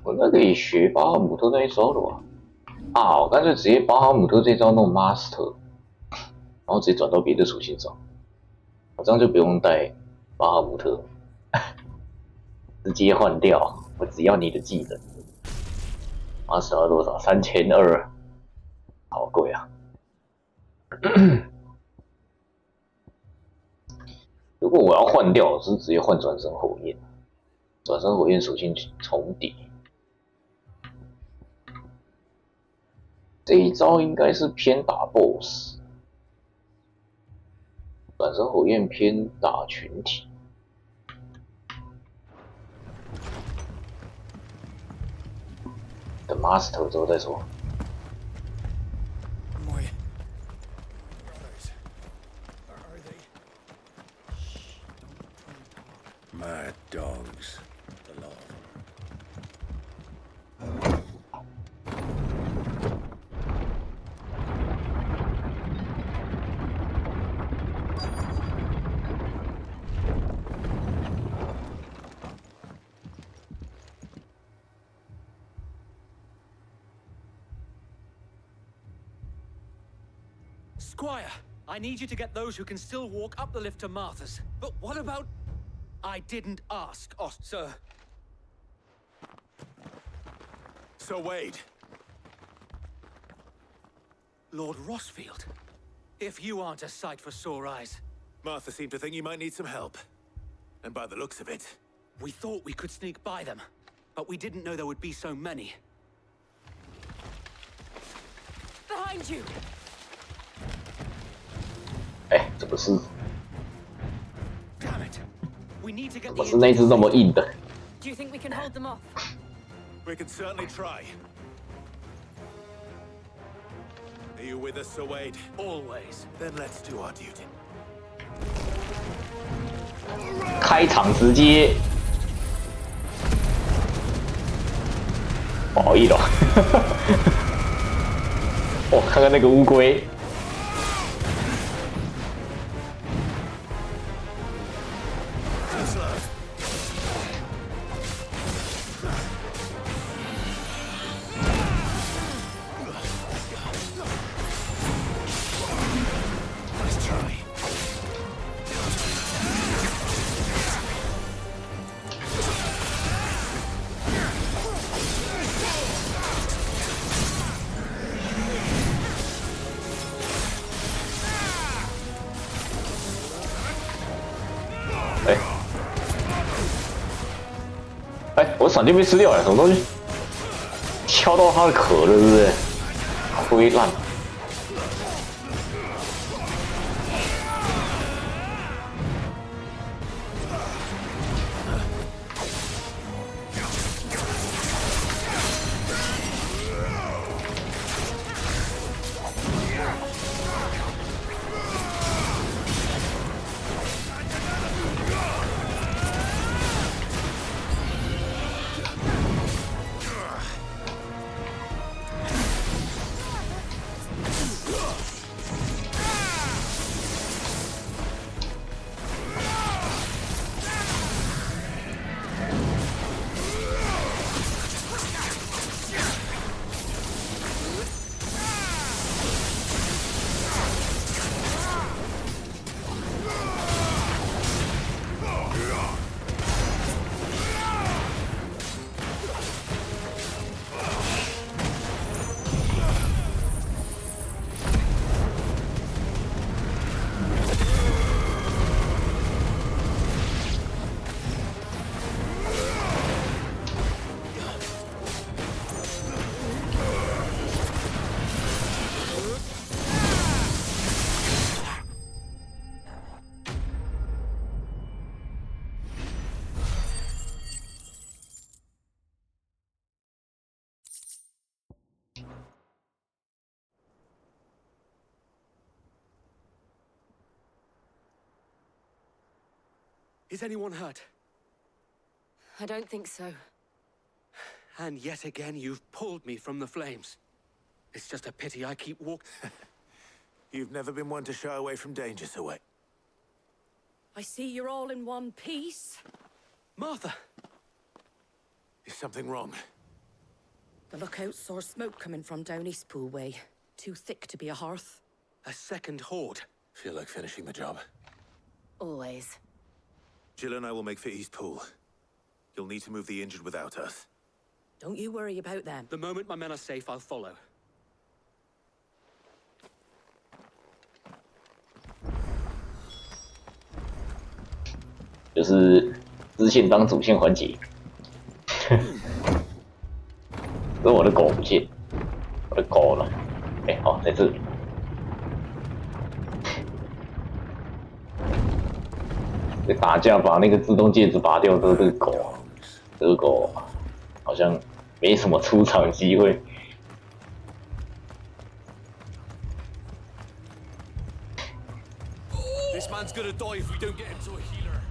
我应该可以学巴哈姆特那一招的吧？啊，我干脆直接巴哈姆特这招弄 Master， 然后直接转到别的属性上，我这样就不用带巴哈姆特，直接换掉。我只要你的技能。Master 要多少？3200，好贵啊！如果我要换掉，我是直接换转身火焰，转身火焰属性重叠。这一招应该是偏打 BOSS， 转身火焰偏打群体。等 Master 之后再说。Mad dogs, the lot of them. Squire, I need you to get those who can still walk up the lift to Martha's. But what about... I didn't ask. Oh, sir, So Wade. Lord Rossfield, if you aren't a sight for sore eyes. Martha seemed to think you might need some help. And by the looks of it... We thought we could sneak by them, but we didn't know there would be so many. Behind you! 哎，怎么是？ Damn it! We need to get 怎么是那只这么硬的？ Do you think we can hold them off? We can certainly try. Are you with us, Sir Wade? Always. Then let's do our duty. 开场直接，不好意思哦。哦，看看那个乌龟。 哎，我闪电被吃掉了，什么东西？敲到它的壳了，是不是？灰烂。Is anyone hurt? I don't think so. And yet again, you've pulled me from the flames. It's just a pity I keep walking. You've never been one to shy away from danger, Sir Wade. I see you're all in one piece. Martha! Is something wrong? The lookout saw smoke coming from down Eastpool way. Too thick to be a hearth. A second horde. Feel like finishing the job. Always. Jill and I will make for Eastpool. You'll need to move the injured without us. Don't you worry about them. The moment my men are safe, I'll follow. 就是支线当主线环节。这是我的狗不见，我的狗了。哎，好，在这里。这打架把那个自动戒指拔掉之后，这个狗好像没什么出场机会。 This man's gonna die if we don't get him to a healer.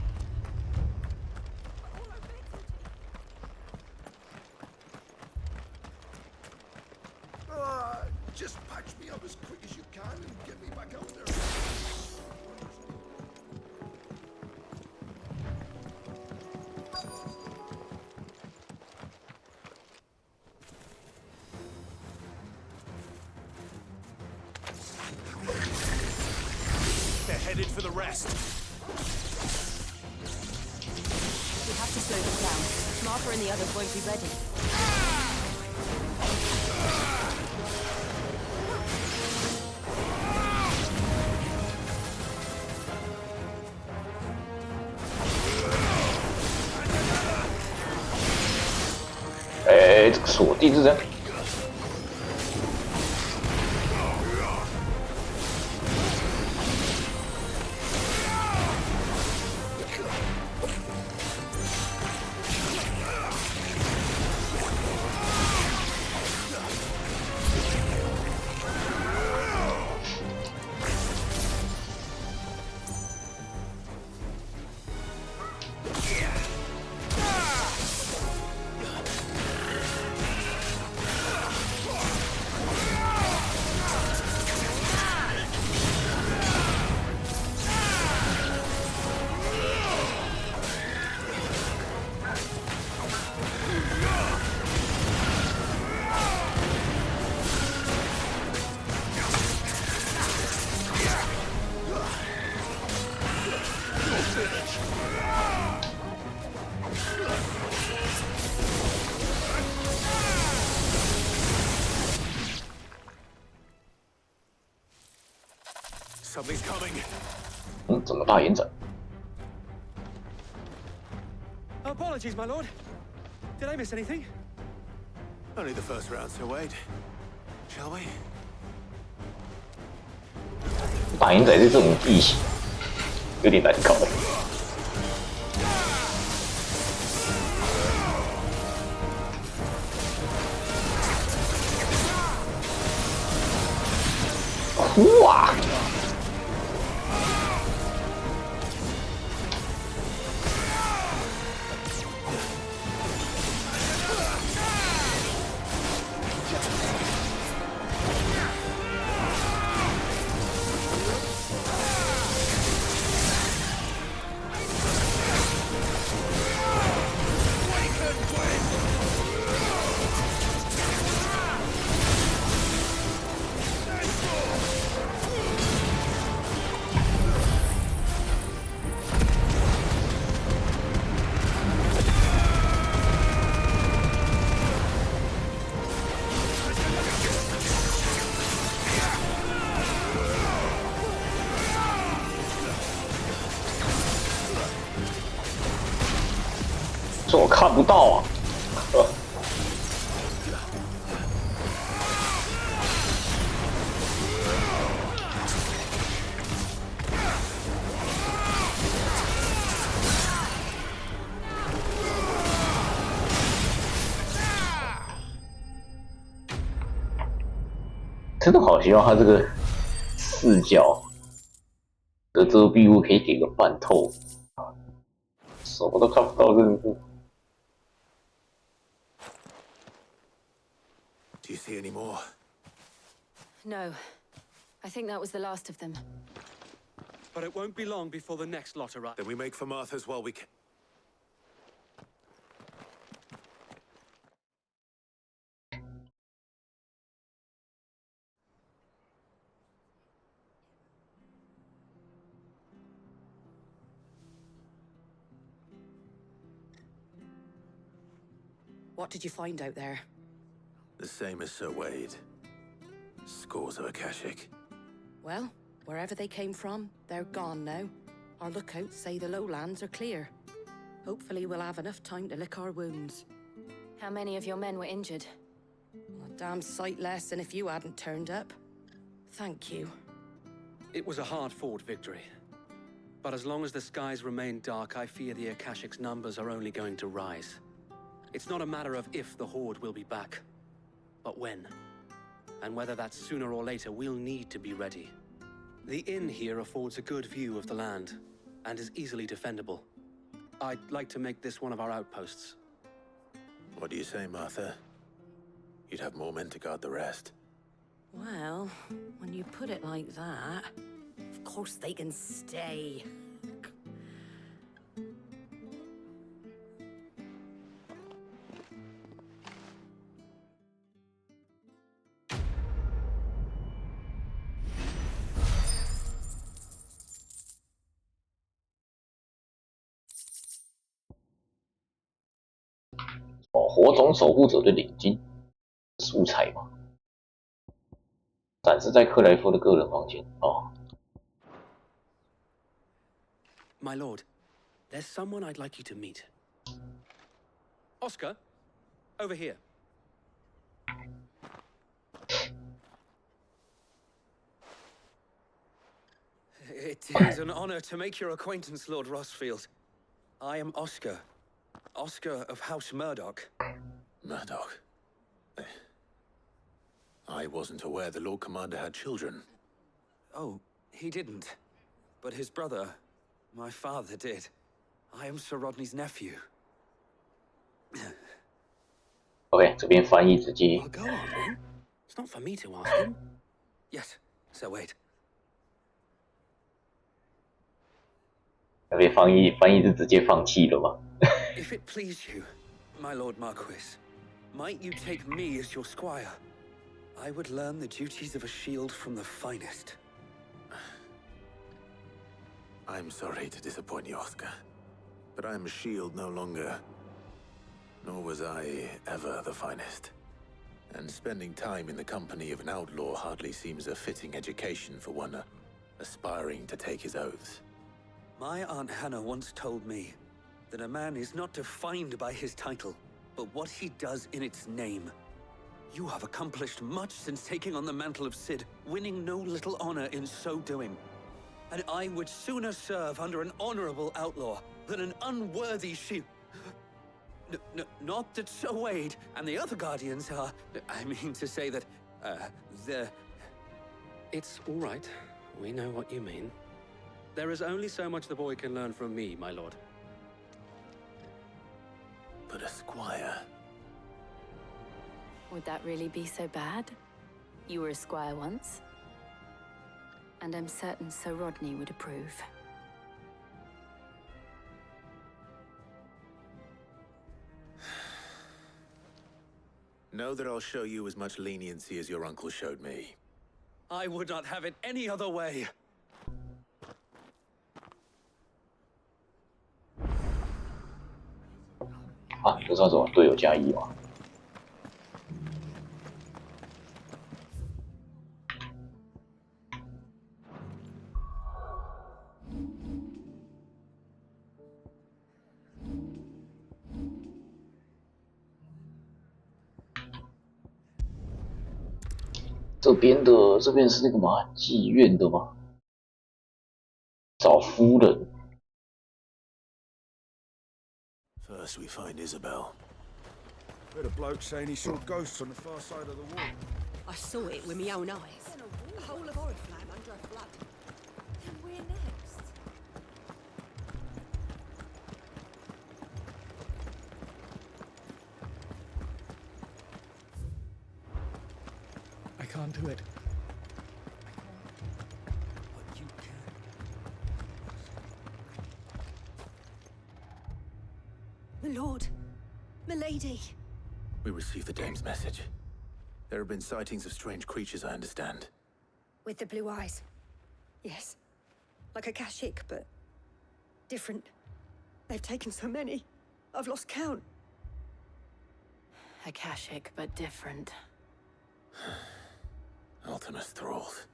Just patch me up as quick as you can and get me back out there. They're headed for the rest. We have to slow them down. Martha and the others won't be ready. 哎，这个锁定是这样。Something's coming. 怎么大延展？ Apologies, my lord. Did I miss anything? Only the first round, Sir Wade. Shall we? 大延展是这种地形，有点难搞。哇！这我看不到啊！真的好希望他这个视角的遮蔽物可以给个半透，什么都看不到，真的是。 Do you see any more? No. I think that was the last of them. But it won't be long before the next lot arrive. Then we make for Martha's while we can. What did you find out there? The same as Sir Wade. Scores of Akashic. Well, wherever they came from, they're gone now. Our lookouts say the lowlands are clear. Hopefully we'll have enough time to lick our wounds. How many of your men were injured? A damn sight less than if you hadn't turned up. Thank you. It was a hard-fought victory. But as long as the skies remain dark, I fear the Akashic's numbers are only going to rise. It's not a matter of if the Horde will be back, but when. And whether that's sooner or later, we'll need to be ready. The inn here affords a good view of the land, and is easily defendable. I'd like to make this one of our outposts. What do you say, Martha? You'd have more men to guard the rest. Well, when you put it like that, of course they can stay.哦，火种守护者的领巾。素材嘛，展示在克莱夫的个人房间哦。My lord, there's someone I'd like you to meet. Oscar, over here. It is an honor to make your acquaintance, Lord Rossfield. I am Oscar. Oscar of House Murdoch. Murdoch? I wasn't aware the Lord Commander had children. Oh, he didn't. But his brother, my father, did. I am Sir Rodney's nephew. OK， 这边翻译直接。Well, go on then. It's not for me to ask him. Yes, so wait. 那边翻译是直接放弃了吗？ If it please you, my Lord Marquis, might you take me as your squire? I would learn the duties of a shield from the finest. I'm sorry to disappoint you, Oscar, but I'm a shield no longer. Nor was I ever the finest. And spending time in the company of an outlaw hardly seems a fitting education for one aspiring to take his oaths. My Aunt Hannah once told me that a man is not defined by his title, but what he does in its name. You have accomplished much since taking on the mantle of Cid, winning no little honor in so doing. And I would sooner serve under an honorable outlaw than an unworthy shield. Not that Sir Wade and the other Guardians are... I mean to say that, they're... It's all right. We know what you mean. There is only so much the boy can learn from me, my lord. But a squire... Would that really be so bad? You were a squire once. And I'm certain Sir Rodney would approve. Know that I'll show you as much leniency as your uncle showed me. I would not have it any other way. 啊，这算什么队友加一吗？这边是那个嘛妓院的吗？找夫人。 First we find Isabel. Heard a bloke saying he saw ghosts on the far side of the wall. I saw it with my own eyes. A whole of Oriflamme under a flood. And we're next. I can't do it. But you can. My lord. My lady. We received the dame's message. There have been sightings of strange creatures, I understand. With the blue eyes. Yes. Like a Kashik, but different. They've taken so many. I've lost count. Akashic, but different. Ultimus thralls.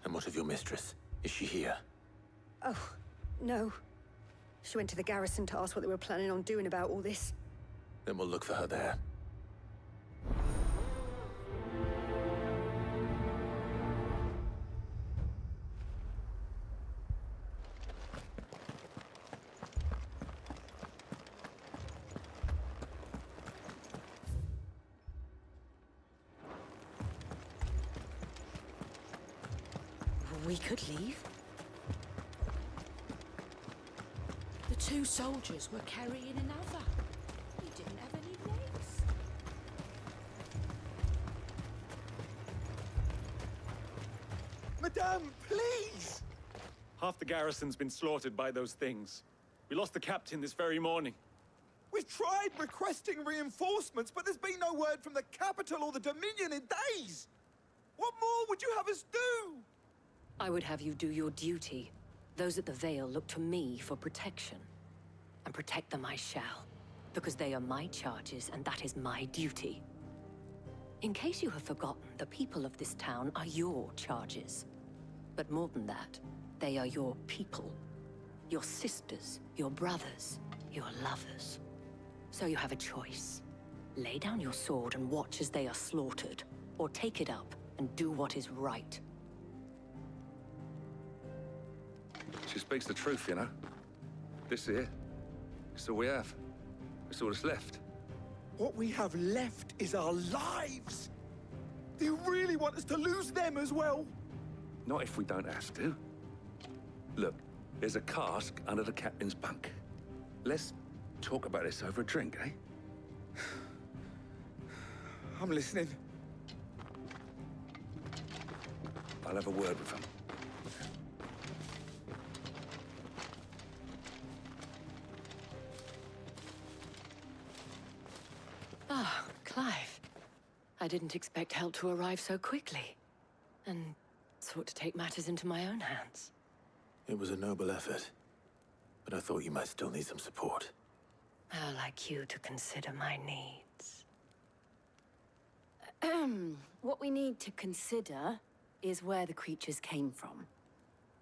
And what of your mistress? Is she here? Oh, no. She went to the garrison to ask what they were planning on doing about all this. Then we'll look for her there. We could leave. The two soldiers were carrying another. He didn't have any legs. Madame, please! Half the garrison's been slaughtered by those things. We lost the captain this very morning. We've tried requesting reinforcements, but there's been no word from the capital or the Dominion in days! What more would you have us do? I would have you do your duty. Those at the Vale look to me for protection. And protect them I shall. Because they are my charges, and that is my duty. In case you have forgotten, the people of this town are your charges. But more than that, they are your people. Your sisters, your brothers, your lovers. So you have a choice. Lay down your sword and watch as they are slaughtered, or take it up and do what is right. She speaks the truth, you know. This here, it's all we have. It's all that's left. What we have left is our lives! Do you really want us to lose them as well? Not if we don't have to. Look, there's a cask under the captain's bunk. Let's talk about this over a drink, eh? I'm listening. I'll have a word with him. Ah, Clive. I didn't expect help to arrive so quickly. And sought to take matters into my own hands. It was a noble effort, but I thought you might still need some support. How like you to consider my needs. What we need to consider is where the creatures came from.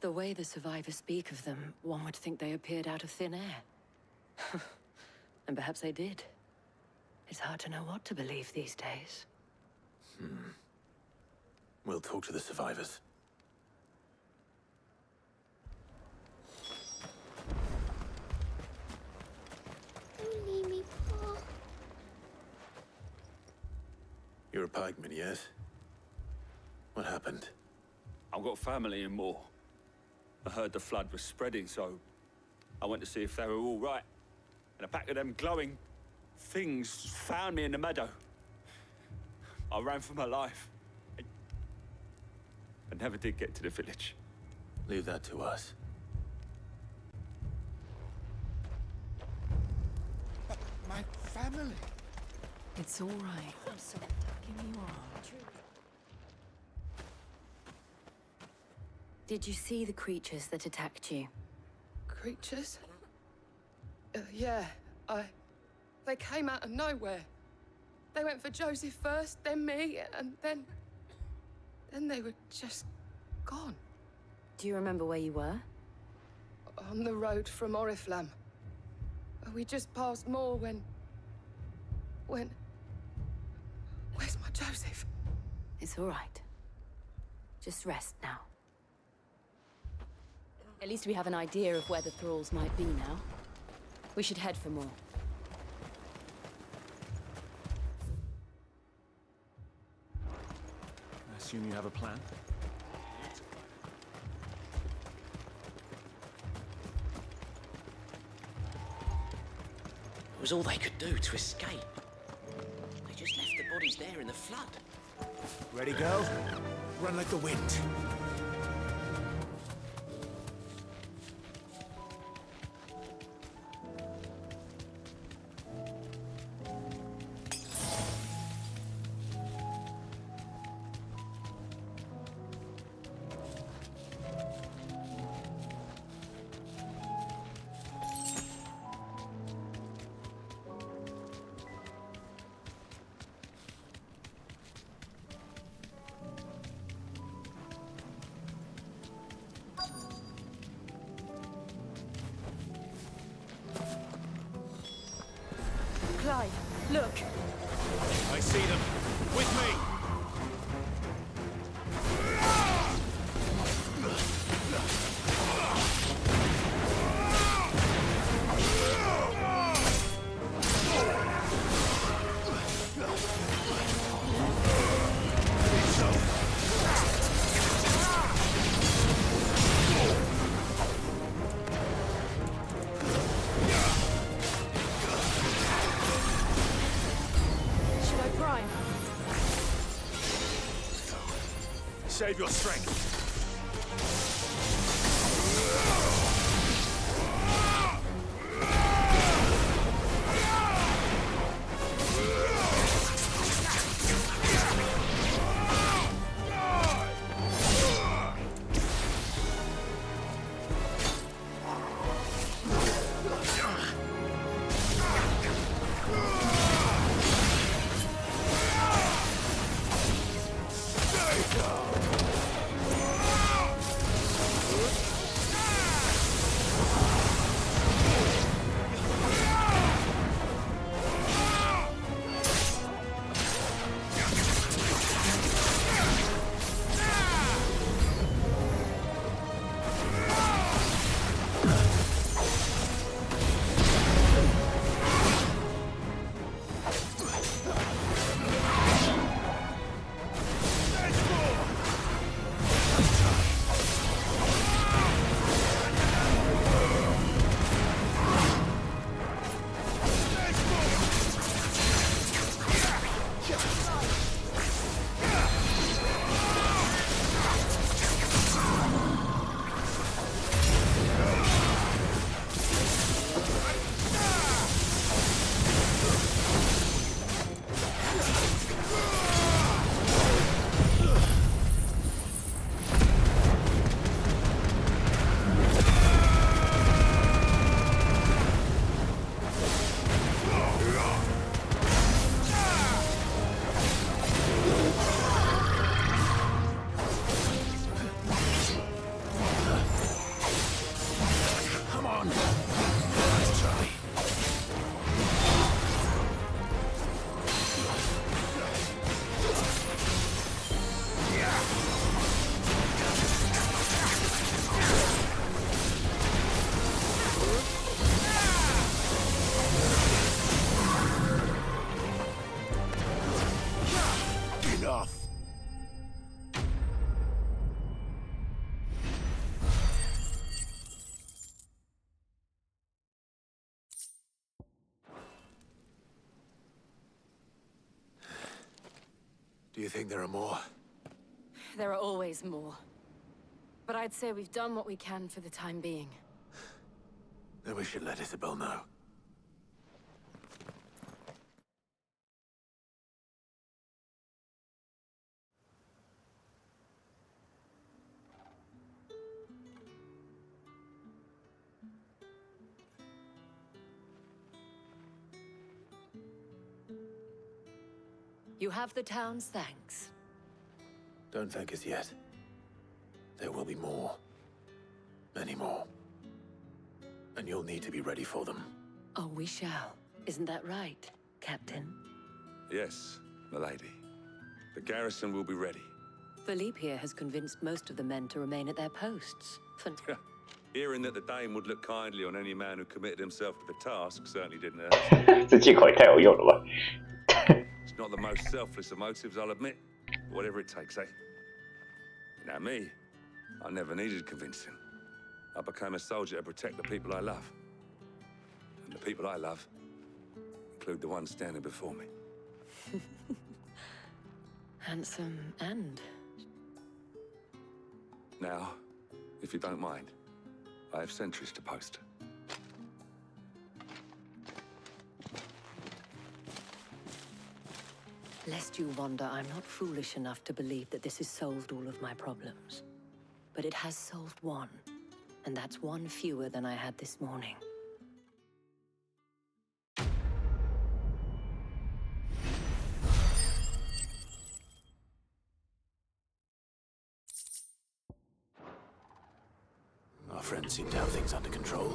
The way the survivors speak of them, one would think they appeared out of thin air. And perhaps they did. It's hard to know what to believe these days. We'll talk to the survivors. Don't leave me, Pa. You're a pikeman, yes? What happened? I've got family in Moor. I heard the flood was spreading, so I went to see if they were all right. And a pack of them glowing things found me in the meadow. I ran for my life. I never did get to the village. Leave that to us. But my family. It's all right. I'm sorry. Give me your arm. Did you see the creatures that attacked you? Creatures? Yeah, they came out of nowhere. They went for Joseph first, then me, and then they were just gone. Do you remember where you were? On the road from Oriflamme. We just passed Moor when... Where's my Joseph? It's all right. Just rest now. At least we have an idea of where the thralls might be now. We should head for more. I assume you have a plan? It was all they could do to escape. They just left the bodies there in the flood. Ready, go? Run like the wind. Clive, look. I see them. With me. Save your strength. Do you think there are more? There are always more. But I'd say we've done what we can for the time being. Then we should let Isabel know. You have the town's thanks. Don't thank us yet. There will be more. Many more. And you'll need to be ready for them. Oh, we shall. Isn't that right, Captain? Yes, milady. The garrison will be ready. Philippe here has convinced most of the men to remain at their posts. Hearing that the Dane would look kindly on any man who committed himself to the task certainly didn't hurt. 这借口也太有用了吧 It's not the most selfless of motives, I'll admit. But whatever it takes, eh? Now me, I never needed convincing. I became a soldier to protect the people I love. And the people I love include the ones standing before me. Handsome and... Now, if you don't mind, I have sentries to post. Lest you wonder, I'm not foolish enough to believe that this has solved all of my problems. But it has solved one, and that's one fewer than I had this morning. Our friends seem to have things under control.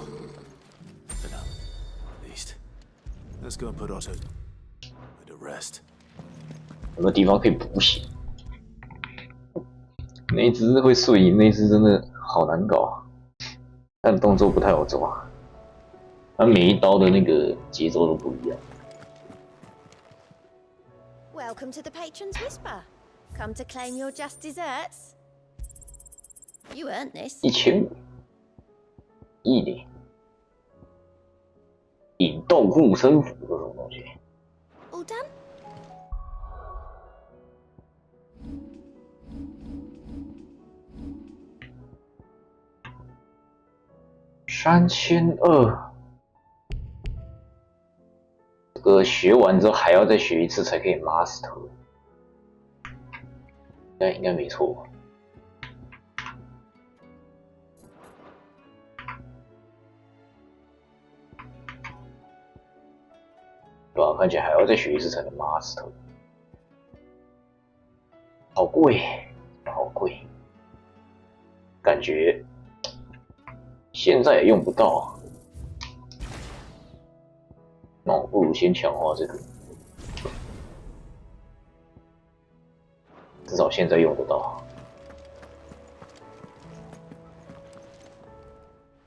For now, at least. Let's go and put Otto to rest. 有没有地方可以补血？那一只会瞬移，那一只真的好难搞，但动作不太好抓，它每一刀的那个节奏都不一样。Welcome to the Patron's Whisper. Come to claim your just desserts. You earned this. 1500，一点。引动护身符这种东西。All done? 3200，这个学完之后还要再学一次才可以 master， 应该没错吧？对吧？看起来还要再学一次才能 master， 好贵，好贵，感觉。现在也用不到，那我不如先强化这个，至少现在用得到。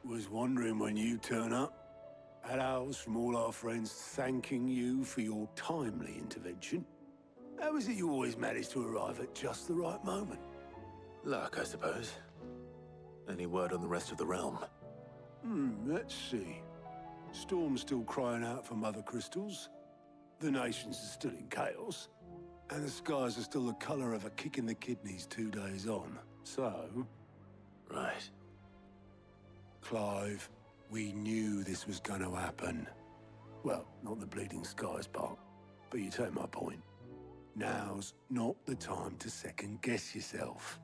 Was wondering when you turn up. Had owls from all our friends thanking you for your timely intervention. How is it you always manage to arrive at just the right moment? Luck, I suppose. Any word on the rest of the realm? Let's see. Storm's still crying out for mother crystals. The nations are still in chaos. And the skies are still the colour of a kick in the kidneys 2 days on. So... Right. Clive, we knew this was going to happen. Well, not the bleeding skies part, but you take my point. Now's not the time to second-guess yourself.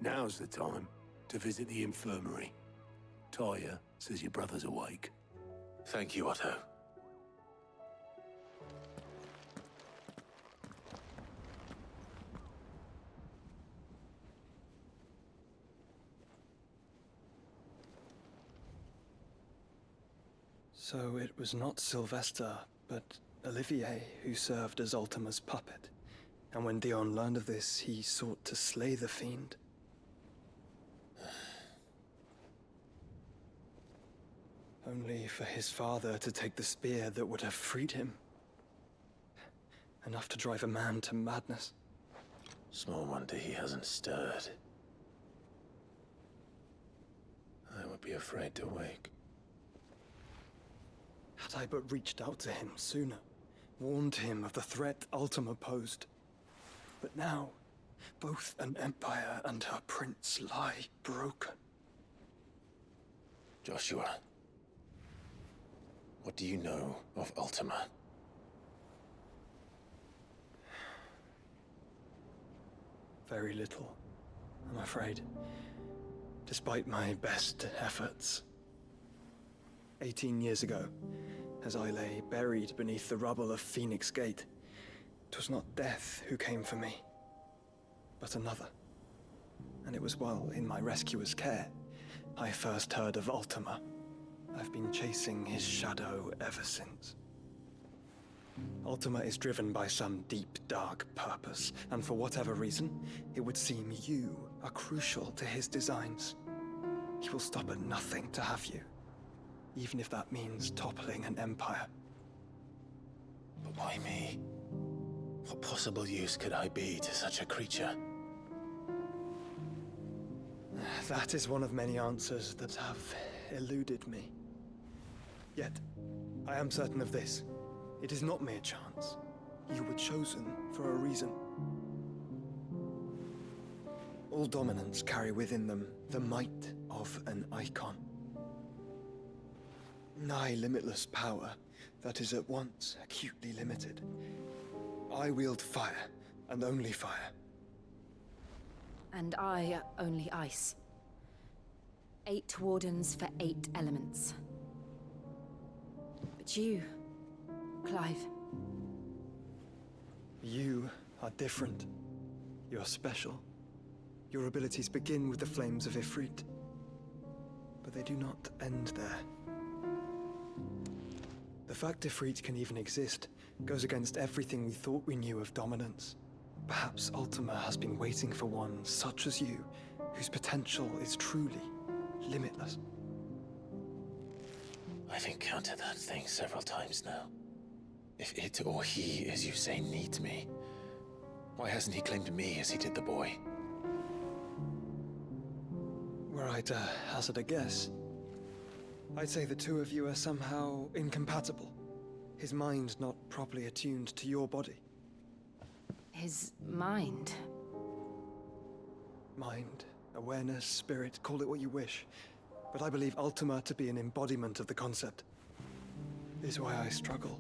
Now's the time to visit the infirmary. Talia says your brother's awake. Thank you, Otto. So it was not Sylvester, but Olivier who served as Ultima's puppet. And when Dion learned of this, he sought to slay the fiend. Only for his father to take the spear that would have freed him. Enough to drive a man to madness. Small wonder he hasn't stirred. I would be afraid to wake. Had I but reached out to him sooner, warned him of the threat Ultima posed. But now, both an empire and her prince lie broken. Joshua, what do you know of Ultima? Very little, I'm afraid. Despite my best efforts. 18 years ago, as I lay buried beneath the rubble of Phoenix Gate, 'twas not death who came for me, but another. And it was while in my rescuer's care, I first heard of Ultima. I've been chasing his shadow ever since. Ultima is driven by some deep, dark purpose, and for whatever reason, it would seem you are crucial to his designs. He will stop at nothing to have you, even if that means toppling an empire. But why me? What possible use could I be to such a creature? That is one of many answers that have eluded me. Yet, I am certain of this. It is not mere chance. You were chosen for a reason. All dominants carry within them the might of an icon. Nigh limitless power that is at once acutely limited. I wield fire, and only fire. And I only ice. 8 wardens for 8 elements. But you, Clive. You are different. You're special. Your abilities begin with the flames of Ifrit. But they do not end there. The fact Ifrit can even exist goes against everything we thought we knew of dominance. Perhaps Ultima has been waiting for one such as you, whose potential is truly limitless. I've encountered that thing several times now. If it or he, as you say, needs me, why hasn't he claimed me as he did the boy? Were I to hazard a guess, I'd say the two of you are somehow incompatible. His mind not properly attuned to your body. His mind? Mind, awareness, spirit, call it what you wish. But I believe Ultima to be an embodiment of the concept. Is why I struggle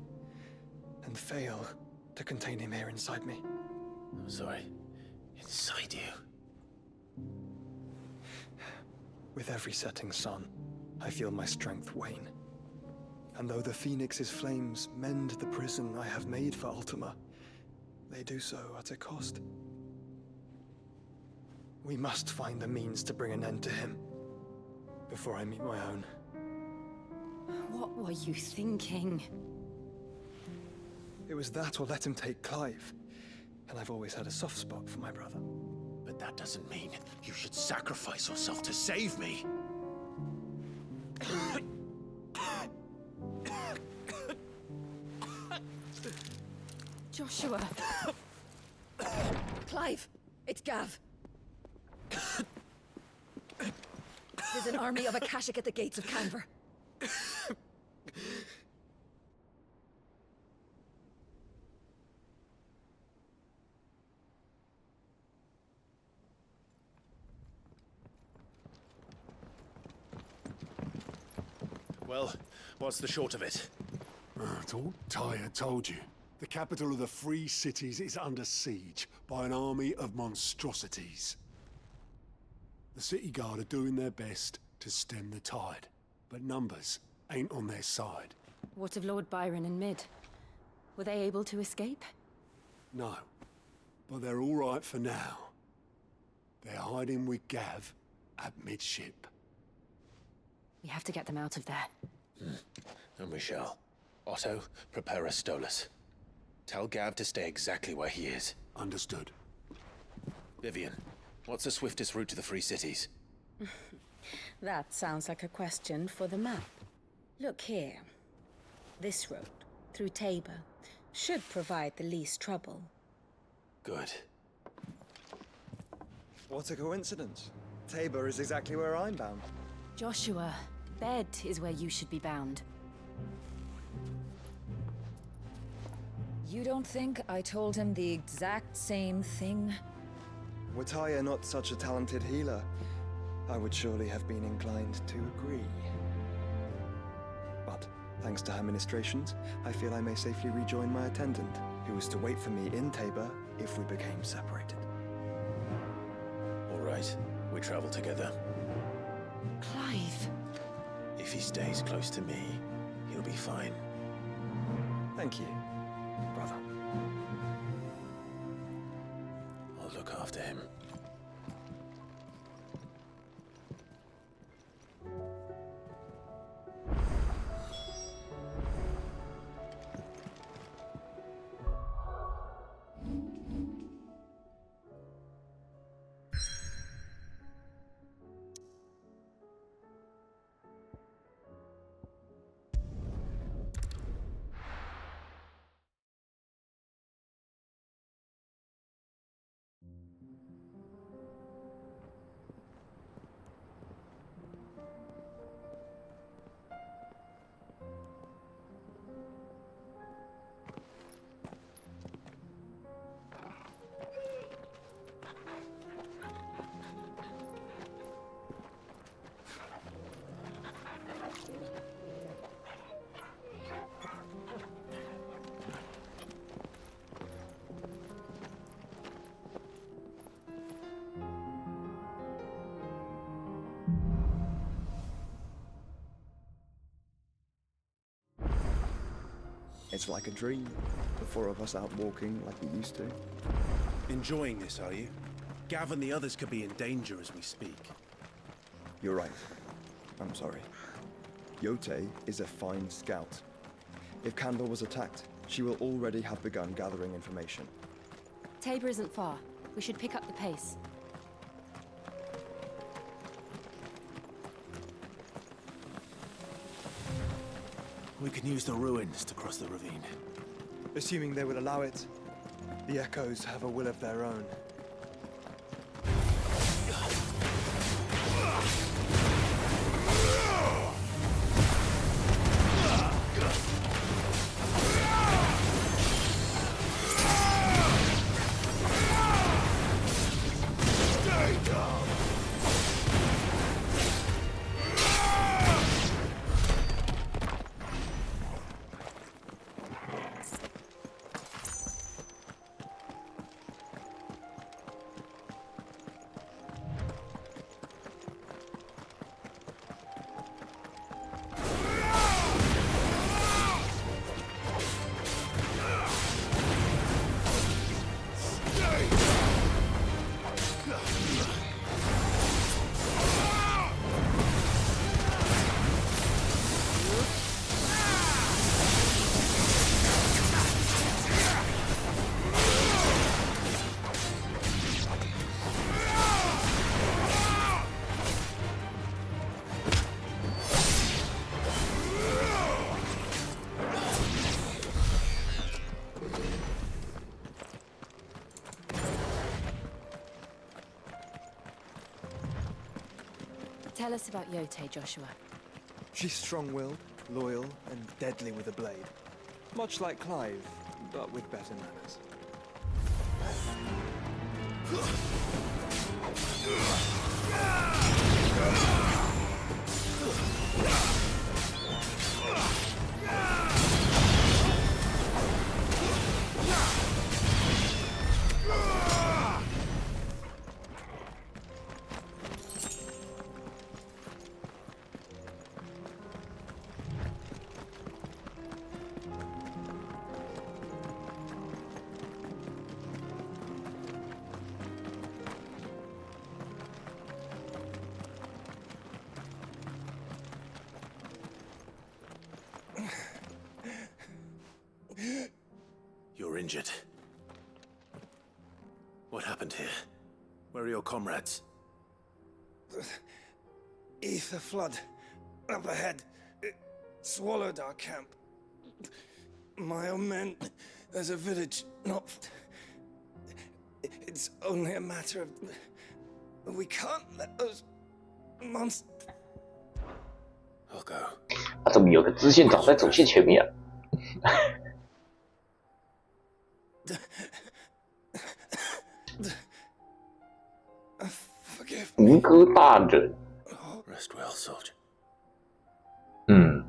and fail to contain him here inside me. I'm sorry. Inside you? With every setting sun, I feel my strength wane. And though the Phoenix's flames mend the prison I have made for Ultima, they do so at a cost. We must find the means to bring an end to him, before I meet my own. What were you thinking? It was that or let him take Clive. And I've always had a soft spot for my brother. But that doesn't mean you should sacrifice yourself to save me. Joshua! Clive! It's Gav! There's an army of Akashic at the gates of Canver. Well, what's the short of it? It's all Tyre told you. The capital of the Free Cities is under siege by an army of monstrosities. The city guard are doing their best to stem the tide, but numbers ain't on their side. What of Lord Byron and Mid? Were they able to escape? No, but they're all right for now. They're hiding with Gav at midship. We have to get them out of there. And we shall. Otto, prepare a Stolas. Tell Gav to stay exactly where he is. Understood. Vivian, what's the swiftest route to the Free Cities? That sounds like a question for the map. Look here. This road, through Tabor, should provide the least trouble. Good. What a coincidence. Tabor is exactly where I'm bound. Joshua, bed is where you should be bound. You don't think I told him the exact same thing? Were Taya not such a talented healer, I would surely have been inclined to agree. But thanks to her ministrations, I feel I may safely rejoin my attendant, who was to wait for me in Tabor if we became separated. All right, we travel together. Clive. If he stays close to me, he'll be fine. Thank you, brother. I'll look after him. It's like a dream. The four of us out walking like we used to. Enjoying this, are you? Gav and the others could be in danger as we speak. You're right. I'm sorry. Yote is a fine scout. If Kandor was attacked, she will already have begun gathering information. Tabor isn't far. We should pick up the pace. We can use the ruins to cross the ravine. Assuming they would allow it, the Echoes have a will of their own. Tell us about Yote, Joshua. She's strong-willed, loyal, and deadly with a blade. Much like Clive, but with better manners. You're injured. What happened here? Where are your comrades? The ether flood up ahead. It swallowed our camp. My own men. There's a village not... It's only a matter of... We can't let those monsters... I'll go. 他怎么有个支线长在主线前面啊？ Forgive 吴哥大人。 Rest well, soldier. 嗯。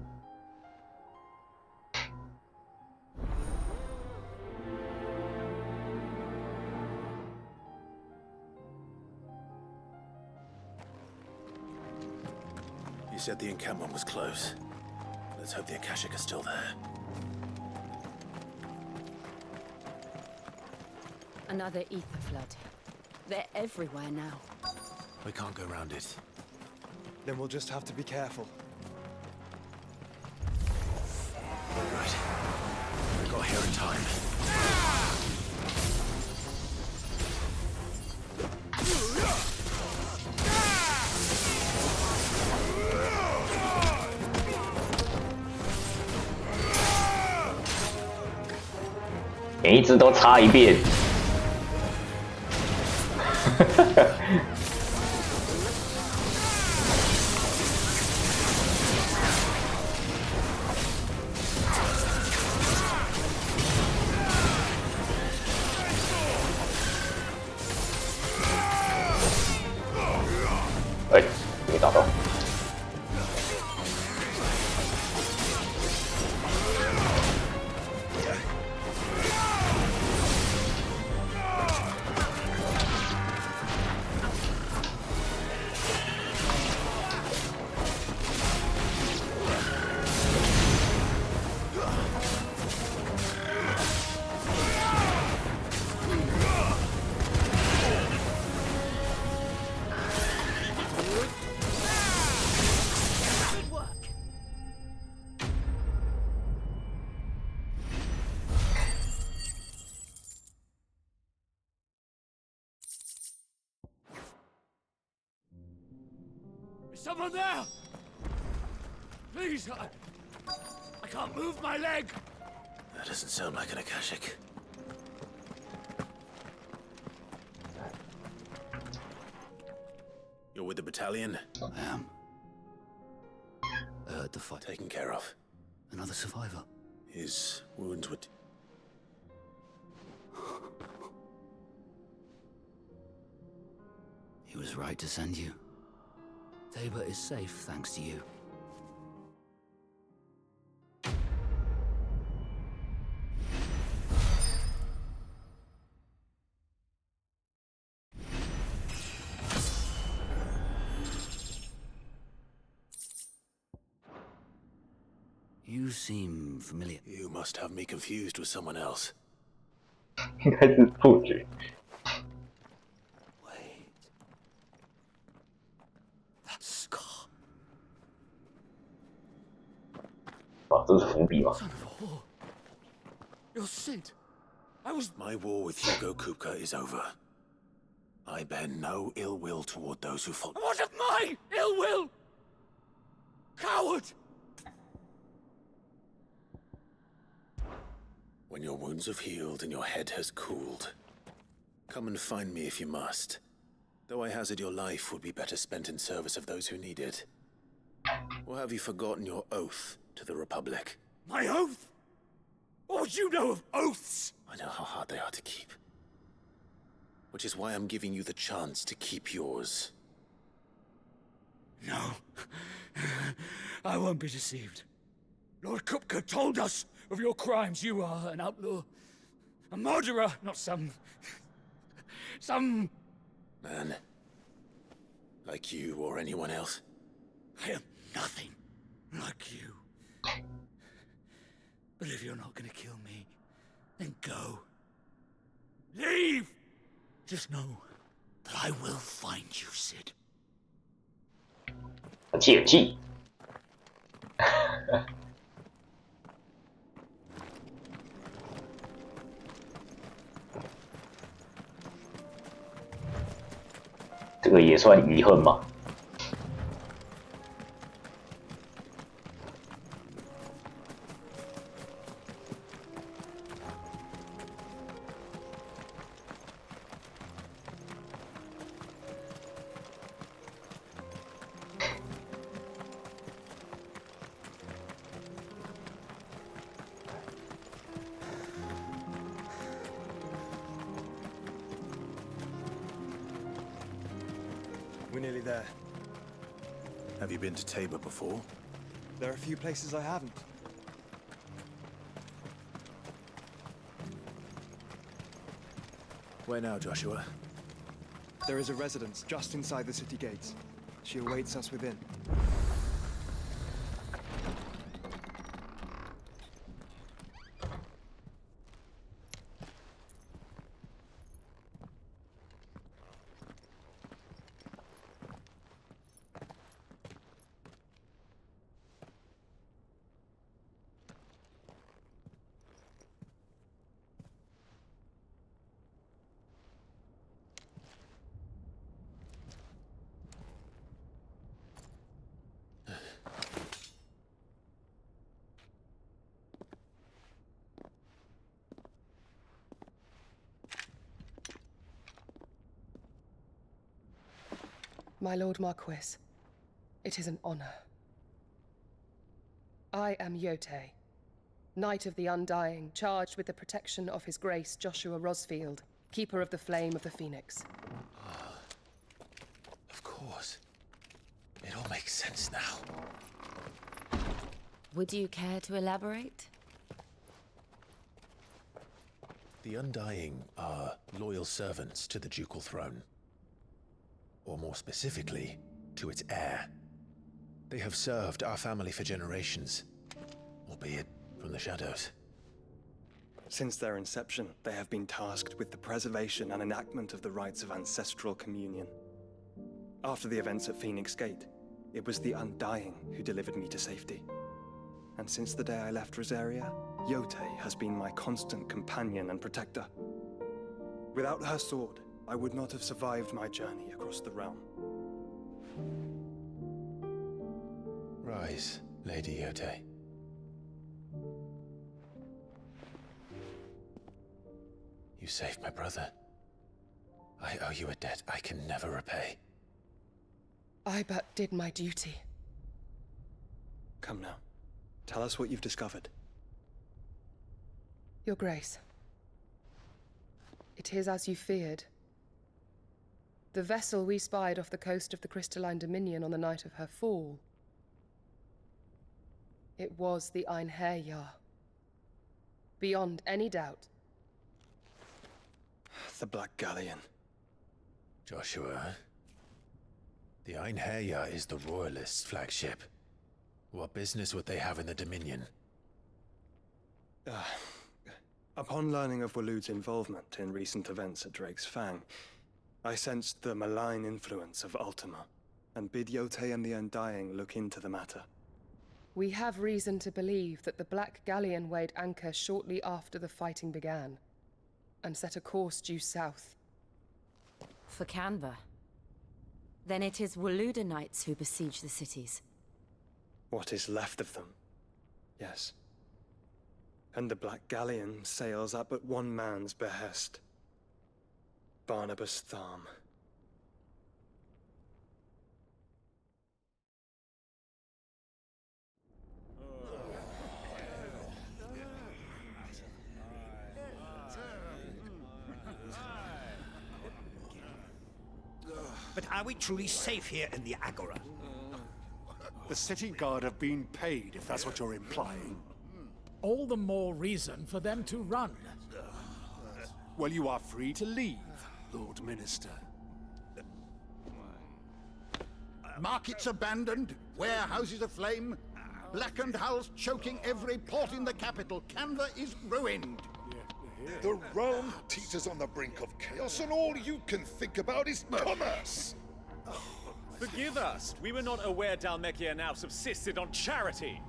You said the encampment was close. Let's hope the Akashic are still there. Another ether flood. They're everywhere now. We can't go around it. Then we'll just have to be careful. Right. We got here in time. 每一只都擦一遍。哎，没打到。 Is someone there? Please, I can't move my leg. That doesn't sound like an Akashic. You're with the battalion? I am. I heard the fight. Taken care of. Another survivor. His wounds would... He was right to send you. Tabor is safe thanks to you. You seem familiar. You must have me confused with someone else. 应该是兔子。 That scar. 哇，这是伏笔吗？ Son of a whore. You're Sid. I was... My war with Hugo Kupka is over. I bear no ill will toward those who fought. What of my ill will? Coward! When your wounds have healed and your head has cooled, come and find me if you must. Though I hazard your life would be better spent in service of those who need it. Or have you forgotten your oath to the Republic? My oath? What would you know of oaths? I know how hard they are to keep. Which is why I'm giving you the chance to keep yours. No. I won't be deceived. Lord Kupka told us of your crimes. You are an outlaw. A murderer, not some... Man. Like you or anyone else. I am nothing like you. But if you're not gonna kill me, then go. Leave! Just know that I will find you, Sid. 解气。这个也算遗恨吗？ We're nearly there. Have you been to Tabor before? There are a few places I haven't. Where now, Joshua? There is a residence just inside the city gates. She awaits us within. My Lord Marquis, it is an honor. I am Yote, Knight of the Undying, charged with the protection of His Grace Joshua Rosfield, Keeper of the Flame of the Phoenix. Of course. It all makes sense now. Would you care to elaborate? The Undying are loyal servants to the ducal throne. Or more specifically, to its heir. They have served our family for generations, albeit from the shadows. Since their inception, they have been tasked with the preservation and enactment of the rites of ancestral communion. After the events at Phoenix Gate, it was the Undying who delivered me to safety. And since the day I left Rosaria, Yote has been my constant companion and protector. Without her sword, I would not have survived my journey across the realm. Rise, Lady Yote. You saved my brother. I owe you a debt I can never repay. I but did my duty. Come now. Tell us what you've discovered. Your Grace. It is as you feared. The vessel we spied off the coast of the Crystalline Dominion on the night of her fall. It was the Einherjar. Beyond any doubt. The Black Galleon. Joshua. The Einherjar is the Royalists' flagship. What business would they have in the Dominion? Upon learning of Waloed's involvement in recent events at Drake's Fang, I sensed the malign influence of Ultima, and bid Yote and the Undying look into the matter. We have reason to believe that the Black Galleon weighed anchor shortly after the fighting began, and set a course due south. For Canva. Then it is Waloed Knights who besiege the cities. What is left of them, yes. And the Black Galleon sails at but one man's behest. Barnabas Tharm. But are we truly safe here in the Agora? The city guard have been paid, if that's what you're implying. All the more reason for them to run. Well, you are free to leave, Lord Minister. Markets abandoned, warehouses aflame, blackened hulls choking every port in the capital. Canva is ruined. The realm teeters on the brink of chaos, and all you can think about is commerce! Forgive us. We were not aware Dhalmekia now subsisted on charity.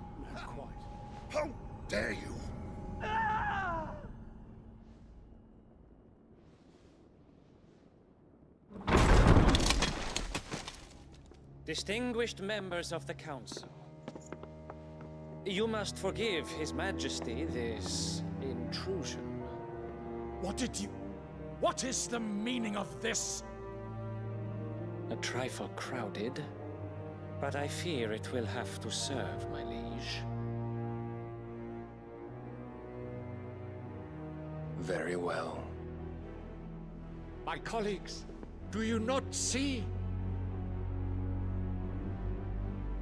How dare you? Distinguished members of the Council, you must forgive His Majesty this intrusion. What is the meaning of this? A trifle crowded, but I fear it will have to serve, my liege. Very well. My colleagues, do you not see?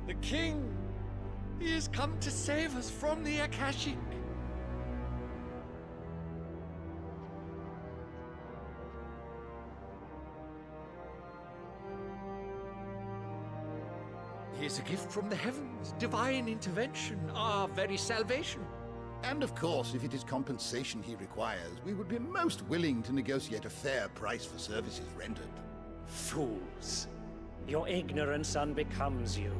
The king! He has come to save us from the Akashic! He is a gift from the heavens, divine intervention, our very salvation. And of course, if it is compensation he requires, we would be most willing to negotiate a fair price for services rendered. Fools. Your ignorance unbecomes you.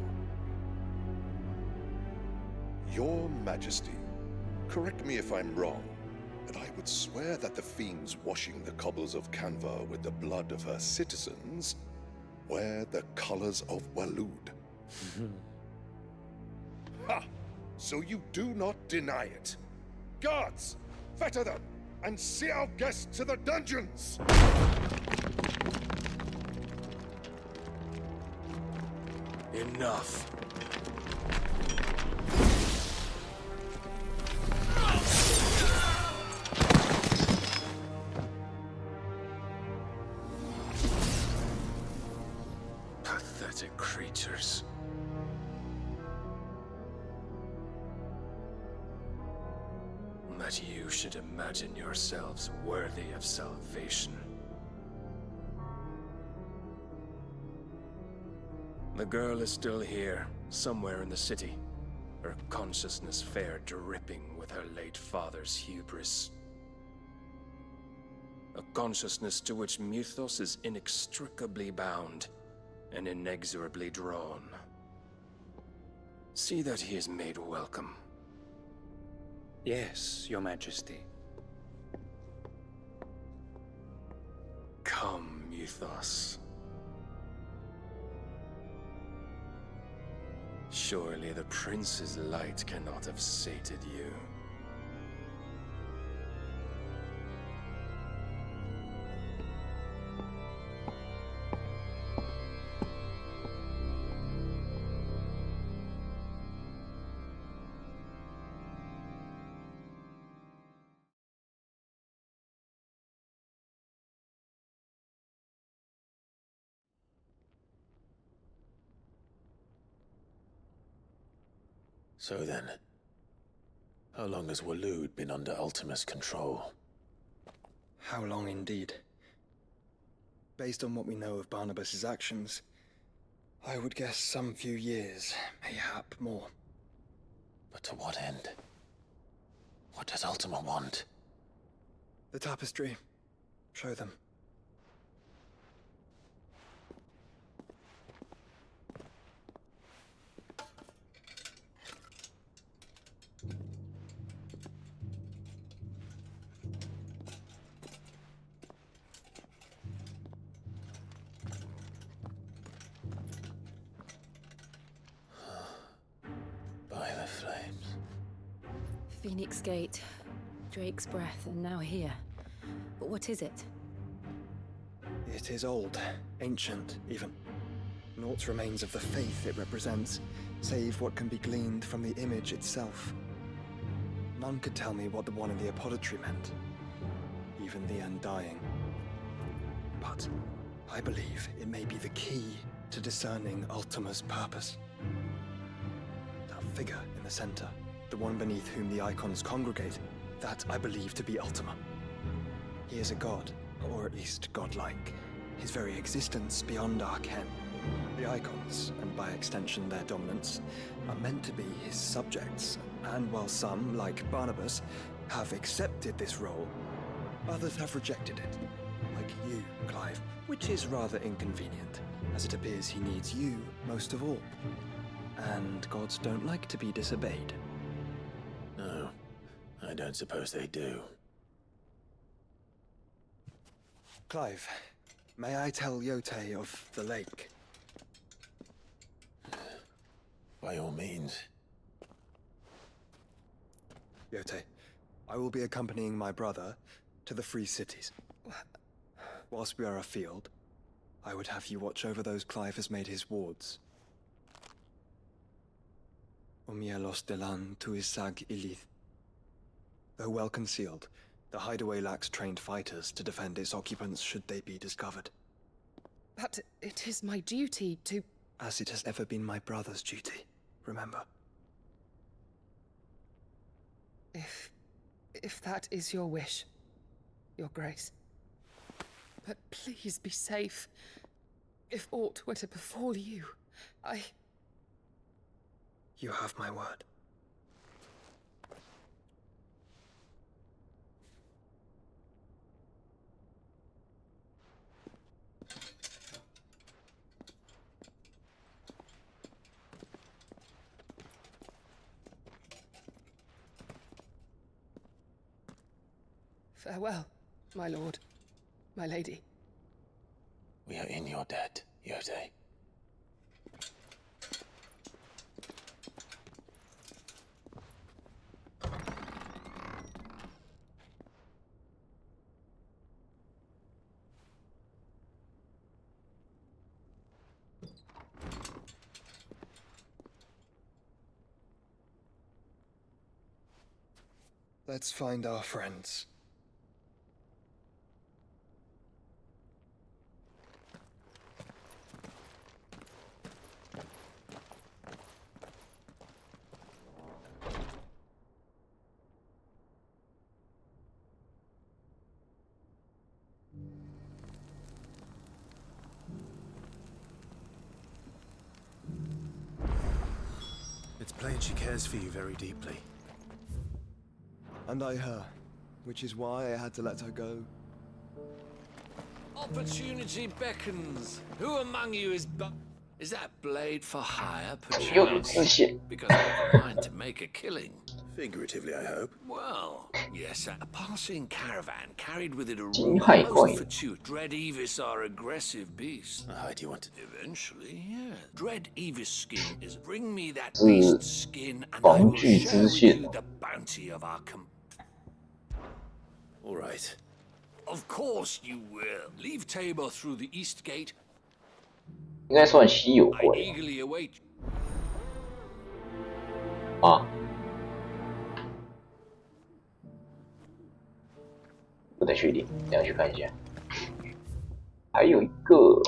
Your Majesty, correct me if I'm wrong, but I would swear that the fiends washing the cobbles of Canva with the blood of her citizens wear the colors of Waloed. Ha! So you do not deny it. Guards, fetter them, and see our guests to the dungeons! Enough. Pathetic creatures. That you should imagine yourselves worthy of salvation. The girl is still here, somewhere in the city, her consciousness fair dripping with her late father's hubris. A consciousness to which Mythos is inextricably bound and inexorably drawn. See that he is made welcome. Yes, Your Majesty. Come, Mythos. Surely the prince's light cannot have sated you. So then, how long has Waloed been under Ultima's control? How long indeed? Based on what we know of Barnabas's actions, I would guess some few years, mayhap more. But to what end? What does Ultima want? The tapestry. Show them. By the flames. Phoenix Gate, Drake's Breath, and now here. But what is it? It is old, ancient, even. Naught remains of the faith it represents, save what can be gleaned from the image itself. None could tell me what the one in the apothecary meant, even the Undying. But I believe it may be the key to discerning Ultima's purpose. That figure in the center, the one beneath whom the icons congregate, that I believe to be Ultima. He is a god, or at least godlike, his very existence beyond our ken. The icons, and by extension their dominants, are meant to be his subjects, and while some, like Barnabas, have accepted this role, others have rejected it, like you, Clive, which is rather inconvenient, as it appears he needs you most of all. And gods don't like to be disobeyed. No, I don't suppose they do. Clive, may I tell Yote of the lake? By all means. Yote, I will be accompanying my brother to the Free Cities. Whilst we are afield, I would have you watch over those Clive has made his wards. Umielos delan tuisag ilith. Though well concealed, the hideaway lacks trained fighters to defend its occupants should they be discovered. But it is my duty to as it has ever been my brother's duty, remember? If that is your wish, Your Grace. But please be safe. If aught were to befall you, You have my word. Farewell, my lord, my lady. We are in your debt, Yotei. Let's find our friends. It's plain she cares for you very deeply. And I her, which is why I had to let her go. Opportunity beckons. Who among you is that blade for hire, perchance? Because I have a mind to make a killing. Figuratively, I hope. Well, yes, a passing caravan carried with it a rumor most fortuitous. Dread Evis are aggressive beasts. How do you want to? Eventually, yeah. Dread Evis skin is bring me that beast's skin, and I will share with you the bounty of our All right. Of course you will. Leave Tabor through the east gate. 应该算稀有 I 过 eagerly await. 啊，不太确定，等下去看一下。还有一个。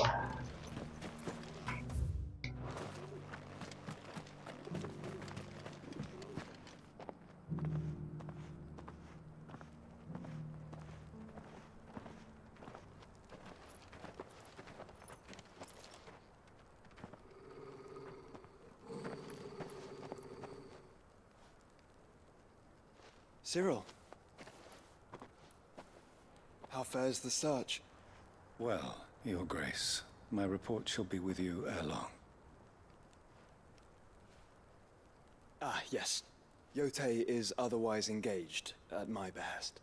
Cyril. How fares the search? Well, Your Grace, my report shall be with you ere long. Ah, yes. Yotei is otherwise engaged, at my behest.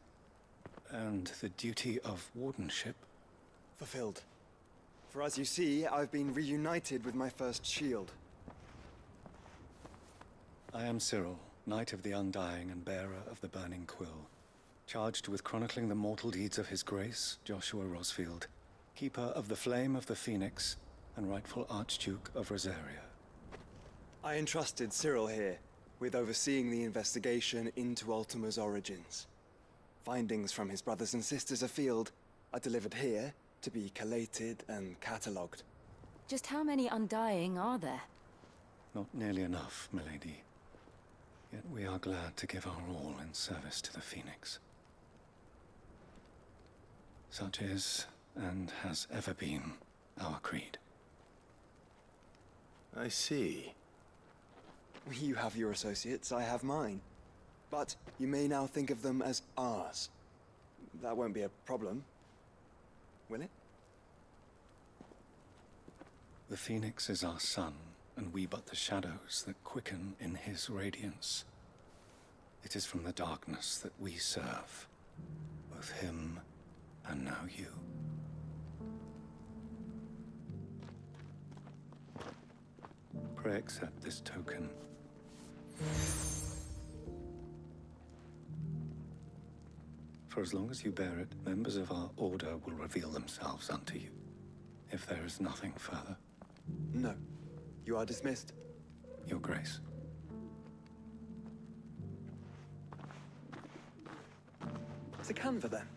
And the duty of wardenship? Fulfilled. For as you see, I've been reunited with my first shield. I am Cyril, Knight of the Undying and bearer of the Burning Quill, charged with chronicling the mortal deeds of His Grace, Joshua Rosfield, Keeper of the Flame of the Phoenix, and rightful Archduke of Rosaria. I entrusted Cyril here with overseeing the investigation into Ultima's origins. Findings from his brothers and sisters afield are delivered here to be collated and catalogued. Just how many Undying are there? Not nearly enough, milady. Yet we are glad to give our all in service to the Phoenix. Such is, and has ever been, our creed. I see. You have your associates, I have mine. But you may now think of them as ours. That won't be a problem, will it? The Phoenix is our sun, and we but the shadows that quicken in his radiance. It is from the darkness that we serve, both him and now you. Pray accept this token. For as long as you bear it, members of our order will reveal themselves unto you, if there is nothing further. No. You are dismissed. Your Grace. To Canva, then.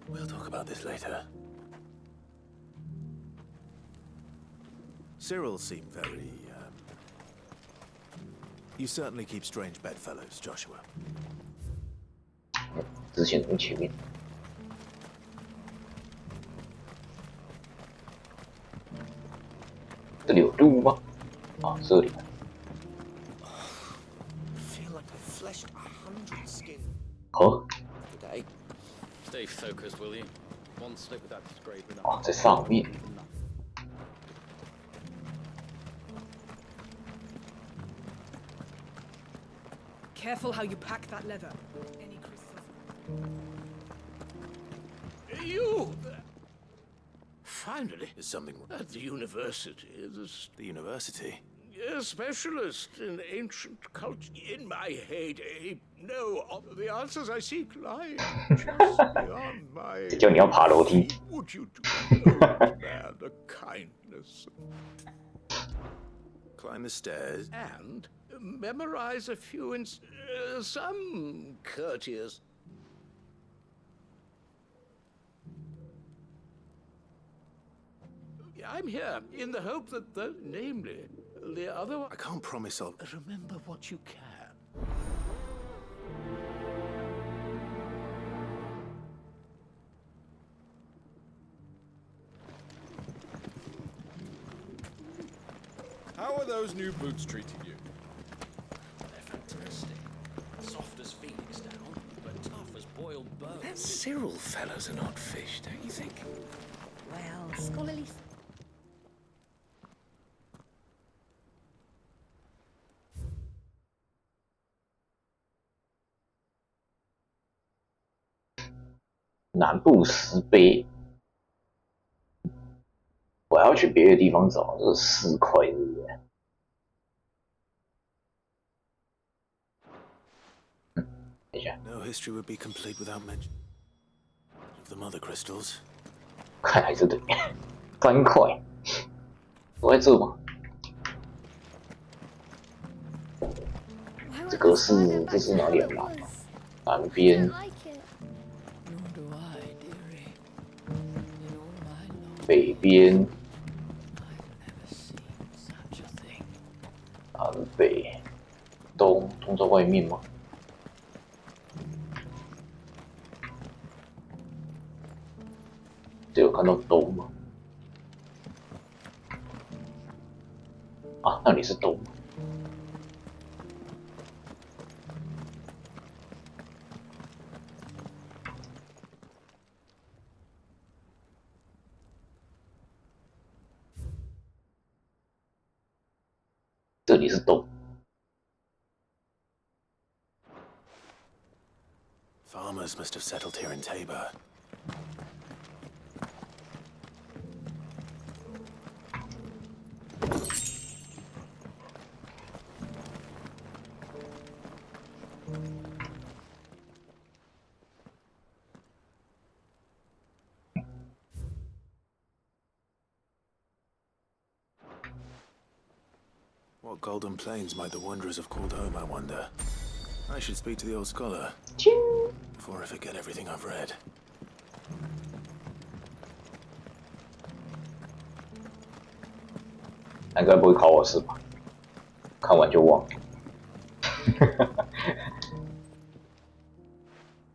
We'll talk about this later. Cyril seemed very, You certainly keep strange bedfellows, Joshua. 之前很前面。这里有路吗？啊，这里。 哦。Stay focused, will you? One slip with that scrape. 哦，在上面。 Careful how you pack that leather. Any crystals? You! Finally, there's something at the university. The university? A specialist in ancient culture. In my heyday, no, the answers I seek lie just beyond my. 叫你要爬楼梯。 Would you do an old man a kindness? Climb the stairs and memorize a few some courteous. I'm here in the hope that namely, the other one. I can't promise I'll remember what you can. How are those new boots treating you? They're fantastic. Soft as phoenix down, but tough as boiled bones. That Cyril fellow's an odd fish, don't you think? Well, scholarly.《南部石碑》，我还要去别的地方找，这个4块，对不对？等一下。No history would be complete without mention of the mother crystals. 看还是对，3块，都在这吗？这是哪里的南？南边。 北边，南北，东在外面吗？这有看到东吗？啊，那里是东。这里是东。Farmers must have settled here in Tabor. What golden plains might the wanderers have called home, I wonder? I should speak to the old scholar before I forget everything I've read. 他应该不会考我试吧？看完就忘。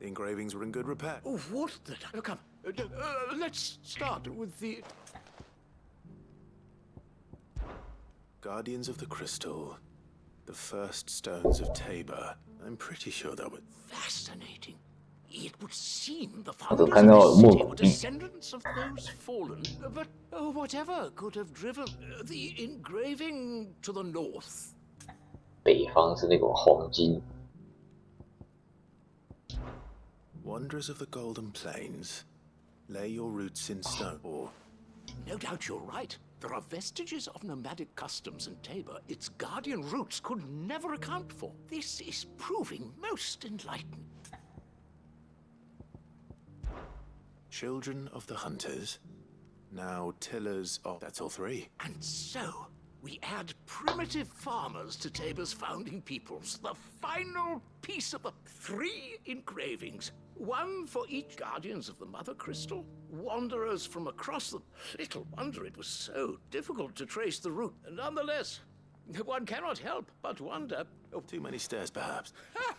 The engravings were in good repair. Oh, what the? Come, let's start with the Guardians of the Crystal, the first stones of Tabor. I'm pretty sure that would. Fascinating. It would seem the 我都 founders 看到 of 木 the city 乃 were 伊。 descendants of those fallen, but whatever could have driven the engraving to the north. 北方是那个黄金。 Wanderers of the Golden Plains, lay your roots in stone, or No doubt you're right. There are vestiges of nomadic customs in Tabor its guardian roots could never account for. This is proving most enlightening. children of the hunters, now tillers of. That's all three. And so, we add primitive farmers to Tabor's founding peoples. The final piece of the 3 engravings. One for each guardians of the Mother Crystal, wanderers from across them. Little wonder it was so difficult to trace the route. Nonetheless, one cannot help but wonder. Oh, too many stairs, perhaps. Ha!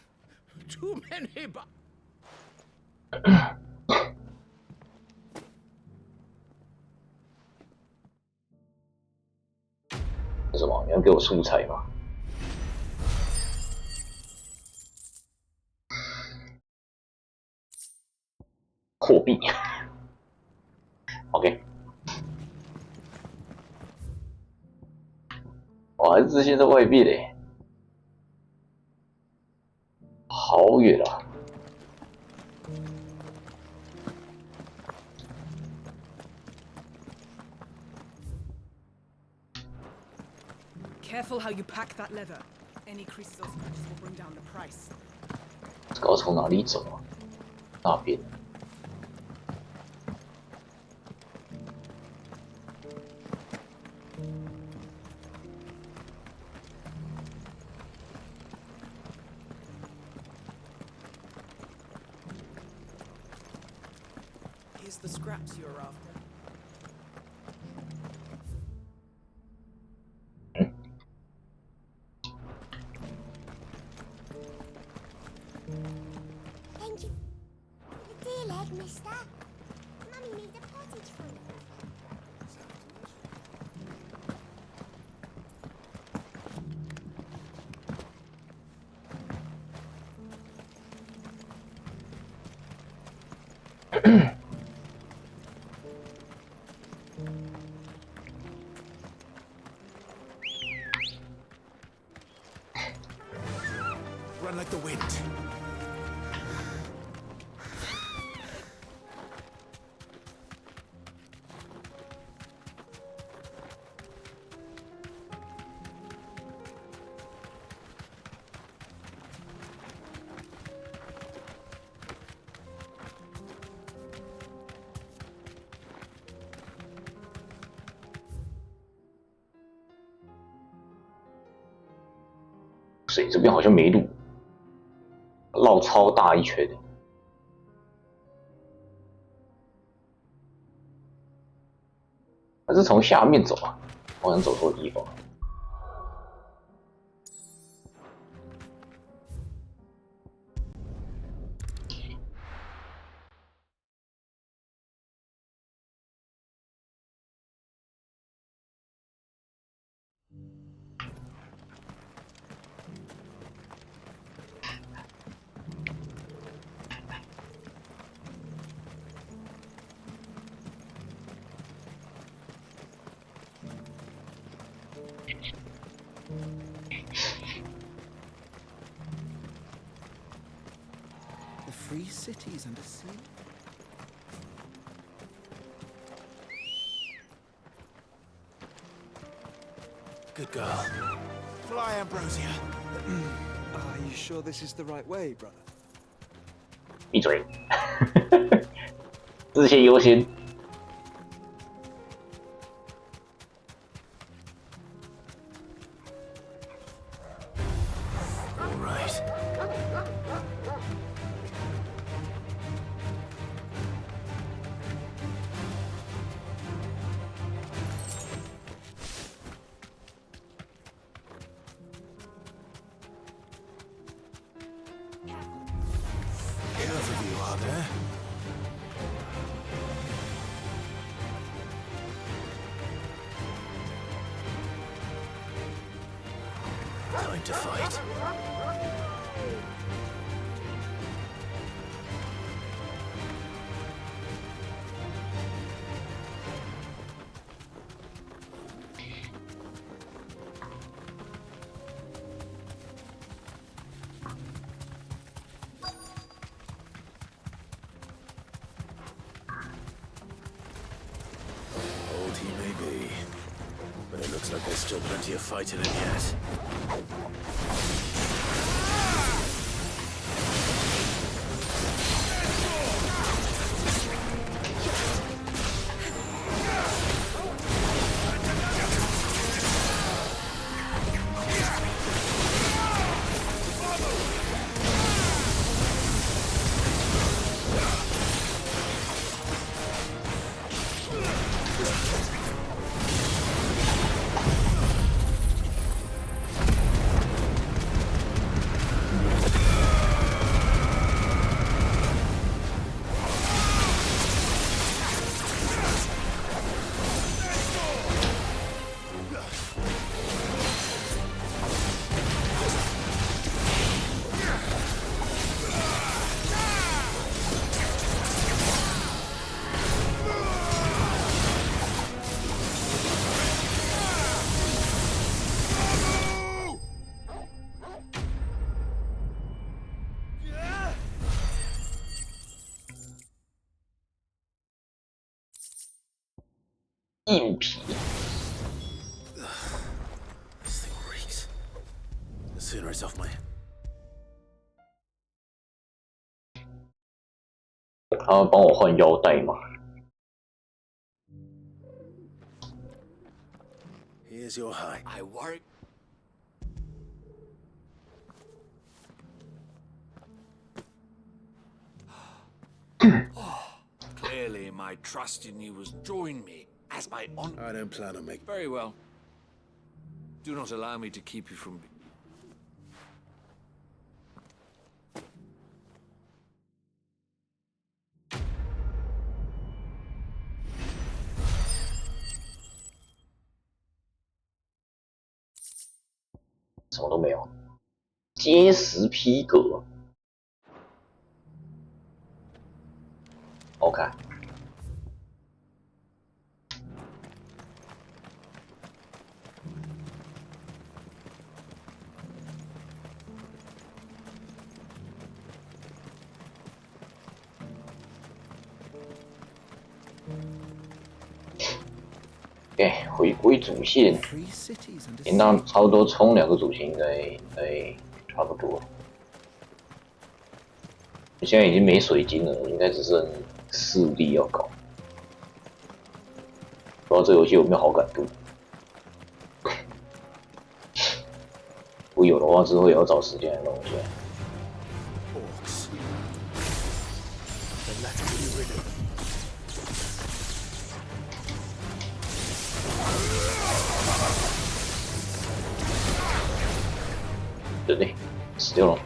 Too many, but. 什么？你要给我素材吗？货币。OK。哇，还是现在外币嘞，好远啊！ Careful how you pack that leather. Any creases or scratches will bring down the price. 这个要从哪里走啊？那边。Here's the scraps you're after. Thank you. The dear leg, mister. Mummy made a pottage for you. Run like the wind.水这边好像没路，绕超大一圈的。还是从下面走啊？好像走错地方。The free cities under sea. Good girl. Fly, Ambrosia. Are you sure this is the right way, brother? 闭嘴！自先优先。All right. Enough of you, are there? Time to fight. Old he may be, but it looks like there's still plenty of fight in him yet. 硬皮。This thing reeks. The sooner it's off my. 他帮我换腰带嘛？ Here's your hide. I worry. Clearly, my trust in you has joined me as my on. I don't plan on making. Very well. Do not allow me to keep you from. 什么都没有，结实皮革。OK。OK， 回归主线，应当差不多冲2个主线应该差不多。现在已经没水晶了，应该只剩势力要搞。不知道这游戏有没有好感度？如果有的话，之后也要找时间来弄一下。 人呢？死掉了。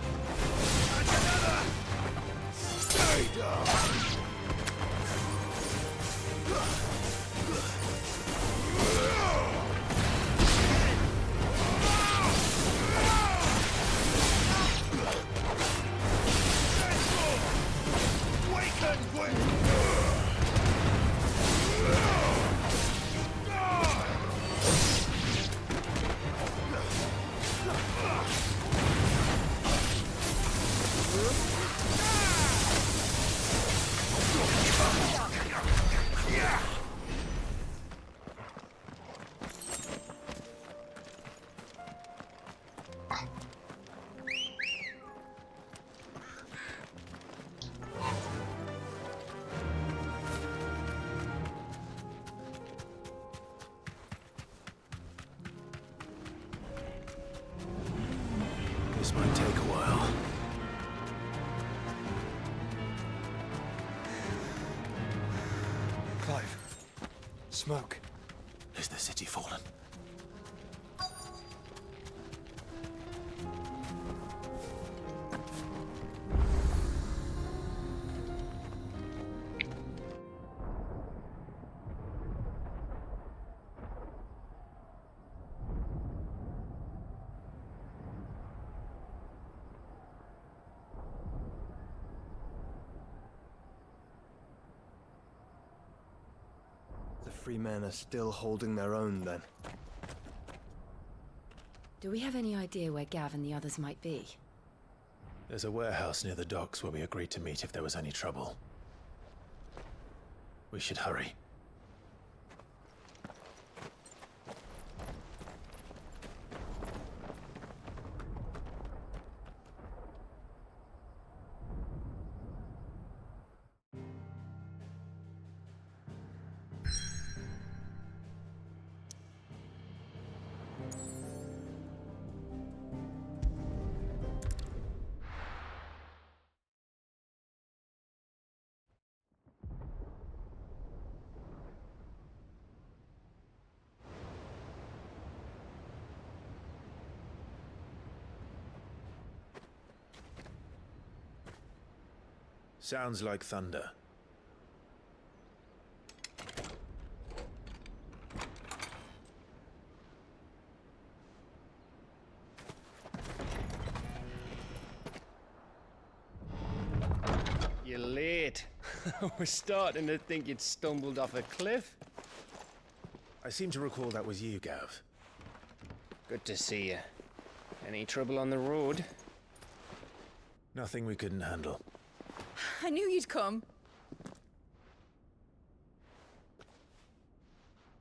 This might take a while. Clive. Smoke. Is the city fallen? The free men are still holding their own, then. Do we have any idea where Gav and the others might be? There's a warehouse near the docks where we agreed to meet if there was any trouble. We should hurry. Sounds like thunder. You're late. We're starting to think you'd stumbled off a cliff. I seem to recall that was you, Gav. Good to see you. Any trouble on the road? Nothing we couldn't handle. I knew you'd come.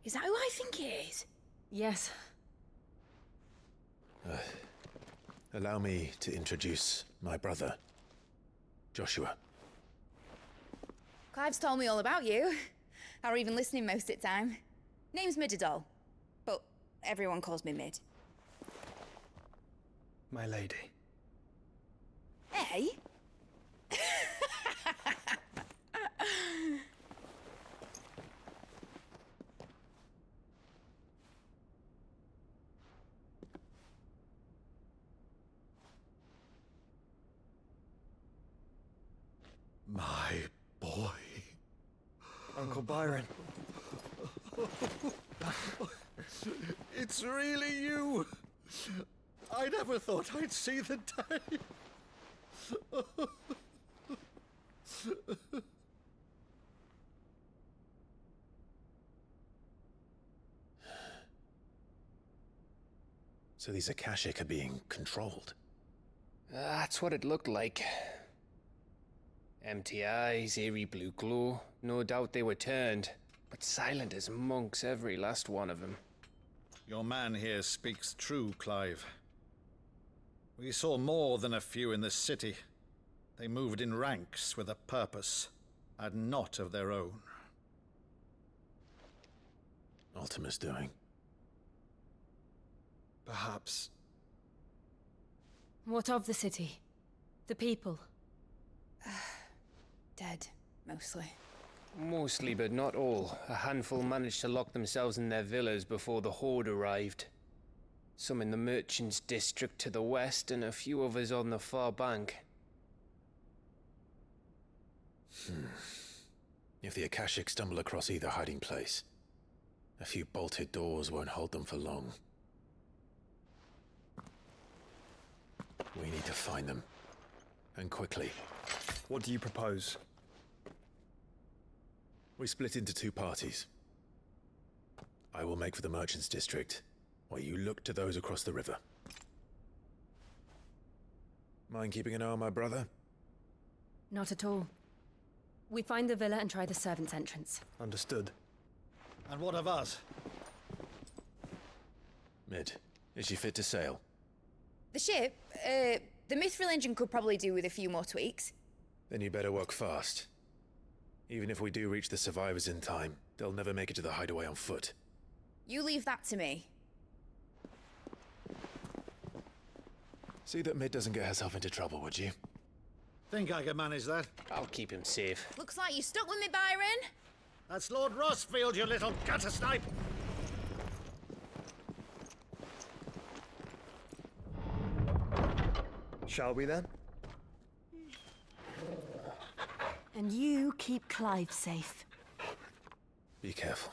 Is that who I think it is? Yes. Allow me to introduce my brother, Joshua. Clive's told me all about you. Or even listening most of the time. Name's Midadol, but everyone calls me Mid. My lady. Hey? My boy. Uncle Byron. It's really you. I never thought I'd see the day. So these Akashic are being controlled? That's what it looked like. Empty eyes, eerie blue glow. No doubt they were turned, but silent as monks, every last one of them. Your man here speaks true, Clive. We saw more than a few in this city. They moved in ranks with a purpose, and not of their own. Ultima's doing. Perhaps. What of the city? The people? Dead, mostly. Mostly, but not all. A handful managed to lock themselves in their villas before the Horde arrived. Some in the Merchants' District to the west, and a few others on the far bank. If the Akashic stumble across either hiding place, a few bolted doors won't hold them for long. We need to find them. And quickly. What do you propose? We split into two parties. I will make for the Merchants' District, while you look to those across the river. Mind keeping an eye on my brother? Not at all. We find the villa and try the servants' entrance. Understood. And what of us? Mid, is she fit to sail? The ship, the Mithril engine could probably do with a few more tweaks. Then you better work fast. Even if we do reach the survivors in time, they'll never make it to the hideaway on foot. You leave that to me. See that Mid doesn't get herself into trouble, would you? Think I can manage that? I'll keep him safe. Looks like you stuck with me, Byron. That's Lord Rossfield, you little gutter snipe! Shall we then? And you keep Clive safe. Be careful.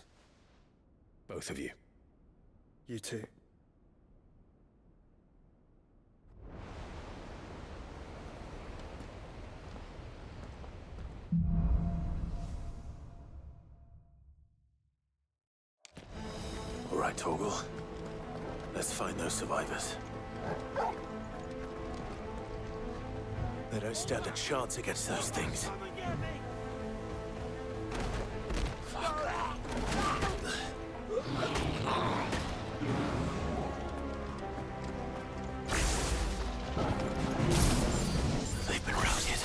Both of you. You too. All right, Torgal. Let's find those survivors. They don't stand a chance against those things. They've been routed.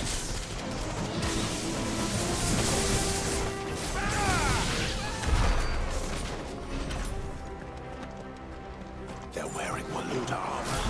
They're wearing Waluda armor.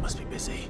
must be busy.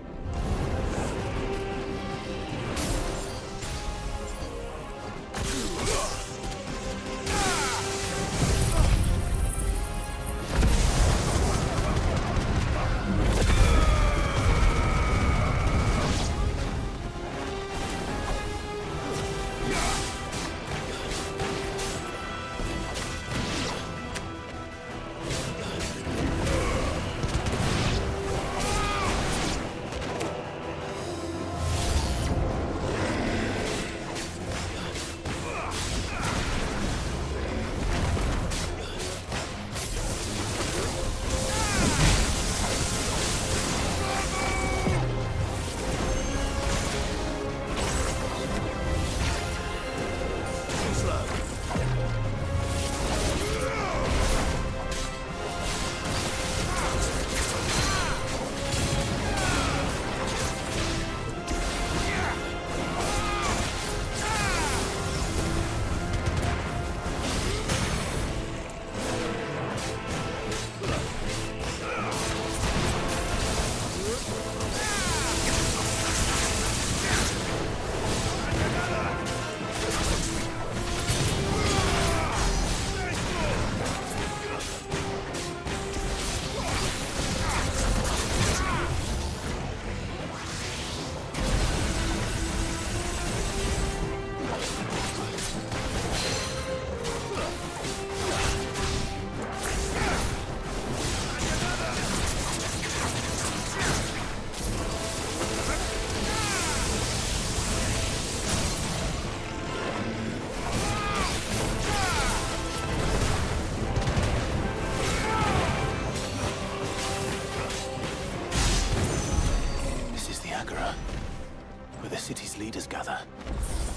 Where the city's leaders gather.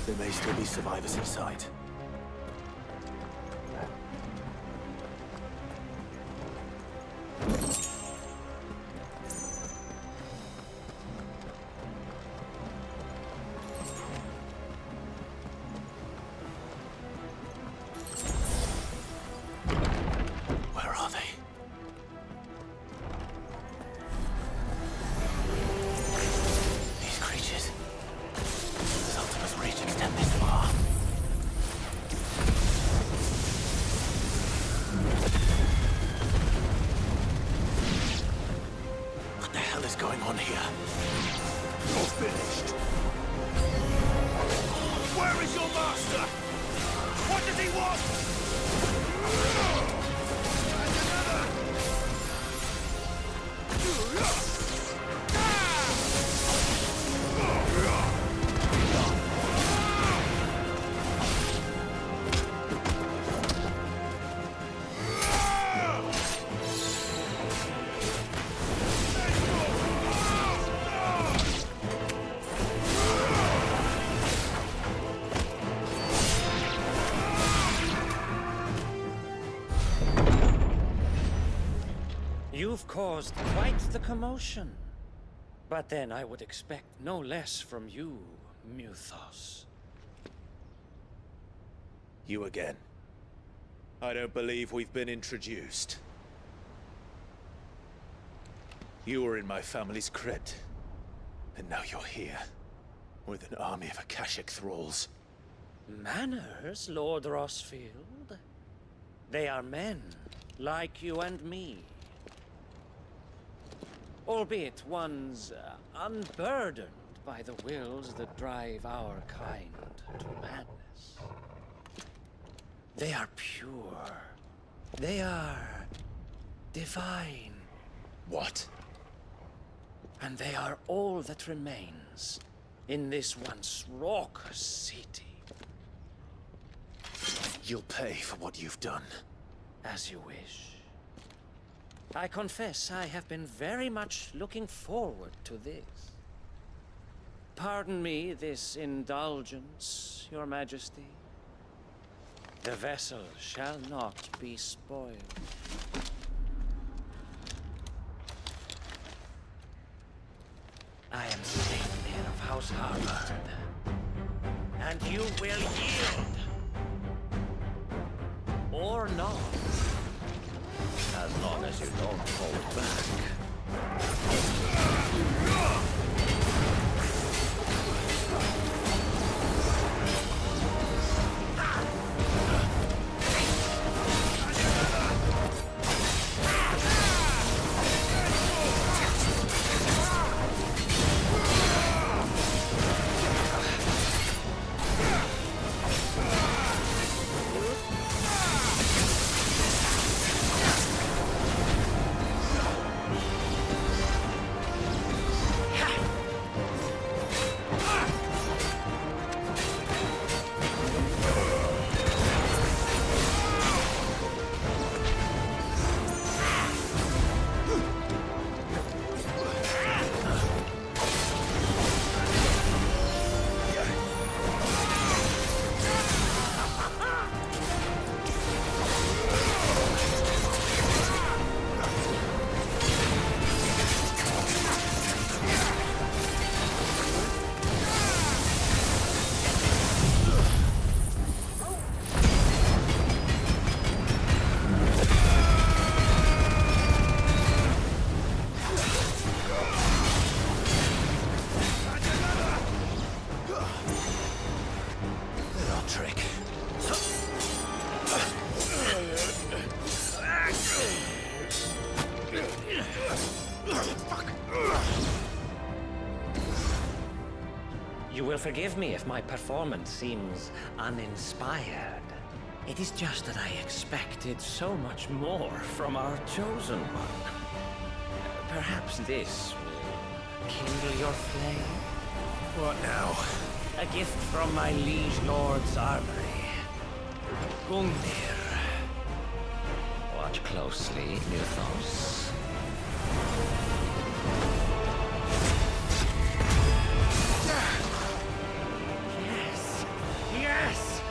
There may still be survivors inside. Where are they? These creatures. The Ultima's reach extend this far. What the hell is going on here? You're finished. Where is your master? What does he want? You've caused quite the commotion. But then I would expect no less from you, Muthos. You again. I don't believe we've been introduced. You were in my family's crypt. And now you're here. With an army of Akashic thralls. Manners, Lord Rosfield? They are men, like you and me. Albeit ones unburdened by the wills that drive our kind to madness. They are pure. They are divine. What? And they are all that remains in this once raucous city. You'll pay for what you've done. As you wish. I confess I have been very much looking forward to this. Pardon me this indulgence, Your Majesty. The vessel shall not be spoiled. I am Savior of House Harvard, and you will yield. Or not. As long as you don't hold back. You will forgive me if my performance seems uninspired. It is just that I expected so much more from our chosen one. Perhaps this will kindle your flame? What now? A gift from my liege lord's armory. Gungnir. Watch closely, Mythos. Yes! Yes!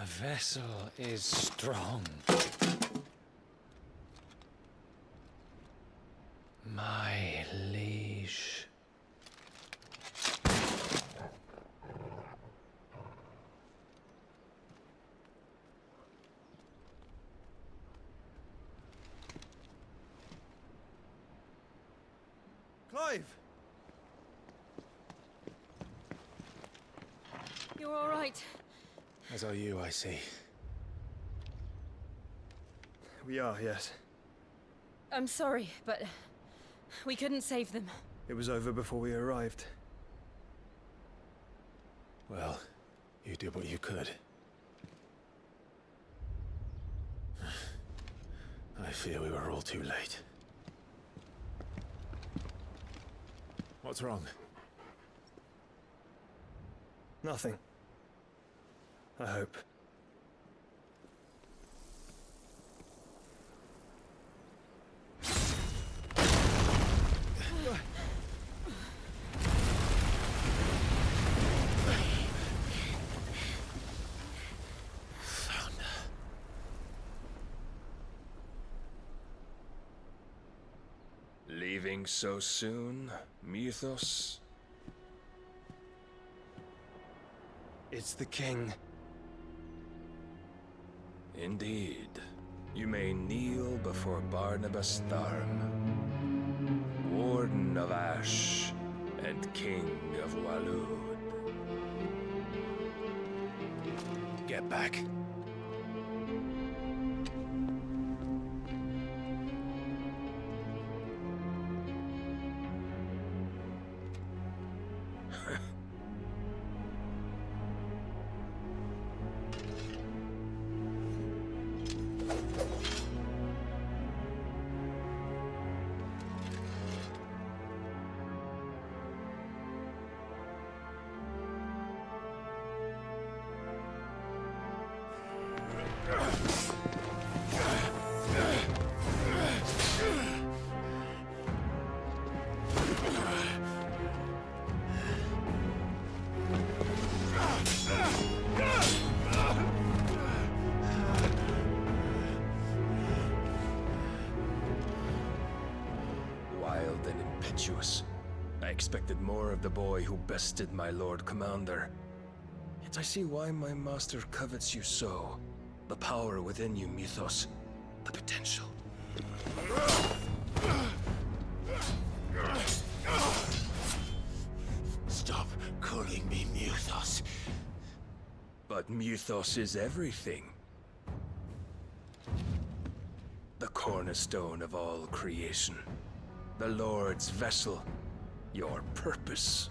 The vessel is strong. My liege. Clive! You're all right. As are you, I see. We are, yes. I'm sorry, but we couldn't save them. It was over before we arrived. Well, you did what you could. I fear we were all too late. What's wrong? Nothing. I hope. Leaving so soon, Mythos? It's the king. Indeed. You may kneel before Barnabas Tharm, Warden of Ash and King of Walud. Get back. Wild and impetuous. I expected more of the boy who bested my Lord Commander. Yet I see why my master covets you so. The power within you, Mythos. The potential. Stop calling me Mythos. But Mythos is everything. The cornerstone of all creation. The Lord's vessel. Your purpose.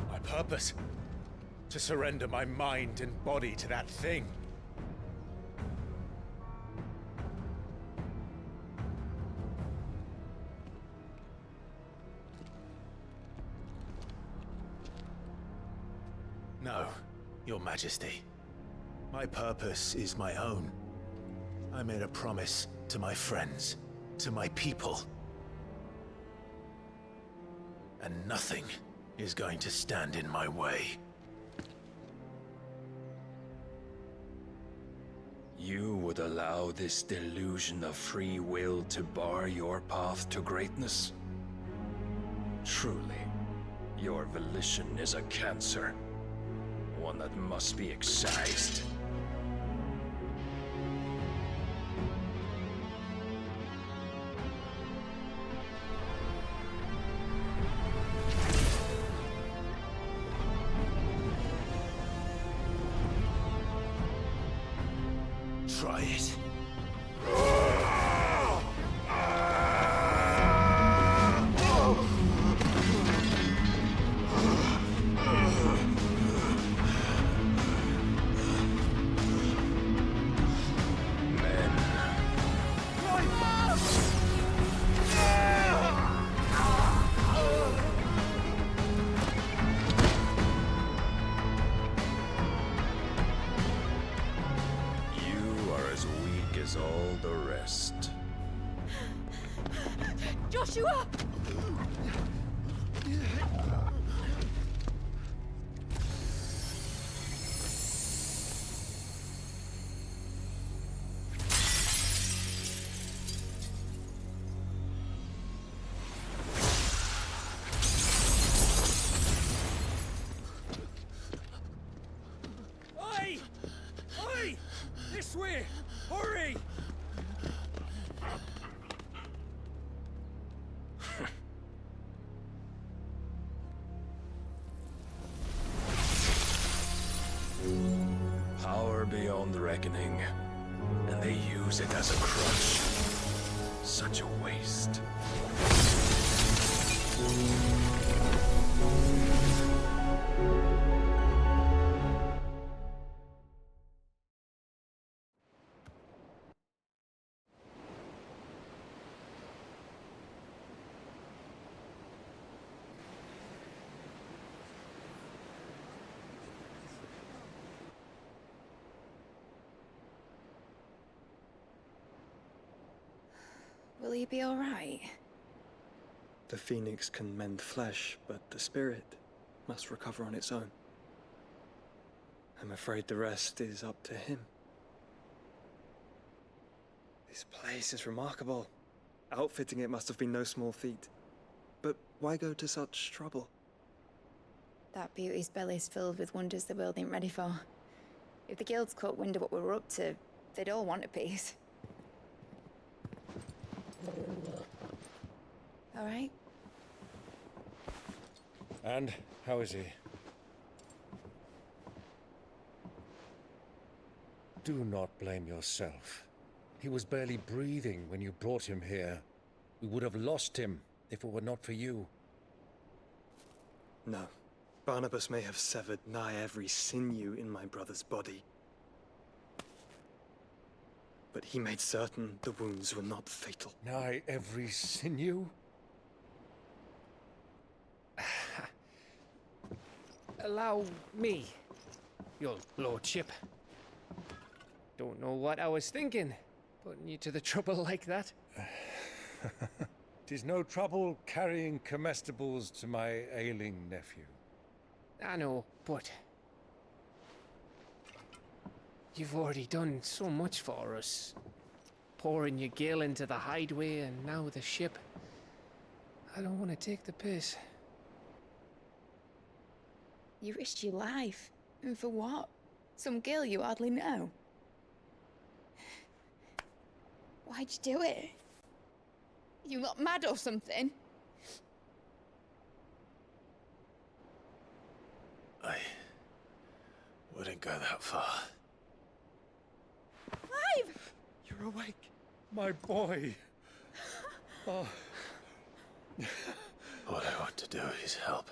My purpose? To surrender my mind and body to that thing. No, Your Majesty. My purpose is my own. I made a promise to my friends, to my people. And nothing is going to stand in my way. You would allow this delusion of free will to bar your path to greatness? Truly, your volition is a cancer. One that must be excised. Try it. All the rest. Joshua! beyond reckoning, and they use it as a crutch. Such a waste. Will he be all right? The phoenix can mend flesh, but the spirit must recover on its own. I'm afraid the rest is up to him. This place is remarkable. Outfitting it must have been no small feat. But why go to such trouble? That beauty's belly's filled with wonders the world ain't ready for. If the guilds caught wind of what we were up to, they'd all want a piece. All right? And how is he? Do not blame yourself. He was barely breathing when you brought him here. We would have lost him if it were not for you. No. Barnabas may have severed nigh every sinew in my brother's body. But he made certain the wounds were not fatal. Nigh every sinew? Allow me, your lordship. Don't know what I was thinking, putting you to the trouble like that. 'Tis no trouble carrying comestibles to my ailing nephew. I know, but you've already done so much for us. Pouring your gale into the hideaway and now the ship. I don't want to take the piss. You risked your life. And for what? Some girl you hardly know. Why'd you do it? You not mad or something? I wouldn't go that far. Clive! You're awake. My boy. Oh. All I want to do is help.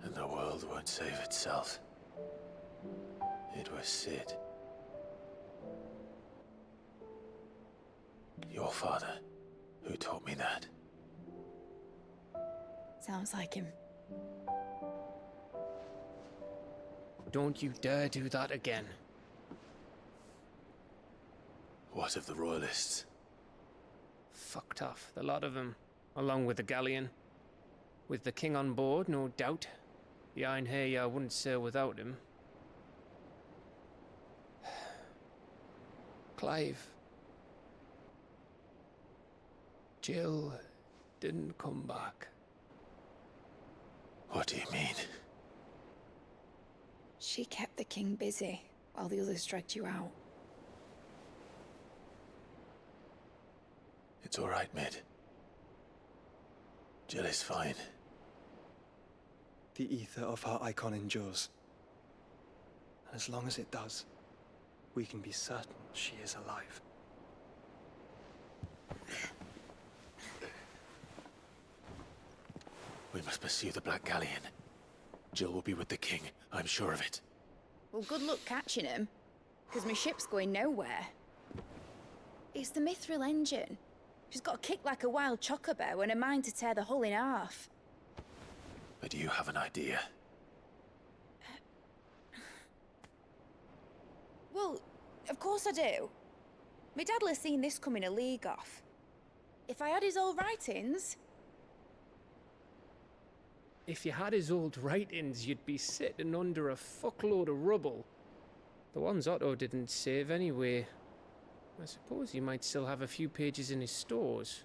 And the world won't save itself. It was Sid. Your father, who taught me that. Sounds like him. Don't you dare do that again. What of the Royalists? Fucked off, the lot of them, along with the galleon. With the king on board, no doubt. The Iron Hair wouldn't sail without him. Clive. Jill didn't come back. What do you mean? She kept the king busy while the others dragged you out. It's all right, Mid. Jill is fine. The ether of her icon endures. And as long as it does, we can be certain she is alive. We must pursue the Black Galleon. Jill will be with the king, I'm sure of it. Well, good luck catching him, because my ship's going nowhere. It's the Mithril engine. She's got a kick like a wild chocobo and a mind to tear the hull in half. But do you have an idea? Well, of course I do. My dad'll have seen this coming a league off. If I had his old writings... If you had his old writings, you'd be sitting under a fuckload of rubble. The ones Otto didn't save anyway. I suppose he might still have a few pages in his stores.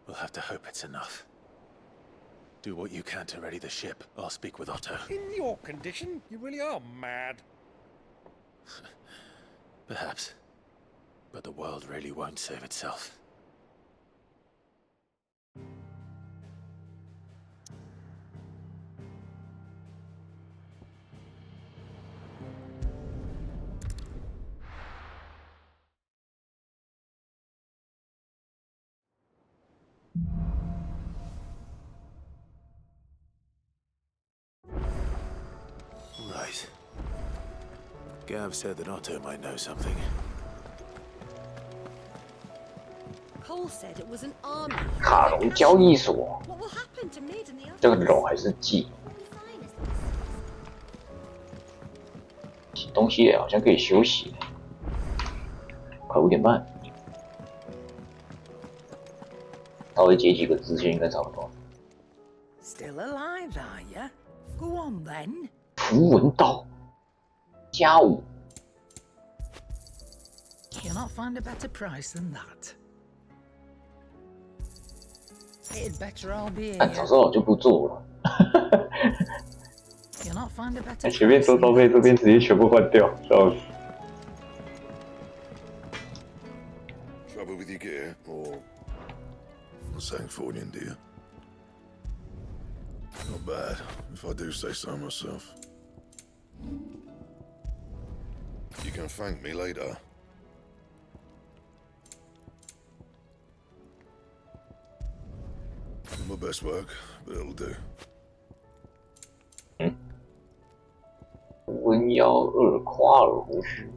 We'll have to hope it's enough. Do what you can to ready the ship. I'll speak with Otto. In your condition, you really are mad. Perhaps. But the world really won't save itself. Gav said that Otto might know something. Cole said it was an army. 卡隆交易所， What will happen to Mid and the others? 这个龙还是记？东西好像可以休息，快5点半，稍微截几个支线应该差不多。 Still alive, are ya? Go on then. 符文道+5。 Cannot find a better price than that. It'd better all be 早 here. 知道我就不做了。 Cannot find a better 前面 price 收 than 装备，这边直接全部换掉，笑死。 Trouble with your gear, or something for you, dear? Not bad, if I do say so myself. You can thank me later. My best work, but it'll do. 温妖2夸尔胡须。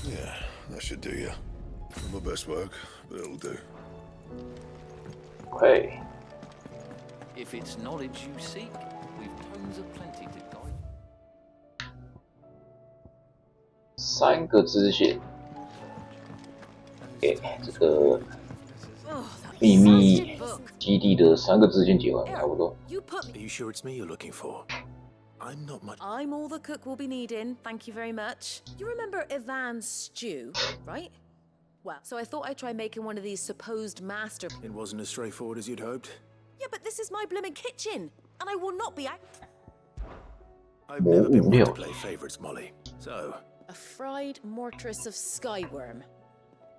Yeah, that should do you. My best work, but it'll do. Okay. If it's knowledge you seek, we've tomes of plenty to guide. 3个支线，给这个秘密基地的3个支线结完，差不多。 Are you sure it's me you're looking for? I'm not much. I'm all the cook will be needing, thank you very much. You remember Ivan's stew, right? Well, so I thought I'd try making one of these supposed master... It wasn't as straightforward as you'd hoped. Yeah, but this is my blooming kitchen, and I will not be... I've never been one to play favorites, Molly. So... A fried mortress of skyworm.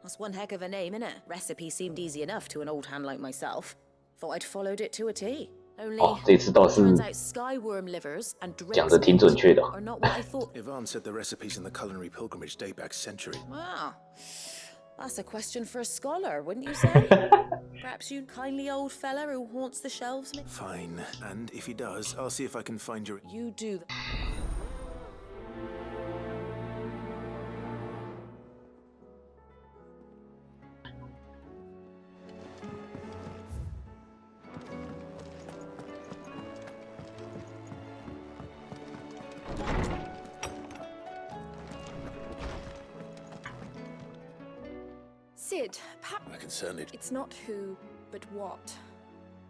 That's one heck of a name, innit? Recipe seemed easy enough to an old hand like myself. Thought I'd followed it to a T. Only, 这次倒是 turns out skyworm livers and 讲的挺准确的。 are not what I thought. Ivan said the recipes in the culinary pilgrimage date back centuries. Wow. That's a question for a scholar, wouldn't you say? Perhaps you kindly old fella who haunts the shelves. Fine. And if he does, I'll see if I can find your... You do that. Sid, I can certainly... it's not who, but what.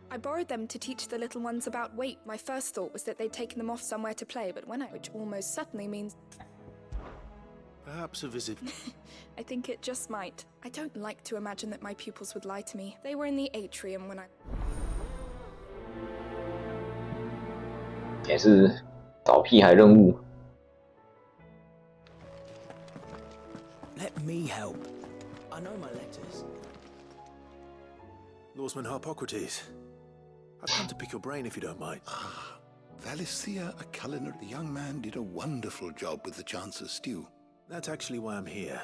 I borrowed them to teach the little ones about weight. My first thought was that they'd taken them off somewhere to play, but which almost certainly means... Perhaps a visit... I think it just might. I don't like to imagine that my pupils would lie to me. They were in the atrium when I... 也是找屁孩任务。 Let me help. I know my letters. Lawsman Harpocrates. I've come to pick your brain if you don't mind. Valisthea, a culinary. The young man did a wonderful job with the Chance's stew. That's actually why I'm here.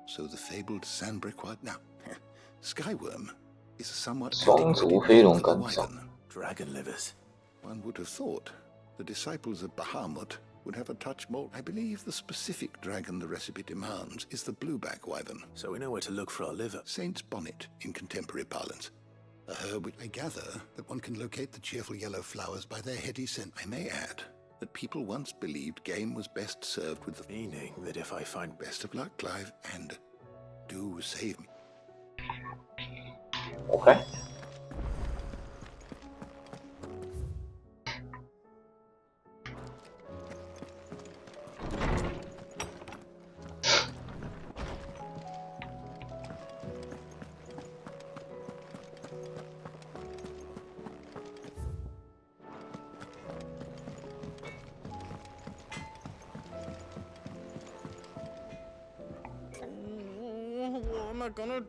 So the fabled sandbrick. Now, Skyworm is a somewhat... 双足飞龙干燥。 Dragon livers. One would have thought the disciples of Bahamut would have a touch more. I believe the specific dragon the recipe demands is the blueback wyvern. So we know where to look for our liver. Saint's bonnet in contemporary parlance. A herb which I gather that one can locate the cheerful yellow flowers by their heady scent. I may add that people once believed game was best served with the... Meaning that if I find... Best of luck, Clive, and do save me. Okay. What am I gonna...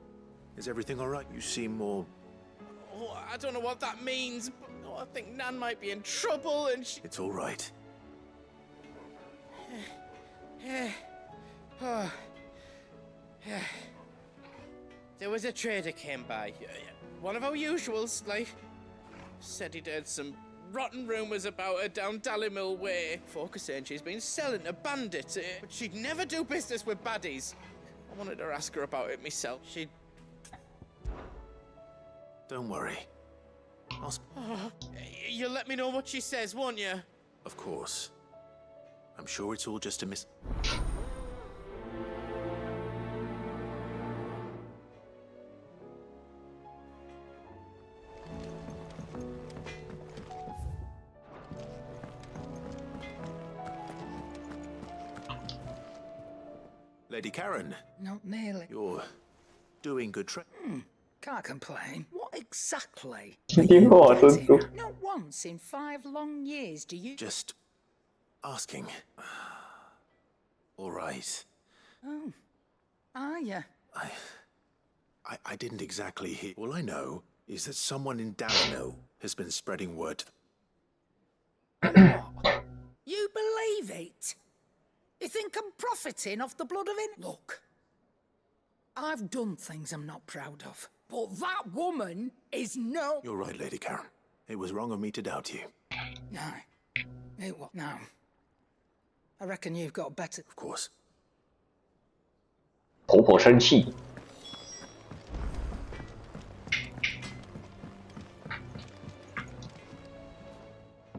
Is everything all right? You seem more... Oh, I don't know what that means, but I think Nan might be in trouble and she... It's all right. There was a trader came by. One of our usuals, like... Said he'd heard some rotten rumours about her down Dallymill Way. Folk are saying she's been selling to bandits, but she'd never do business with baddies. I wanted to ask her about it myself. She'd... Don't worry. You'll let me know what she says, won't you? Of course. I'm sure it's all just a Lady Karen. Not nearly. You're doing good Can't complain. What exactly? 听话真多。 Not once in 5 long years, do you? Just asking. All right. Oh. Are you? I didn't exactly hear. All I know is that someone in Dallymill has been spreading word. You believe it? You think I'm profiting off the blood of it? Look, I've done things I'm not proud of, but that woman is no... You're right, Lady Karen. It was wrong of me to doubt you. No. It was... No. I reckon you've got better... Of course. 婆婆生气。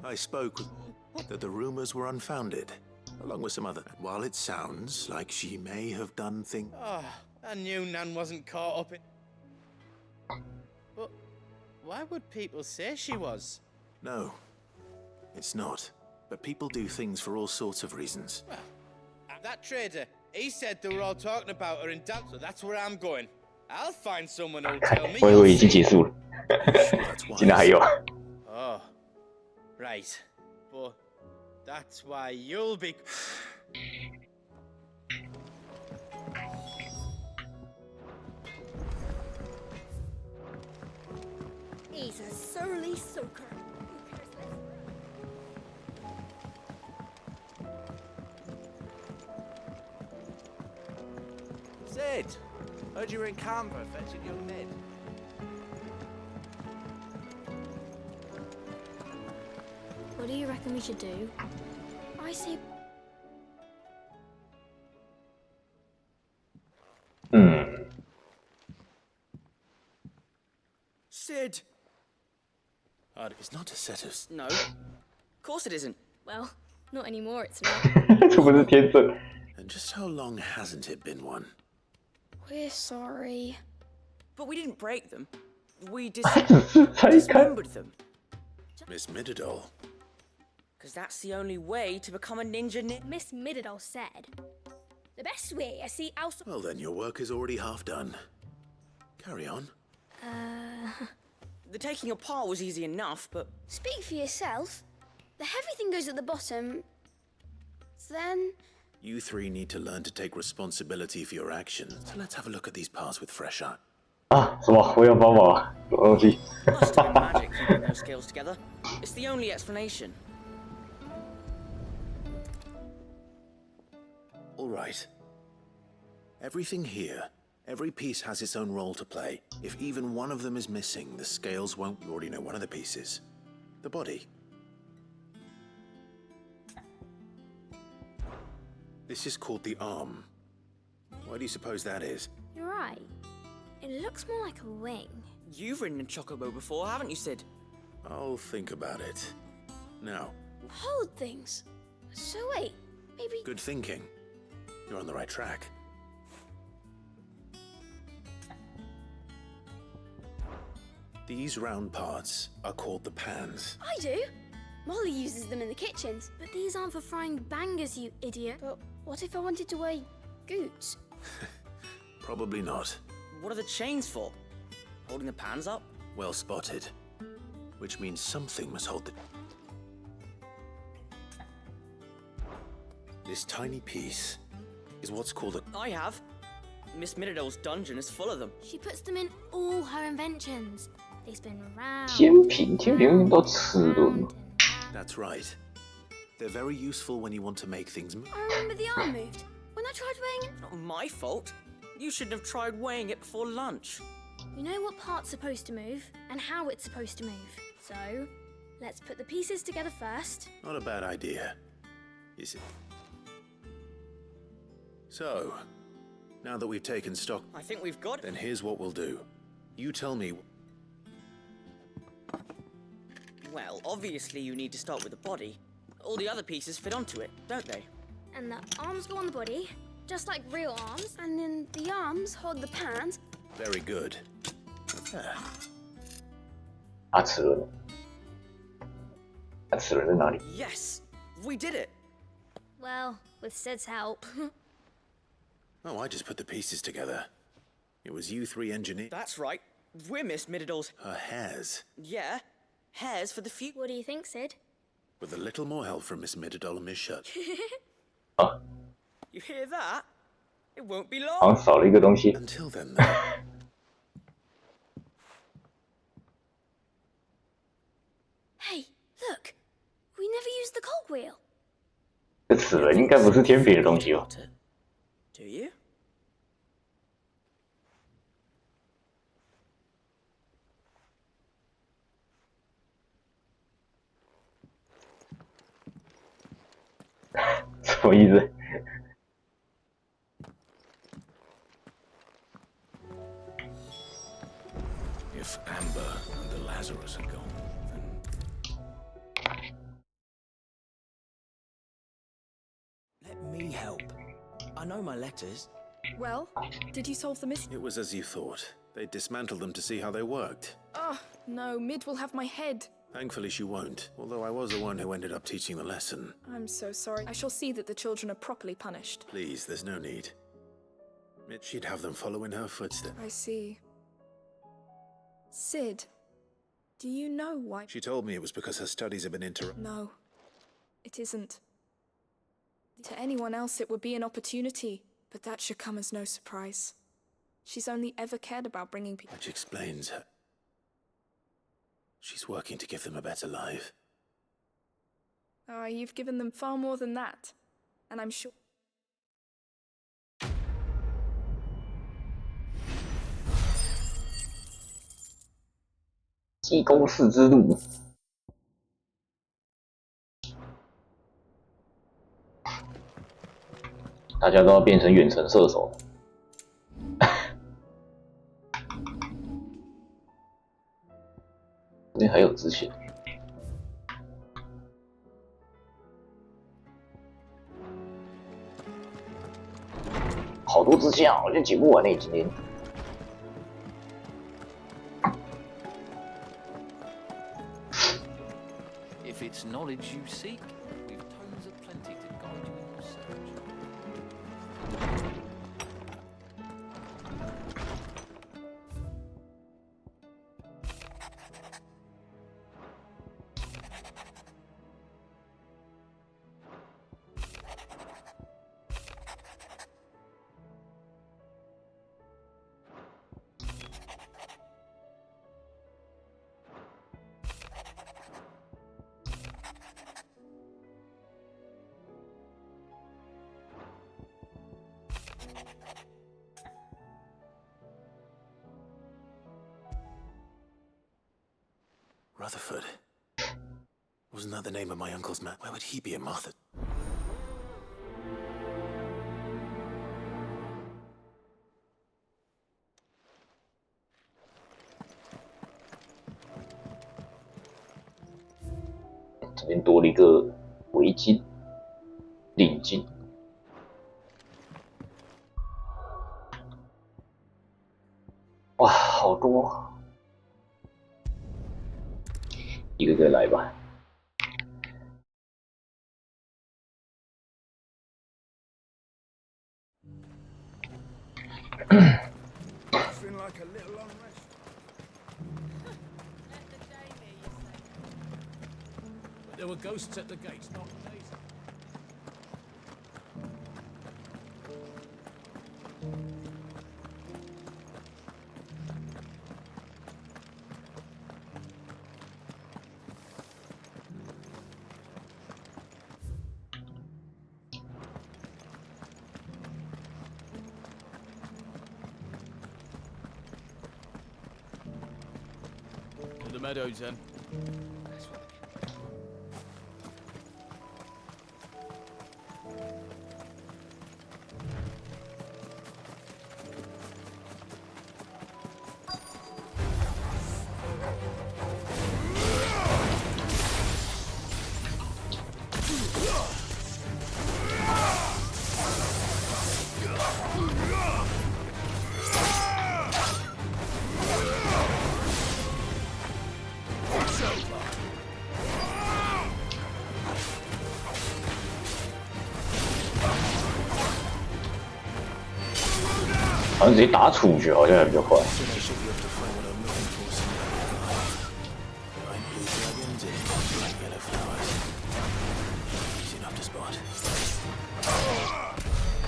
I spoke with that the rumors were unfounded, along with some other. While it sounds like she may have done things. Oh, I knew Nan wasn't caught up in... But why would people say she was? No, it's not. But people do things for all sorts of reasons. Well, that trader, he said they were all talking about her in Dal, so that's where I'm going. I'll find someone who'll tell me. 我以为已经结束了，竟然还有。 Oh, right. But that's why you'll be... He's a surly soaker. Sid, heard you were in Canberra fetching young Ned. What do you reckon we should do? I say... Sid! It's not a set of... No. Of course it isn't. Well, not anymore, it's not. 这不是天色。 And just how long hasn't it been one? We're sorry. But we didn't break them. We dismembered them. Miss Midadol. Because that's the only way to become a ninja Miss Midadol said. The best way I see else... Well then, your work is already half done. Carry on. The taking apart was easy enough, but... Speak for yourself. The heavy thing goes at the bottom. Then... You three need to learn to take responsibility for your actions. So let's have a look at these parts with fresh eye. 啊，什么？我有帮忙，什么东西？ Must have been magic keeping those scales together. It's the only explanation. All right. Everything here, every piece has its own role to play. If even one of them is missing, the scales won't... You already know one of the pieces. The body. This is called the arm. Why do you suppose that is? You're right. It looks more like a wing. You've ridden a chocobo before, haven't you, Sid? I'll think about it. Now. Hold things. So wait, maybe... Good thinking. You're on the right track. These round parts are called the pans. I do. Molly uses them in the kitchens. But these aren't for frying bangers, you idiot. But what if I wanted to wear goots? Probably not. What are the chains for? Holding the pans up? Well spotted. Which means something must hold the... This tiny piece is what's called a... I have. Miss Midadol's dungeon is full of them. She puts them in all her inventions. They spin round. 天平，天平都齿轮。 That's right. They're very useful when you want to make things move. I remember the arm moved. When I tried weighing it... Not my fault. You shouldn't have tried weighing it before lunch. You know what part's supposed to move, and how it's supposed to move. So, Let's put the pieces together first. Not a bad idea, is it? So, now that we've taken stock, I think we've got it. Then here's what we'll do. You tell me. Well, obviously you need to start with the body. All the other pieces fit onto it, don't they? And the arms go on the body, just like real arms. And then the arms hold the pans. Very good. What's that? 啊，齿轮，啊，齿轮在哪里？ Yes, we did it. Well, with Sid's help. Oh, I just put the pieces together. It was you three engineers. That's right. We're Miss Middledor's. Her hairs. Yeah, hairs for the future. What do you think, Sid? With a little more help from Miss Middledor and Miss Shut. You hear that? It won't be long. 好像少了一个东西。 Until then, though. Hey, look! We never used the cogwheel. 这齿轮应该不是天平的东西吧？ Do you? 什么意思？ If Amber and the Lazarus are gone, then... Let me help. I know my letters. Well, did you solve the mystery? It was as you thought. They dismantled them to see how they worked. Oh, no, Mid will have my head. Thankfully she won't, although I was the one who ended up teaching the lesson. I'm so sorry. I shall see that the children are properly punished. Please, there's no need. She'd have them follow in her footsteps. I see. Sid, do you know why? She told me it was because her studies have been interrupted. No, it isn't. To anyone else it would be an opportunity, but that should come as no surprise. She's only ever cared about bringing people... Which explains her. She's working to give them a better life. Oh, you've given them far more than that. And I'm sure... 济公式之路，大家都要变成远程射手了。这边还有支线，好多支线啊，我就解不完呢，今天。 If it's knowledge you seek, we've tomes of plenty to guide you in your search. Rutherford. Wasn't that the name of my uncle's man? Why would he be a Martha? "这边多了一个围巾、领巾。哇，好多！一个个来吧。Nothing like a little unrest. There were ghosts at the gates, not days. To the meadows, then. 好像直接打处决好像还比较快。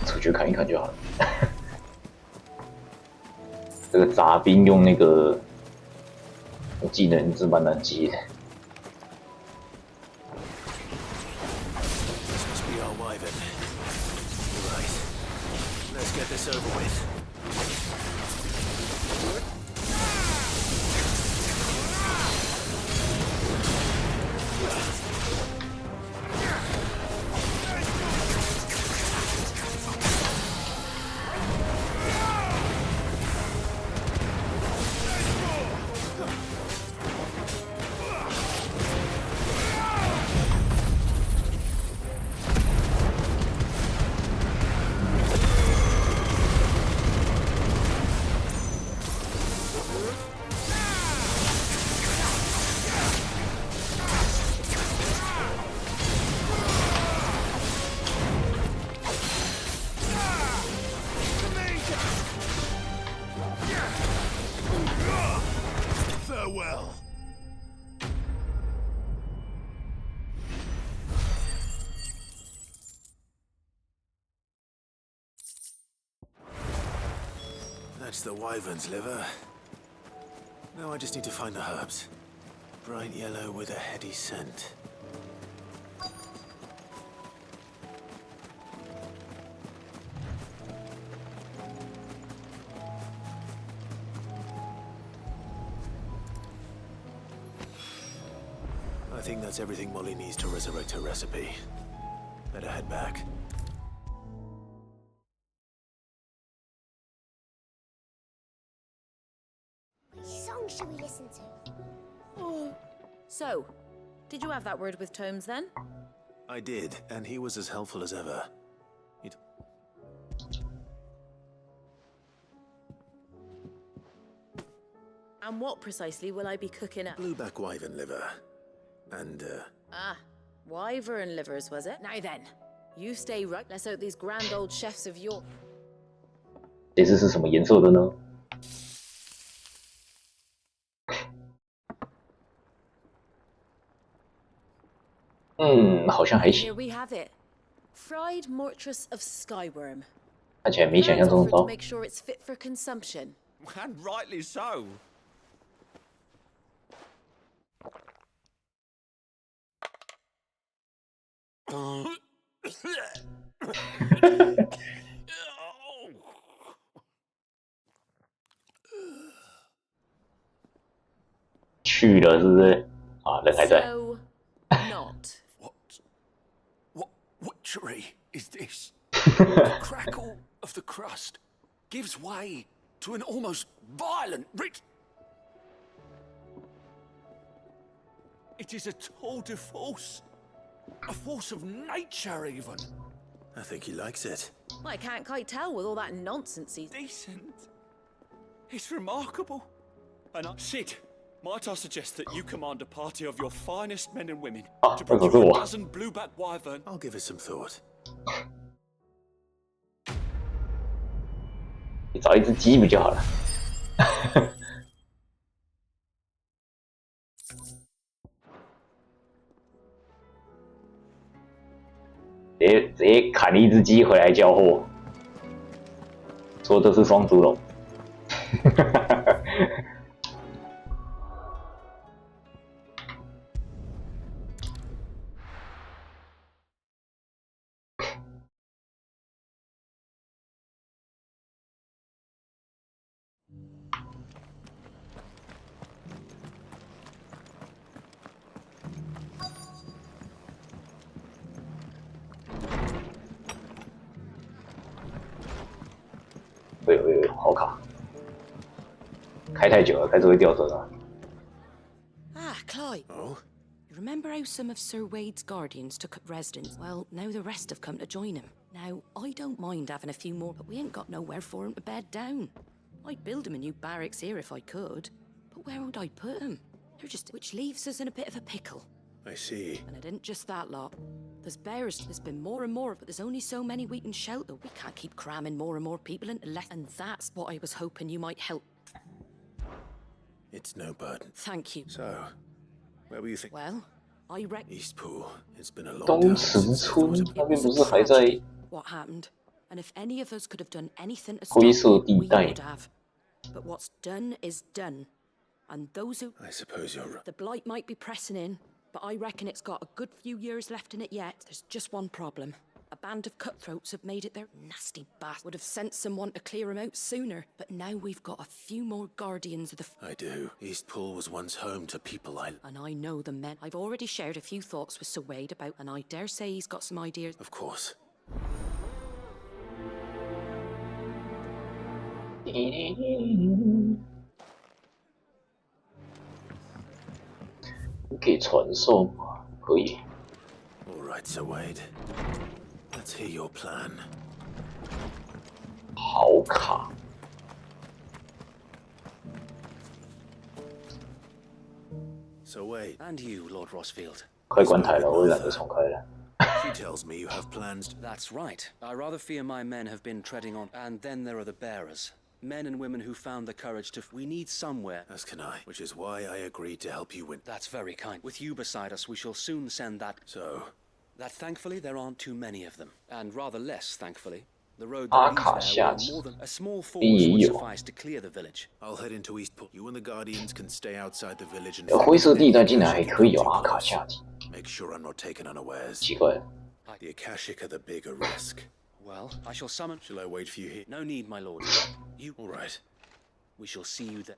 处决砍一砍就好了。这个杂兵用那个技能是蛮难接的。 Get this over with. Farewell. That's the wyvern's liver. Now I just need to find the herbs. Bright yellow with a heady scent. I think that's everything Molly needs to resurrect her recipe. Better head back. Which song should we listen to? Oh. So, did you have that word with Tomes then? I did, and he was as helpful as ever. And what precisely will I be cooking up? Blueback wyvern liver. And, Ah, wyvern livers, was it? Now then, you stay right. Let's hope these grand old chefs of yours. 这次是什么颜色的呢？好像还行。 Here we have it. Fried mortress of skyworm. 看起来没想象中的糟。 To make sure it's fit for consumption. And rightly so. “去了”是不是？啊，人还在。 So, not. What witchery is this? The crackle of the crust gives way to an almost violent It is a tour de force. A force of nature, even. I think he likes it. Well, I can't quite tell with all that nonsense he's... Decent. It's remarkable. And Sid, might I suggest that you command a party of your finest men and women to procure a dozen blueback wyvern? I'll give it some thought. 你找一只鸡不就好了？直接砍一只鸡回来交货，说这是双猪笼。好卡，开太久了，开始会掉帧啊。 Ah, Clive. Oh? You remember how some of Sir Wade's guardians took up residence? Well, now the rest have come to join him. Now, I don't mind having a few more, but we ain't got nowhere for him to bed down. I'd build him a new barracks here if I could, but where would I put him? They're just... which leaves us in a bit of a pickle. I see. And it isn't just that lot. There's bears. There's been more and more, but there's only so many we can shelter. We can't keep cramming more and more people into less. And that's what I was hoping you might help. It's no burden. Thank you. So, where were you thinking? Well, I reckon Eastpool. It's been a long 东 time 池 since I 村 thought 那 of 边不是还在 what happened, and if any of us could have done anything to 灰 stop 色 it, 地 we 带 would have. But what's done is done, and those who I suppose you're right. the blight might be pressing in, but I reckon it's got a good few years left in it yet. There's just one problem. A band of cutthroats have made it their nasty bat. Would have sent someone to clear them out sooner, but now we've got a few more guardians of the I do. Eastpool was once home to people and I know the men. I've already shared a few thoughts with Sir Wade about, and I dare say he's got some ideas. Of course. 给传授吗？可以。 All right, Sir Wade. Let's hear your plan. 好卡。 So Wade. And you, Lord Rossfield. 开关台了，我也懒得重开了。 She tells me you have plans. That's right. I rather fear my men have been treading on. And then there are the bearers. Men and women who found the courage to... We need somewhere. As can I, which is why I agreed to help you win. That's very kind. With you beside us, we shall soon send that... So? That thankfully there aren't too many of them. And rather less, thankfully. The road that leads there will more than... A small force would suffice to clear the village. I'll head into Eastpool. You and the Guardians can stay outside the village and... 灰色地带竟然还可以有阿卡下体， Make sure I'm not taken unawares. 奇怪。 The Akashic are the bigger risk. Well, I shall summon... Shall I wait for you here? No need, my lord. You... All right. We shall see you there.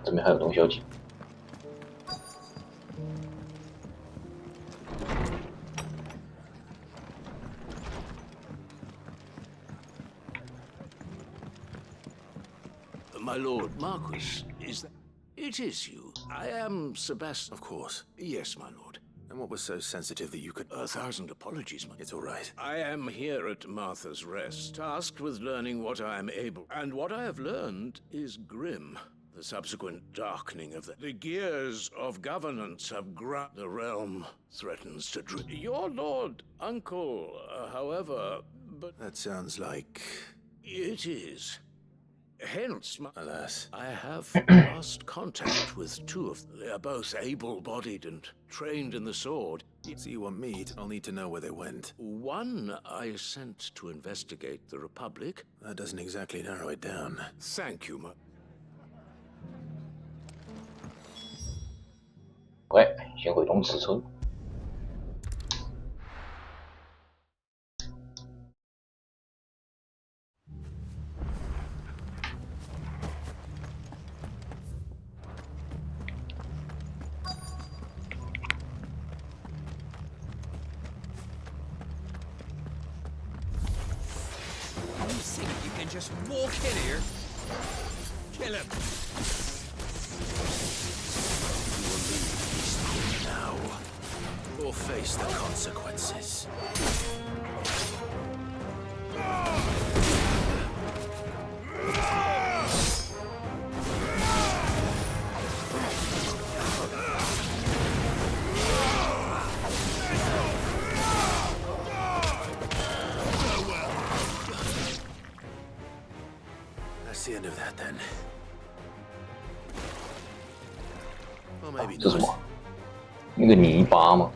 这边还有东西要捡。 My lord Marquis, is that... It is you. I am Sebastian. Of course. Yes, my lord. And what was so sensitive that you could... 1,000 apologies, my... It's all right. I am here at Martha's Rest, tasked with learning what I am able. And what I have learned is grim. The subsequent darkening of the gears of governance have the realm threatens to drift. Your lord, uncle, however, but... That sounds like... It is. Hence, alas, I have lost contact with two of them. They are both able-bodied and trained in the sword. So you want me to... I'll need to know where they went. One I sent to investigate the Republic. That doesn't exactly narrow it down. Thank you, my... 喂，先回东池村。 You think you can just walk in here? Kill him. You will leave Eastpool now, or face the consequences. That's the end of that, then. Or maybe 这是什 not. 么？那个泥巴吗？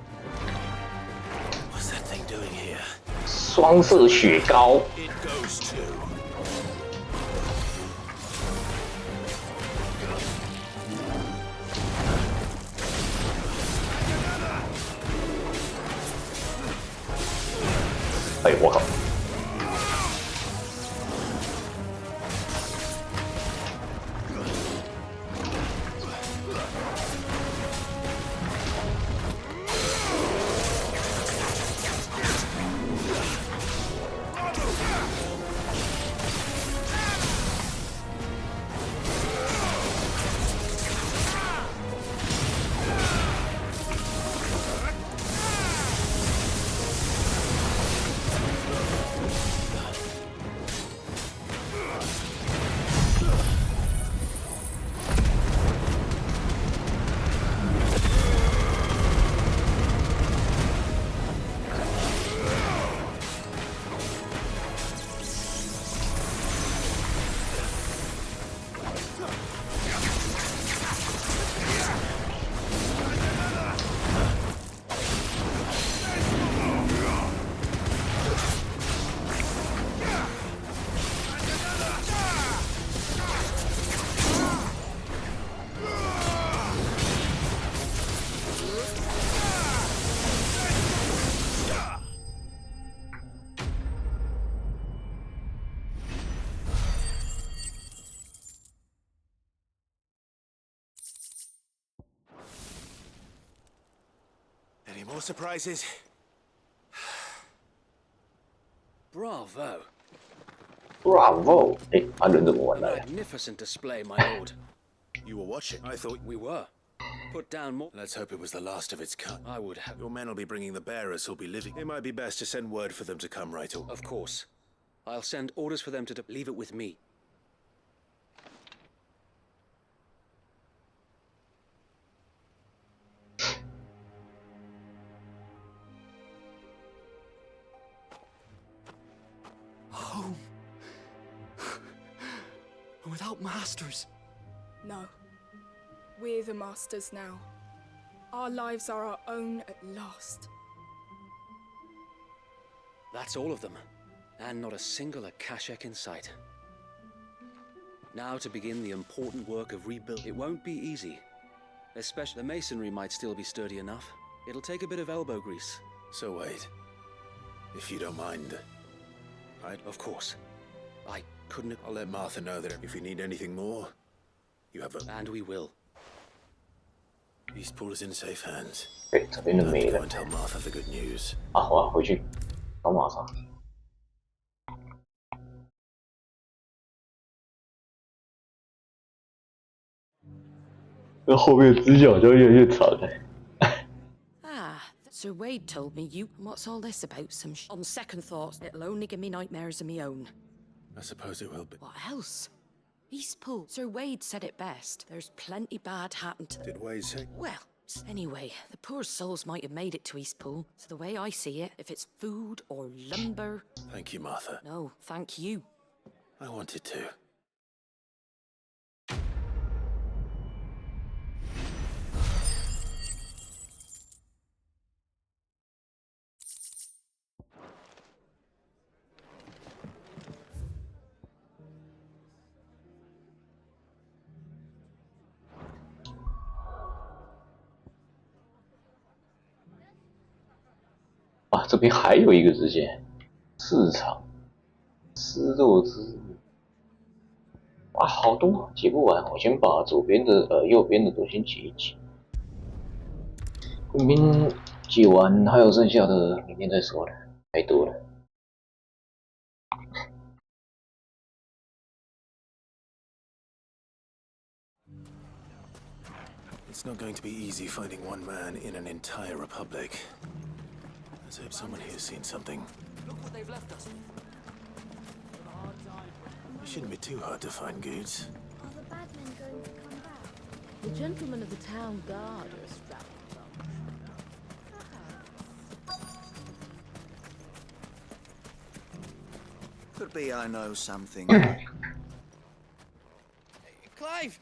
What's that thing doing here? 双色雪糕。 It goes to. 哎，我靠！ That more surprises? Bravo. Bravo! 哎，他人怎么玩 A 来的？ magnificent display, my lord. You were watching. I thought We were. Put down more. Let's hope it was the last of its kind. I would have. Your men will be bringing the bearers who'll be living. It might be best to send word for them to come right away. Of course. I'll send orders for them to leave it with me. Home. Without masters. No. We're the masters now. Our lives are our own at last. That's all of them. And not a single Akashek in sight. Now to begin the important work of rebuild. It won't be easy. Especially the masonry might still be sturdy enough. It'll take a bit of elbow grease. So wait. If you don't mind, Of course. I couldn't... I'll let Martha know that if you need anything more, you have a... And we will. Eastpool is in safe hands. 哎，这边就没 Go 了 and tell Martha the good news. 啊！我要回去找马上。那后面指甲就越来越长了。 Ah, Sir Wade told me you... What's all this about? On second thoughts, it'll only give me nightmares of my own. I suppose it will be. What else? Eastpool. Sir Wade said it best. There's plenty bad happened to... Did Wade say? Well, anyway, the poor souls might have made it to Eastpool. So the way I see it, if it's food or lumber... Thank you, Martha. No, thank you. I wanted to. 啊，这边还有一个支线，市场，丝肉之，哇，好多解不完，我先把左边的右边的都先解一解，明天解完还有剩下的，明天再说了，太多了。 It's not going to be easy finding one man in an entire republic. Let's hope someone here's seen something. Look what they've left us with. It shouldn't be too hard to find goods. Are the bad men going to come back? The gentlemen of the town guard are strapped. Could be I know something. Clive!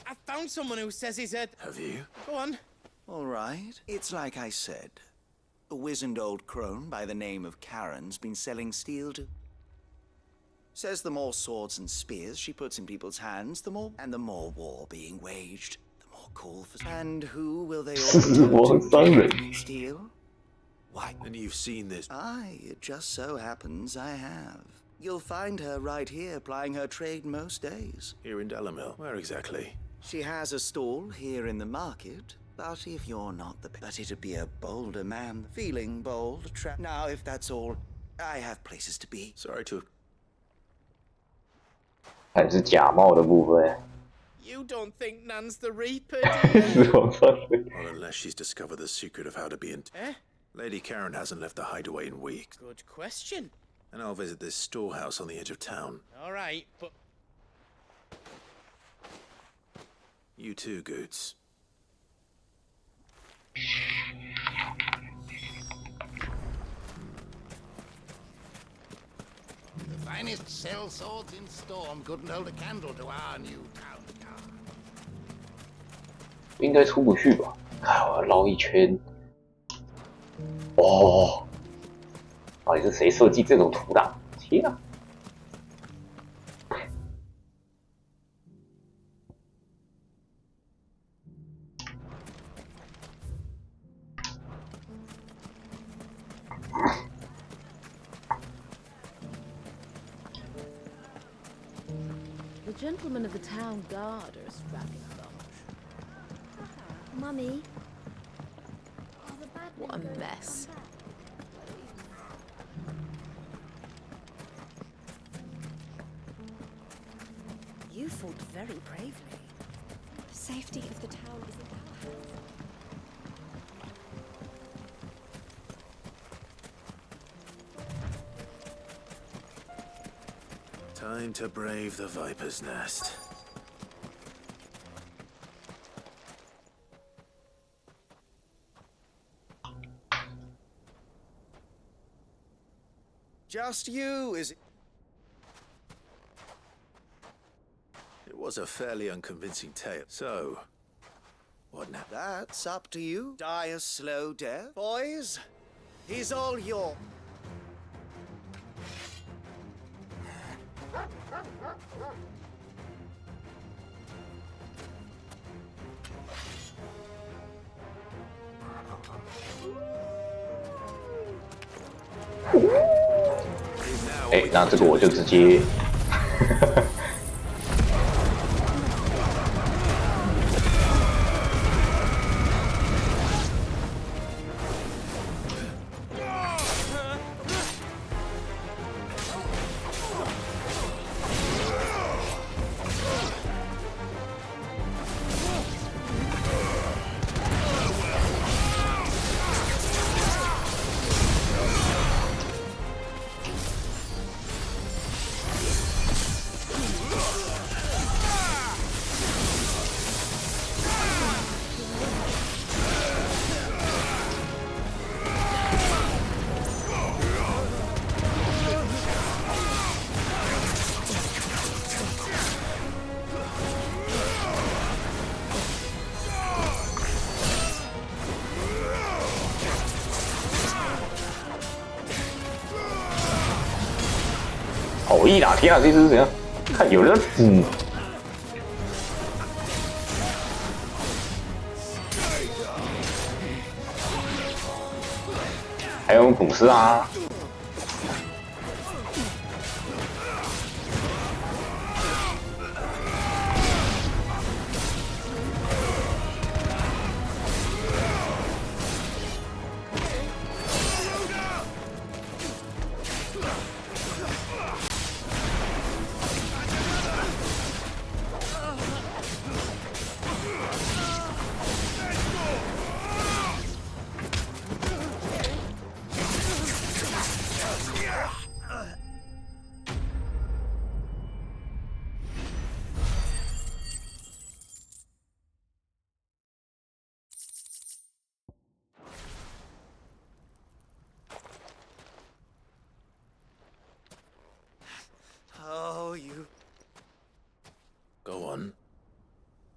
I found someone who says he's a... Have you? Go on. All right. It's like I said. A wizened old crone by the name of Karen's been selling steel to... Says the more swords and spears she puts in people's hands, the more war being waged, the more call for... And who will they all turn to steel? Why? And you've seen this? Aye, it just so happens I have. You'll find her right here plying her trade most days. Here in Delamil? Where exactly? She has a stall here in the market, but if you're not the... But it'd be a bolder man, feeling bold, Now, if that's all, I have places to be. Sorry to... 还是假冒的部分。 You don't think Nan's the Reaper, 是往上的。 Well, unless she's discovered the secret of how to be in... Eh? Lady Karen hasn't left the hideaway in weeks. Good question. And I'll visit this storehouse on the edge of town. All right, but... You too, Goots. The finest sell swords in Storm couldn't hold a candle to our new town guard. 应该出不去吧？哎，我要绕一圈。哦，到底是谁设计这种图的？天啊！ The gentlemen of the town guard are a strapping bunch. Mummy, are the bad What a mess. You fought very bravely. The safety of the town is in our hands. Time to brave the Viper's Nest. Just you, is it? It was a fairly unconvincing tale. So, what now? That's up to you. Die a slow death. Boys, he's all yours.哎，那这个我就直接。好一打天啊！这只是怎样？看有人还有捕食啊！Oh, you. Go on.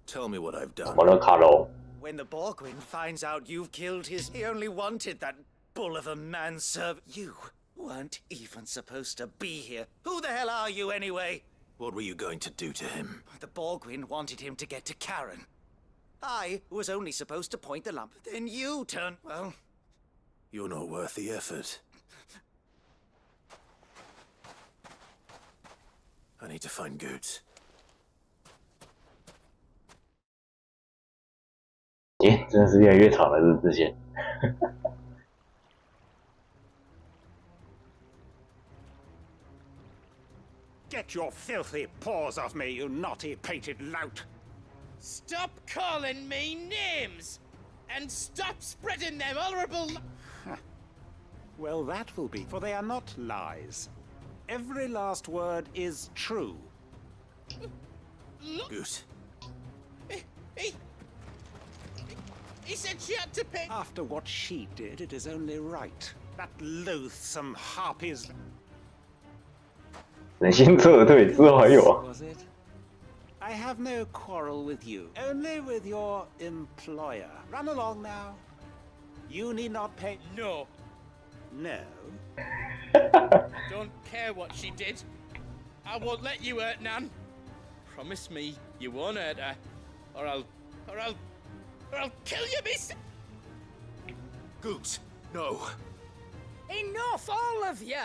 Tell me what I've done. 怎么了，卡罗？ When the Borgwin finds out you've killed he only wanted that bull of a manservant. You weren't even supposed to be here. Who the hell are you anyway? What were you going to do to him? The Borgwin wanted him to get to Karen. I was only supposed to point the lamp. Then you turned, well... You're not worth the effort. I need to find Goots. 耶，真的是越来越长了，这之前。Get your filthy paws off me, you naughty-pated lout! Stop calling me names! And stop spreading them horrible... Well, that will be, for they are not lies. Every last word is true. Goose. He said she had to pay... After what she did, it is only right. That loathsome harpies... 人先撤退，之后还有啊。 Was it? I have no quarrel with you, only with your employer. Run along now. You need not pay... No. No. Don't care what she did. I won't let you hurt Nan. Promise me you won't hurt her, or I'll kill you, miss. Goose, no. Enough, all of you.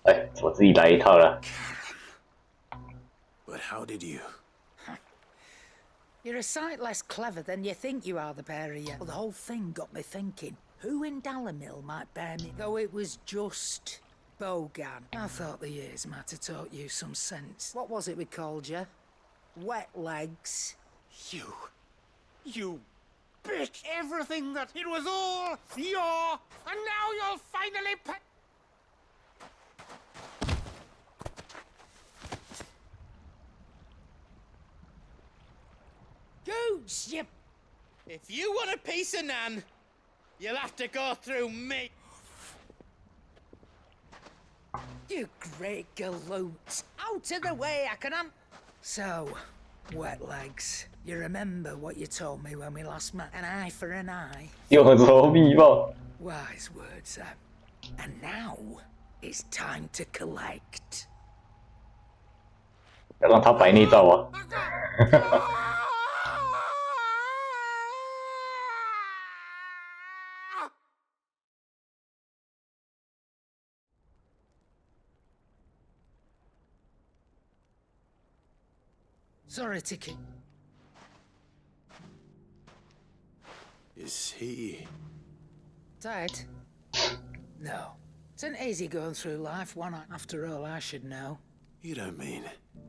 哎，我自己来一套了。 But how did you? You're a sight less clever than you think you are, the pair of you. Well, the whole thing got me thinking, who in Dalimil might bear me? Though it was just Bogan. I thought the years might have taught you some sense. What was it we called you? Wet legs. You bitch! Everything that... It was all your... And now you'll finally pay... Goots, you... If you want a piece of Nan, you'll have to go through me. You great galoot. Out of the way, I can So, wet legs. You remember what you told me when we last met? An eye for an eye. 有何必报？ Wise words, And now, it's time to collect. 要让他白内障啊！Sorry, Tiki. Is he... Dead? No. It's an easy going through life, one after all I should know. You don't mean...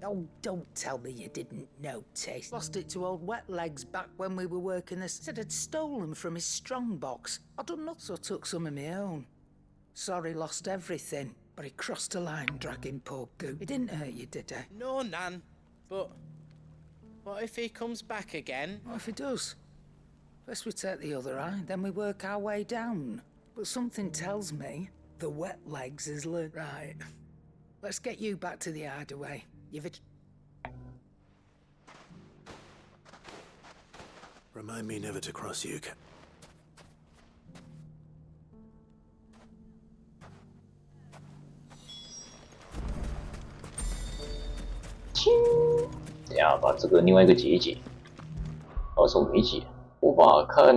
Oh, don't tell me you didn't notice. Lost it to old Wet Legs back when we were working this. Said I'd stolen from his strongbox. I done not, so took some of my own. Sorry, lost everything. But he crossed a line, dragging poor Goop. He didn't hurt you, did he? No, Nan. But... what if he comes back again? What if he does? First we take the other eye, then we work our way down. But something tells me the Wet Legs is right. Let's get you back to the hideaway. You've Remind me never to cross you.等下把这个另外一个解一解。到时候没解，我把看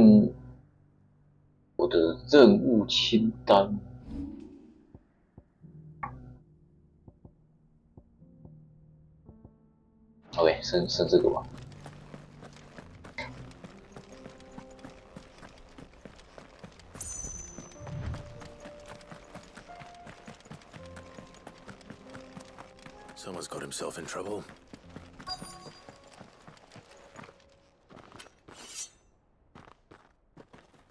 我的任务清单。OK， 剩这个吧。Someone's got himself in trouble.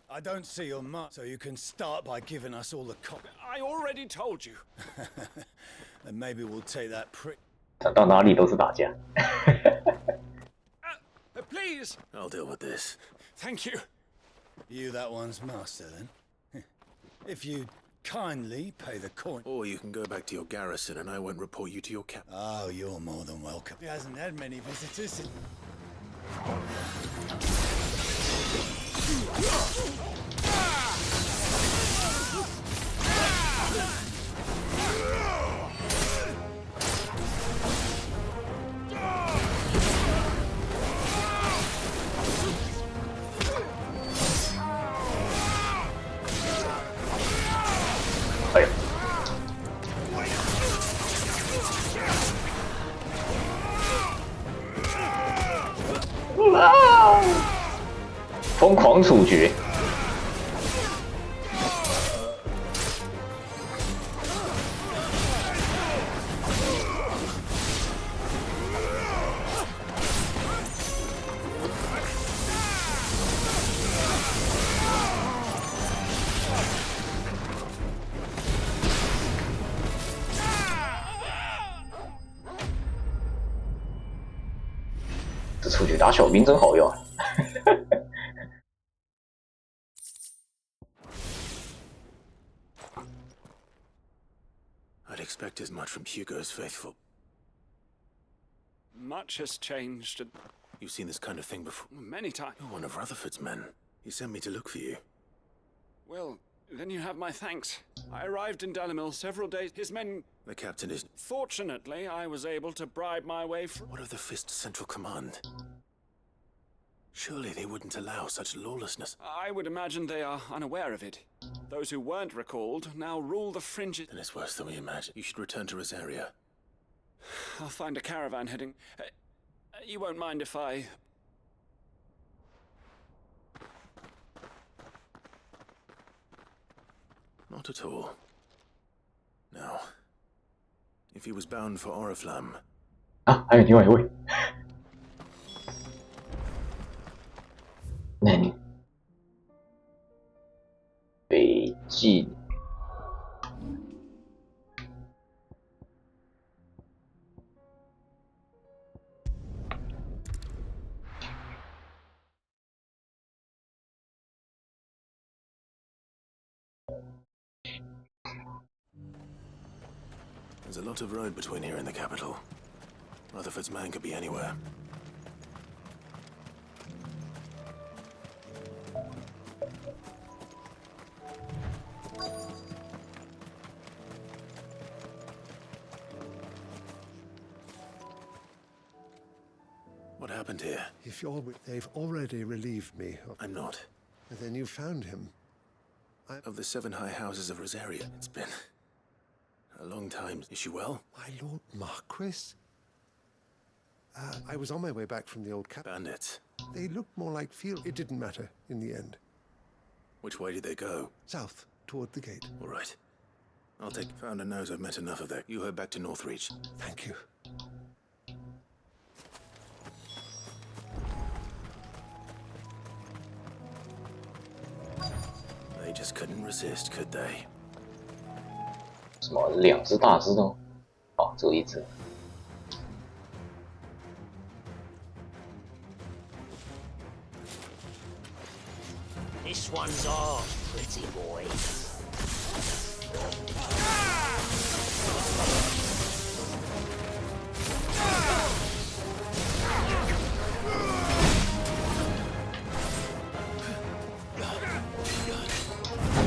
I don't see your mark, so you can start by giving us all the cop. I already told you. And maybe we'll take that prick. 他到哪里都是打架。Please. I'll deal with this. Thank you. You that one's master, then? If you kindly pay the coin. Or you can go back to your garrison and I won't report you to your captain. Oh, you're more than welcome. He hasn't had many visitors. Ah! 疯狂处决。这处决打小兵真好用啊！I'd expect as much from Hugo's faithful. Much has changed. You've seen this kind of thing before? Many times. You're one of Rutherford's men. He sent me to look for you. Well, then you have my thanks. I arrived in Dalimil several days. His men... The captain is... Fortunately, I was able to bribe my way through... What of the Fist Central Command? Surely they wouldn't allow such lawlessness. I would imagine they are unaware of it. Those who weren't recalled now rule the fringes. Then it's worse than we imagined. You should return to Rosaria. I'll find a caravan heading... you won't mind if I... Not at all. Now, if he was bound for Oriflamme. 啊，还有另外一位。那北境。There's a lot of road between here and the capital. Rutherford's man could be anywhere. What happened here? If they've already relieved me. I'm not. And then you found him. Of the 7 high houses of Rosaria, it's been a long time. Is she well? My Lord Marquis? I was on my way back from the old camp. Bandits. They looked more like field. It didn't matter in the end. Which way did they go? South, toward the gate. All right. I'll take... Founder knows I've met enough of that. You head back to Northreach. Thank you. They just couldn't resist, could they? 什么2只大只的？哦，只有1只。This one's ours, pretty boy.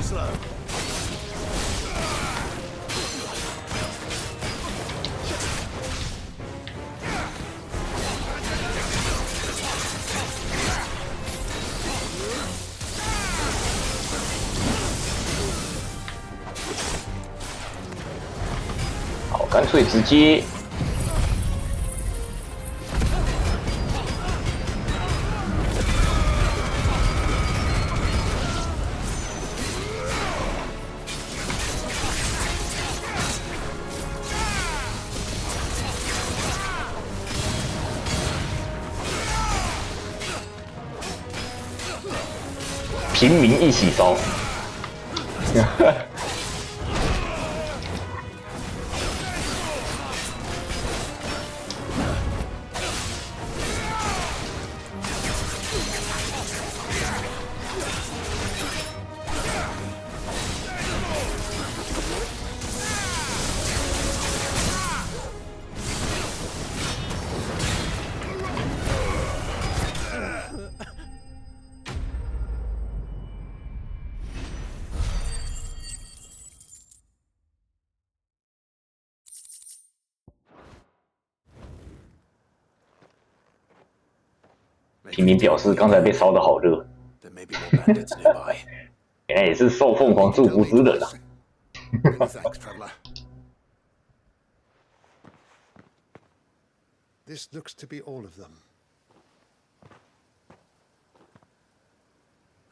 Slow. 好，干脆直接。平民一起烧。平民表示刚才被烧得好热，原来也是受凤凰祝福之人啊。Thanks, traveler. This looks to be all of them.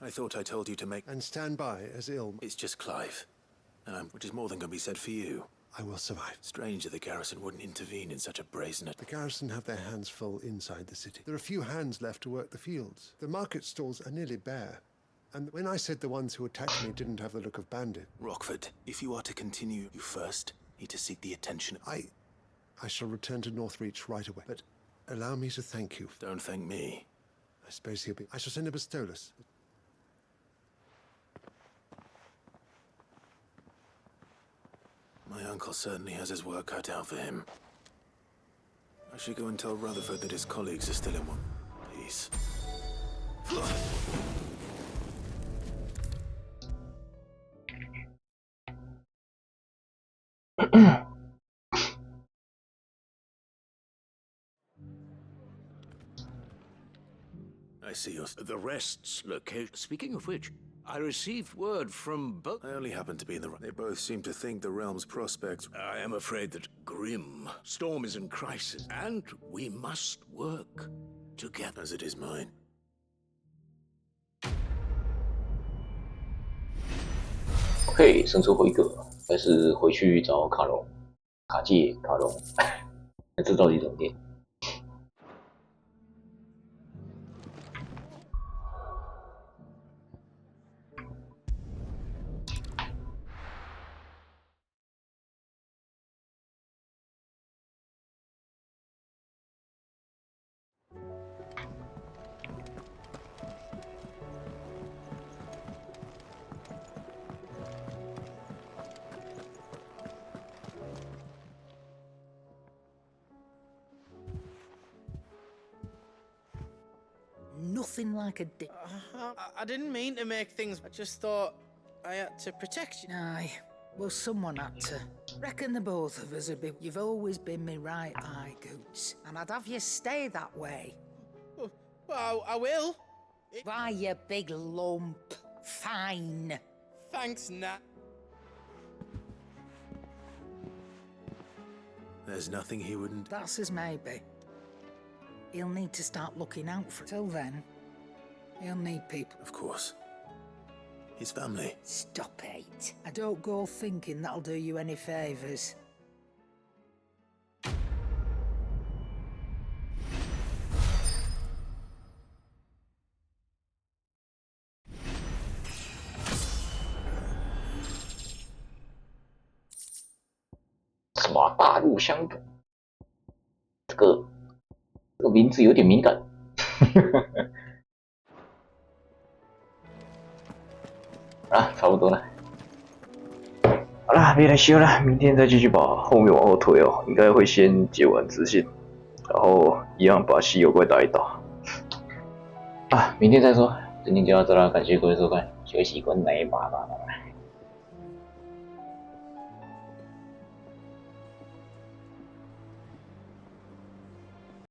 I thought I told you to make... And stand by as ill... It's just Clive. Which is more than can be said for you. I will survive. Strange that the garrison wouldn't intervene in such a brazen... The garrison have their hands full inside the city. There are few hands left to work the fields. The market stalls are nearly bare. And when I said the ones who attacked me didn't have the look of bandit... Rockford, if you are to continue, you first need to seek the attention... I shall return to Northreach right away. But allow me to thank you. Don't thank me. I suppose he'll be... I shall send a Bastolus. My uncle certainly has his work cut out for him. I should go and tell Rutherford that his colleagues are still in one piece. I see your... The rest's location. Speaking of which, I received word from both... I only happen to be in the... They both seem to think the realm's prospects... I am afraid that Grim Storm is in crisis, and we must work together. As it is mine. OK， 生出回格，还是回去找卡隆、卡介、卡隆？这到底怎么念？Nothing like a dick. I didn't mean to make things. I just thought I had to protect you. Aye. Well, someone had to. Reckon the both of us would be. You've always been me right eye, Goots. And I'd have you stay that way. Well, I will. Why, you big lump. Fine. Thanks, Nat. There's nothing he wouldn't... That's as maybe. He'll need to start looking out for. Till then, he'll need people. Of course. His family. Stop it. I don't go thinking that'll do you any favours.什么大陆香港？这个名字有点敏感。啊，差不多了。好啦，别来修了，明天再继续把后面往后推哦。应该会先解完支线，然后一样把稀有怪打一打。啊，明天再说。今天就到这啦，感谢各位收看，休息观奶爸爸。